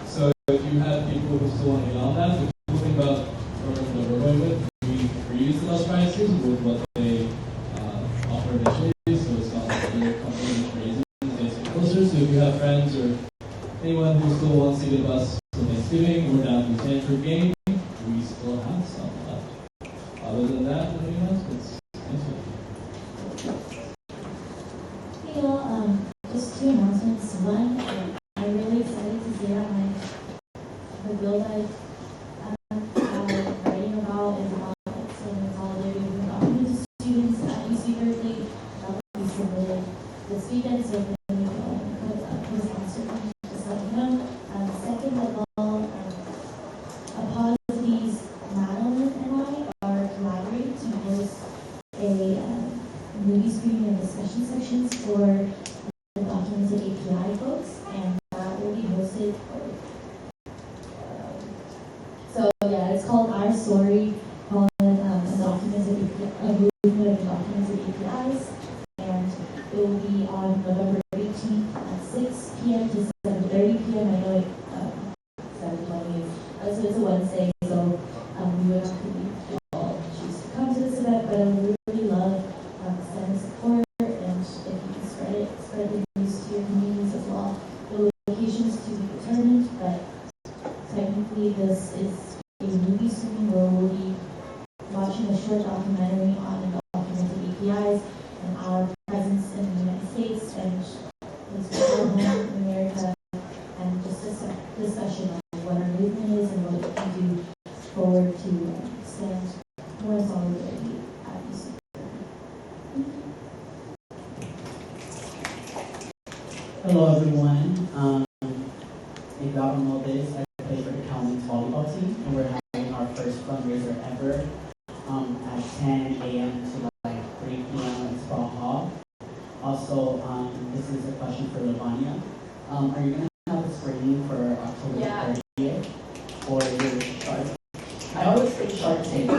So, if you have people who still want to get on that, the cool thing about the program that we're going with, we reuse the bus prices with what they offer initially. So, it's not like the company is raising it closer. So, if you have friends or anyone who still wants to get a bus for Thanksgiving or down to the Stanford game, we still have some left. Other than that, any announcements? Hey y'all, just two announcements. One, I'm really excited to see that the bill that I'm writing about is about solidarity with undocumented students at UC Berkeley. That will be submitted this weekend, so if anyone post on certain, just let me know. Second of all, Apologies, Madeline and I are collaborating to host a movie screening and discussion sections for the documented API folks, and that will be hosted. So yeah, it's called Our Story, called a movement of documented APIs, and it will be on November 18th at 6 p.m. to 7:30 p.m. I know it 7:20 is so it's a Wednesday, so we would have to all choose to come to this event, but I would really love send support, and if you can spread the news to your communities as well. The location is to be determined, but technically this is a movie screening where we'll be watching a short documentary on documented APIs and our presence in the United States and this home in America, and just a discussion on what our movement is and what we can do forward to stand more solidarity at UC. Hello everyone. If y'all don't know this, I play for the County's volleyball team, and we're having our first fundraiser ever at 10 a.m. to like 3 p.m. at Spa Hall. Also, this is a question for Lavanya. Are you going to have a screening for October 30th? Or your Shark? I always say Shark Tank.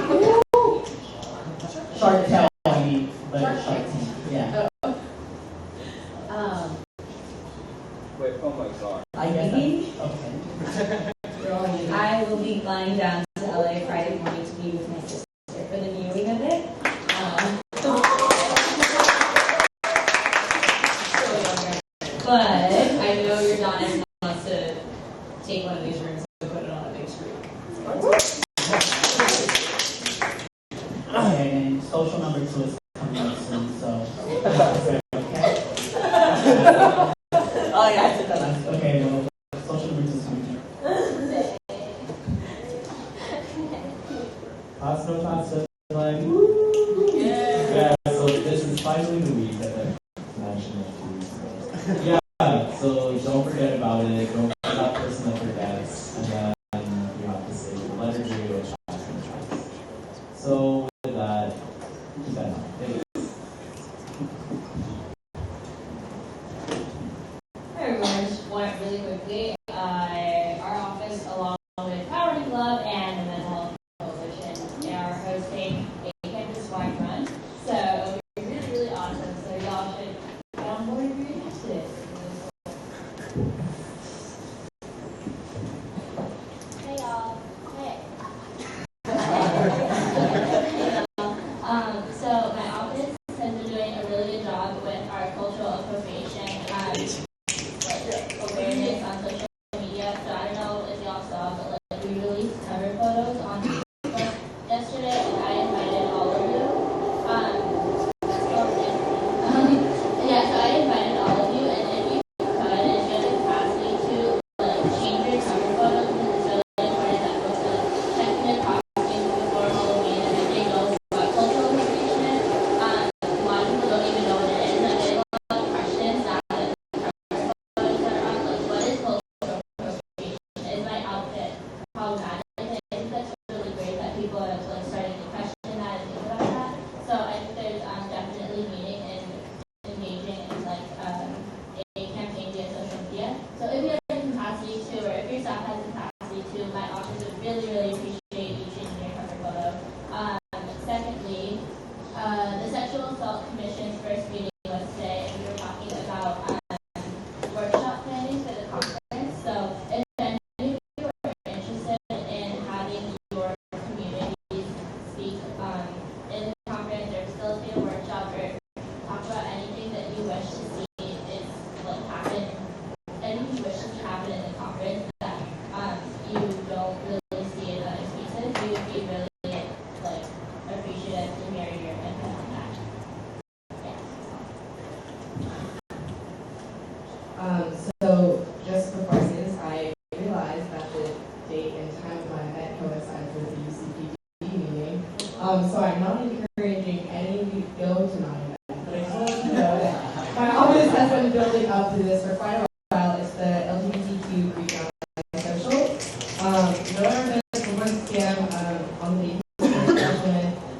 Shark Tale, I mean, but Shark Tank. Yeah. Wait, oh my god. I guess that's, okay. I will be flying down to LA Friday morning to be with my sister for the viewing of it. But I know your Donna wants to take one of these rooms and put it on a big screen. Okay, and so social number 2 is coming up soon, so. Okay? Oh yeah, I said that last. Okay, well, social number 2 is coming here. Thoughts, no thoughts, just like, woo! Yeah, so this is finally the week that I mentioned a few weeks ago. Yeah, so don't forget about it. Don't be that person that forgets. And then you have to say the letter grade or class and class. So with that, keep that in mind. Thanks. Hi everyone, just one really quickly. Our office, along with Power Club and the Mental Health Coalition, are hosting a campus-wide run. So it'll be really, really awesome. So y'all should get on board if you're interested. Hey y'all. Hey. So my office has been doing a really good job with our cultural appropriation awareness on social media. So I don't know if y'all saw, but like we released cover photos on Facebook yesterday, and I invited all of you. Yeah, so I invited all of you, and if you could, if you have the capacity to like change your cover photos, because it's really important that folks like check in their costumes before Halloween and if they know what cultural appropriation is. A lot of people don't even know what it is, and they have a lot of questions now that the cover photos are on, like what is cultural appropriation? Is my outfit problematic? And I think that's really great that people are like starting to question that and think about that. So I think there's definitely meaning in engaging in like a campaign via social media. So if you have the capacity to, or if your staff has the capacity to, my office would really, really appreciate you changing your cover photo. Secondly, the Sexual Assault Commission's first meeting was today, and we were talking about workshop planning for the conference. So if any of you are interested in having your communities speak in the conference or facilitate a workshop or talk about anything that you wish to see is like happen, anything you wish to see happen in the conference that you don't really see in other spaces, we would be really like appreciative to hear your input on that. So just before I say this, I realized that the date and time of my event coincides with the UCPD meeting. So I'm not encouraging any of you to go to my event, but I just want you to know that my office has been building up to this for quite a while. It's the LGBTQ Green Social. No other events for one scam on the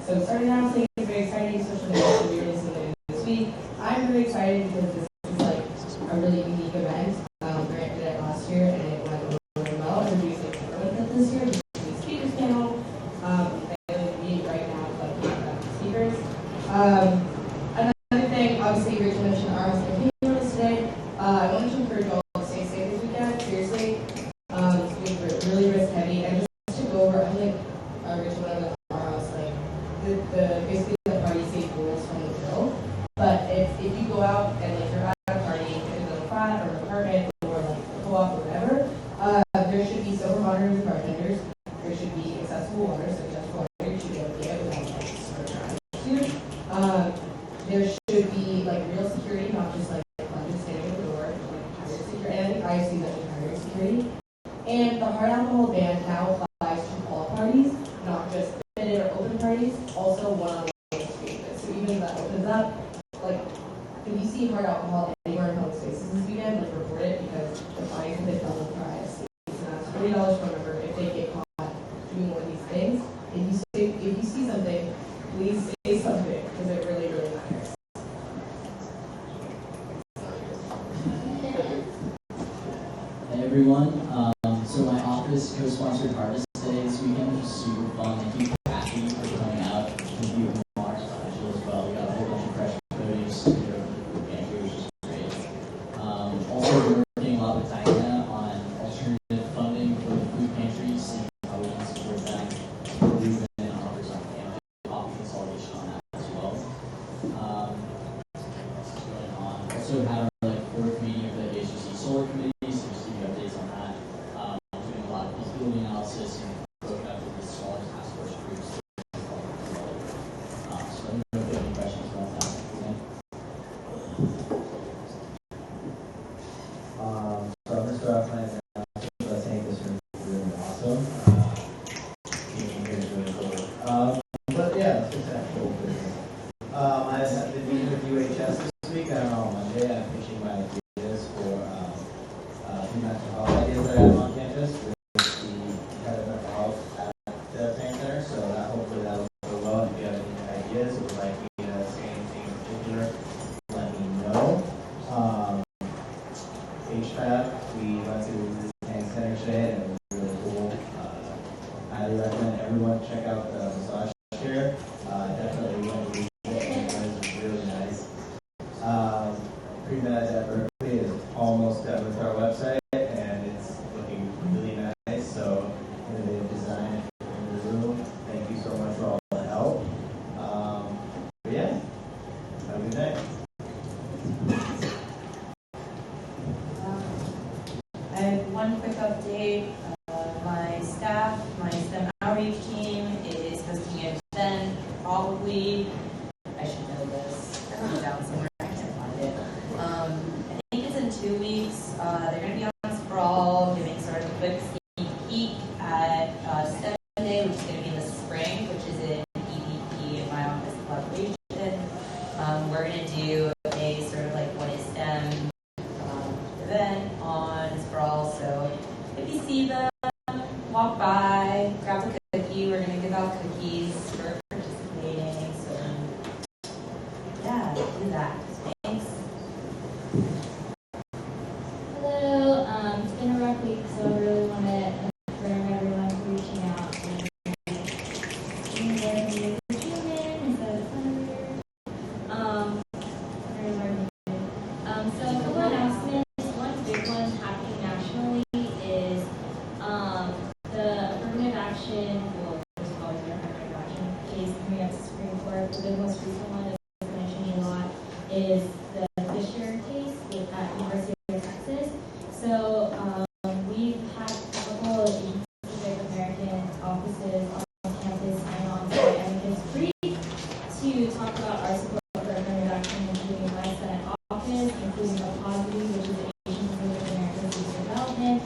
so starting out saying it's very exciting social media, so we're releasing something this week. I'm really excited because this is like a really unique event. Grant did it last year and it went really well. We're using it this year, the speakers panel. And we right now like speakers. Another thing, obviously Rachel mentioned our campaign notice today. I wanted to encourage you all to stay safe this weekend, seriously. It's really risk heavy. And just to go over, I think Rachel went over our house, like the basically the party safe rules from the bill. But if you go out and like you're at a party in a flat or an apartment or like a co-op or whatever, there should be sober monitors and bartenders. There should be accessible water, so accessible water you should be able to get without like there should be like real security, not just like just standing at the door, like higher security. And I think I see that in higher security. And the hard alcohol ban now applies to all parties, not just limited or open parties, also one-on-one spaces. So even if that opens up, like if you see hard alcohol anywhere in public spaces this weekend, like report it because the fines have been doubled for ISC. So that's $40 per member if they get caught doing one of these things. If you see something, please say something because it really, really matters. Hey everyone, so my office co-sponsored Harvest Day this weekend, which is super fun. Thank you, Kathy, for coming out. Thank you, Mark, Angela as well. We got a whole bunch of fresh produce here over the food pantry, which is great. Also, we're working a lot with Diana on alternative funding for the food pantries, seeing how we can support them, support movement and offers on campus, coffee consolidation on that as well. What's going on? Also had our fourth meeting of the ASUC Solar Committee. ideas or would like me to say anything in particular, let me know. HFAB, we went to the tank center today and it was really cool. Highly recommend everyone check out the massage chair. Definitely went to use it and it was really nice. Pre-med at Berkeley is almost done with our website and it's looking really nice. So innovative design in the room. Thank you so much for all the help. But yeah, have a good night. I have one quick update. My staff, my STEM outreach team is hosting an event probably, I should know this, I wrote it down somewhere, I can't find it. I think it's in 2 weeks. They're going to be on Sprawl, giving sort of a quick sneak peek at STEM Day, which is going to be in the spring, which is in EVP and my office collaboration. We're going to do a sort of like what is STEM event on Sprawl. So if you see them, walk by, grab a cookie. We're going to give out cookies for participating. So yeah, do that. Thanks. Hello, it's been a rough week, so I really want to thank everyone for reaching out and being there for me as a human instead of thunder. So a couple announcements. One big one happening nationally is the affirmative action, well, there's always been affirmative action case coming up to Supreme Court. The most recent one that's going to change a lot is the Fisher case at University of Texas. So we've had a couple of Pacific American offices on campus and on site, and it's free to talk about our support for affirmative action, including my Senate office, including APOSITY, which is the Asian Pacific American Youth Development,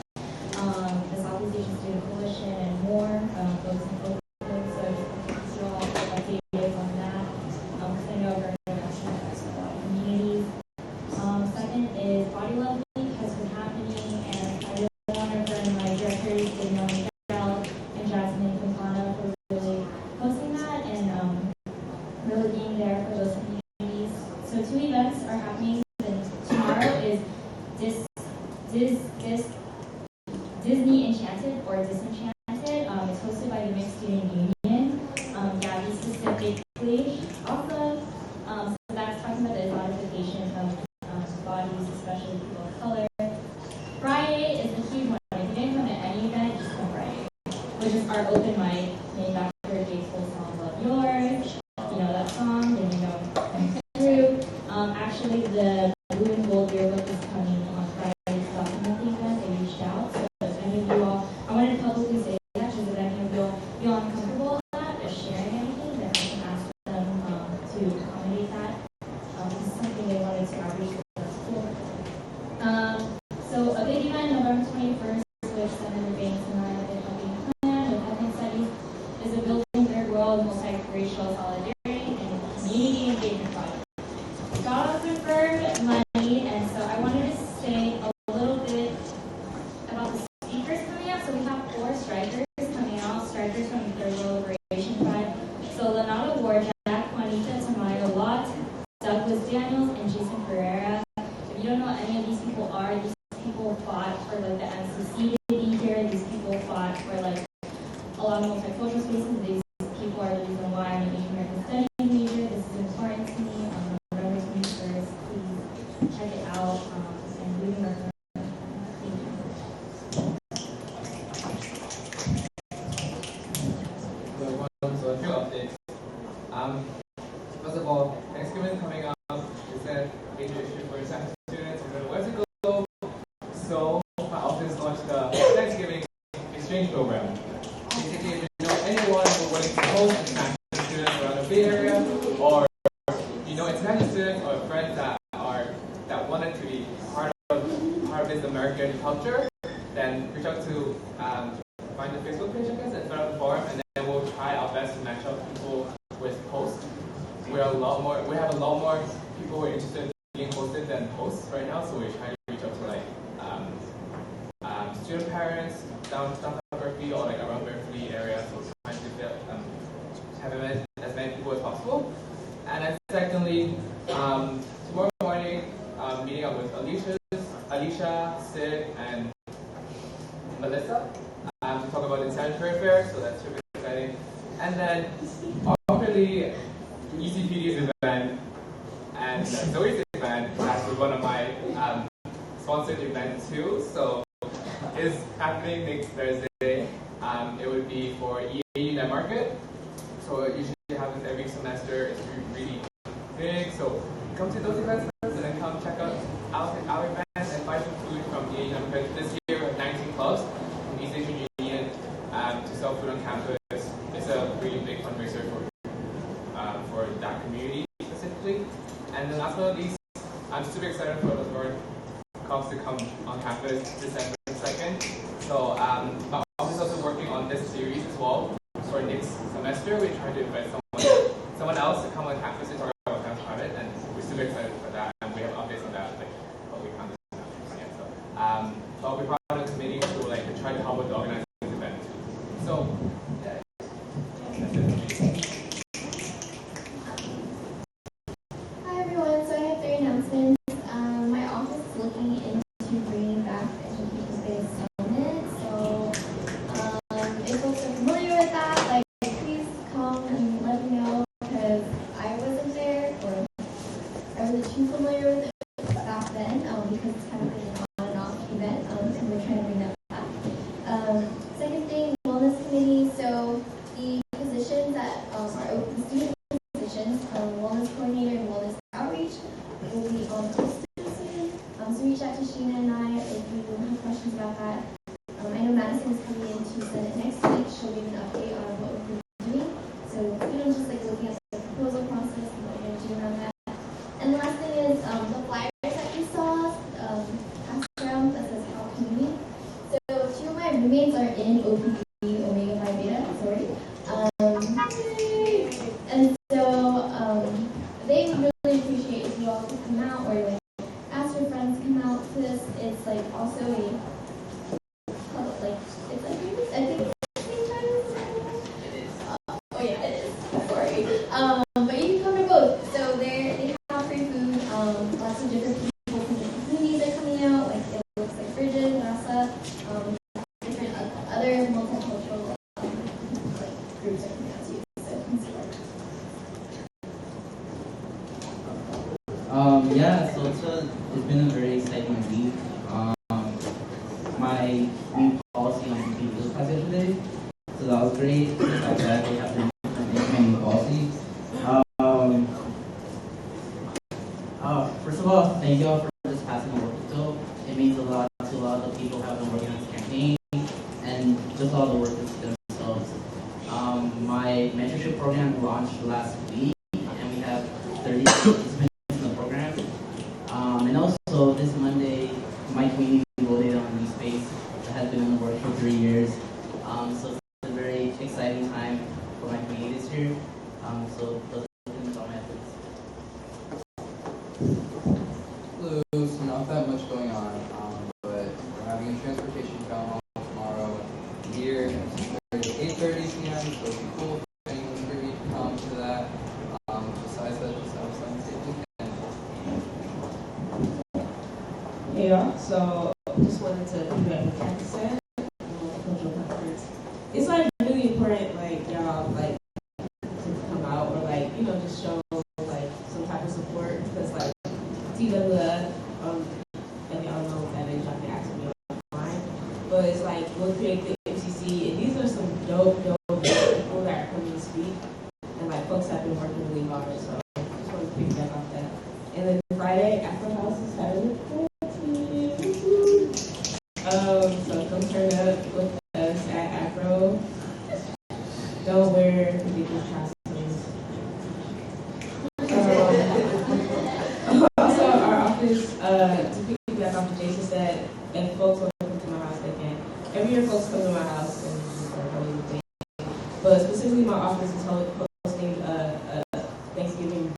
the Southeast Asian Student Coalition, and more folks in Oakland. So just you all updated on that, because I know affirmative action affects a lot of communities. Second is Body Love Week has been happening, and I really want to thank my directors, Danielle Michelle and Jasmine Quintana, for really hosting that and really being there for those communities. So 2 events are happening. And tomorrow is Disney Enchanted or Disenchanted. It's hosted by the Mixed Student Union. Gabby specifically. Awesome. So that's talking about the exotification of bodies, especially people of color. Friday is the huge one. If you didn't come to any event, just come Friday, which is our open mic named after Jake's whole song Love Yours. You know that song, then you know through. Actually, the Blue and Gold yearbook is coming on Friday's documenting event. They reached out. So if any of you all, I wanted to publicly say that, because if any of you all feel uncomfortable with that or sharing anything, then I can ask them to accommodate that. This is something they wanted to outreach with. That's cool. So a big event, November 21st, with Senator Banks and I have been helping plan with ethnic studies, is a Building Third World Multiracial Solidarity and Community Engagement Project. Got confirmed money, and so I wanted to say a little bit about the speakers coming up. So we have 4 strikers coming out, strikers from the Third World Liberation Front. So Lenata Warjack, Juanita Tamayo Lott, Douglas Daniels, and Jason Pereira. If you don't know what any of these people are, these people fought for like the MCC to be here. These people fought for like a lot of multicultural spaces. These people are the reason why I'm an Asian American Studies major. This is important to me. November 21st, please check it out and leave me recommend. Thank you. So a few updates. First of all, Thanksgiving is coming up. It's a major issue for science students. I'm going to where to go. So my office launched the Thanksgiving exchange program. Basically, if you know anyone who willing to host international students around the Bay Area, or you know international students or friends that wanted to be part of this American culture, then reach out to find the Facebook page, I guess, and fill out the form, and then we'll try our best to match up people with hosts. We have a lot more people who are interested in being hosted than hosts right now, so we're trying to reach out to like student parents downtown Berkeley or like around Berkeley area, so we're trying to have as many people as possible. And then secondly, tomorrow morning, meeting up with Alicia, Sid, and Melissa to talk about the sanitary fair, so that's super exciting. And then awkwardly, ECPD's event and Zoe's event is actually one of my sponsored events too, so it's happening next Thursday. It would be for EAU Net Market, so it usually happens every semester. It's really big, so come to those events first and then come check out our events and buy some food from EAU Net Market. This year we have 19 clubs from East Asian Union to sell food on campus. It's a really big fundraiser for that community specifically. And then last but not least, I'm super excited for the Lord Cops to come on campus December 2nd. So my office is also working on this series as well. For next semester, we're trying to invite someone else to come on campus to talk about climate, and we're super excited for that. And we have updates on that, like what we can't do yet. So, but we're part of the committee to like try to help with the organizing this event. So, yeah, that's it for me. Hi everyone, so I have 3 announcements. My office is looking into bringing back the education-based summit. So if folks are familiar with that, like please come and let me know because I wasn't there or I wasn't too familiar with it back then because it's kind of been an on and off event and we're trying to bring that back. Second thing, wellness committee. So the positions that are open, the student positions, wellness coordinator and wellness outreach will be posted soon. So reach out to Sheena and I if you have questions about that. I know Madison is coming in to send it next week. She'll give an update on what we're doing. So just like looking at the proposal process and what we're going to do around that. And the last thing is the flyers that you saw passed around that says How Community. So 2 of my roommates are in OPD, Omega Phi Beta, sorry. And so they would really appreciate if you all could come out or like ask your friends to come out to this. It's like also a like it's like I think it's the same time as it is. Oh yeah, it is. Sorry. But you can come to both. So they have free food. Lots of different people from different communities are coming out. Like it looks like Bridget, Rasa, different other multicultural like groups are coming out too. So consider. Yeah, so it's been a very exciting week. My new policy on computer was passed yesterday, so that was great. I'm glad they have their new policy. First of all, thank you all for just passing the work bill. It means a lot to a lot of the people who have been working on this campaign and just all the workers themselves. My mentorship program launched last week, and we have 30 participants in the program. And also this Monday, my community voted on a new space that has been in the works for 3 years. So it's a very exciting time for my community this year. So those are things on my efforts. Hello, so not that much going on, but we're having a transportation town hall tomorrow here at 8:30 p.m. So it'd be cool if anyone's free to come to that. Besides that, just have fun, safe weekend. Hey y'all, so just wanted to piggyback what Kathy said. Cultural conference. It's like really important, like y'all, like to come out or like just show like some type of support because like TWF, and y'all know that they try to ask me online, but it's like we'll create the MCC, and these are some dope people that are coming to speak, and like folks have been working really hard, so just want to piggyback off that. And then Friday, Afro House is having a party. So come turn up with us at Afro. Don't wear ridiculous costumes. Also, our office, to piggyback off what Jason said, if folks want to come to my house, they can. Every year, folks come to my house and just like really thing. But specifically, my office is hosting Thanksgiving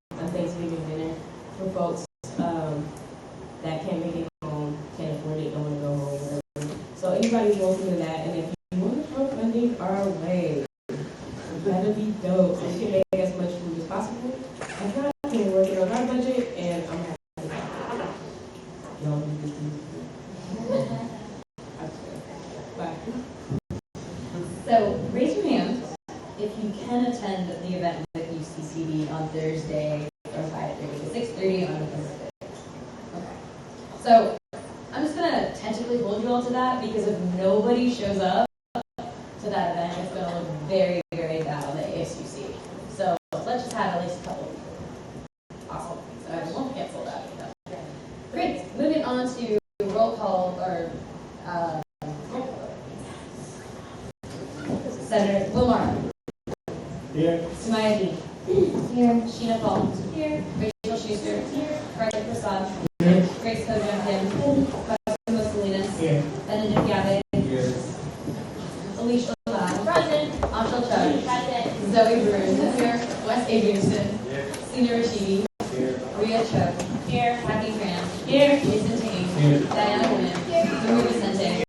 dinner for folks that can't make it home, can't afford it, don't want to go home, whatever. So anybody's welcome to that, and if you want to throw funding our way, it better be dope. So you can make as much food as possible. if not, we're working on our budget, and I'm happy. Y'all do good things. Bye. So raise your hand if you can attend the event with UCCD on Thursday from 5:30 to 6:30 on November 5th. Okay. So I'm just gonna tentatively hold you all to that because if nobody shows up to that event, it's gonna look very, very bad on the ASUC. So let's just have at least a couple of people. Awesome. So I won't cancel that. Great. Moving on to roll call or Senator Wilmar. Here. Sumaya D. Here. Sheena Paul. Here. Rachel Schuster. Here. Karthik Prasad. Here. Grace Kojam Kim. Cosimo Salinas. Here. Benedict Gavin. Here. Alicia Lau. Present. Anshul Chugg. Present. Zoe Bruce. Here. Wes Adrianson. Here. Senior Rashidi. Here. Ria Chugg. Here. Kathy Tran. Here. Jason Tain. Here. Diana Nguyen. Here. Zuri Vicente.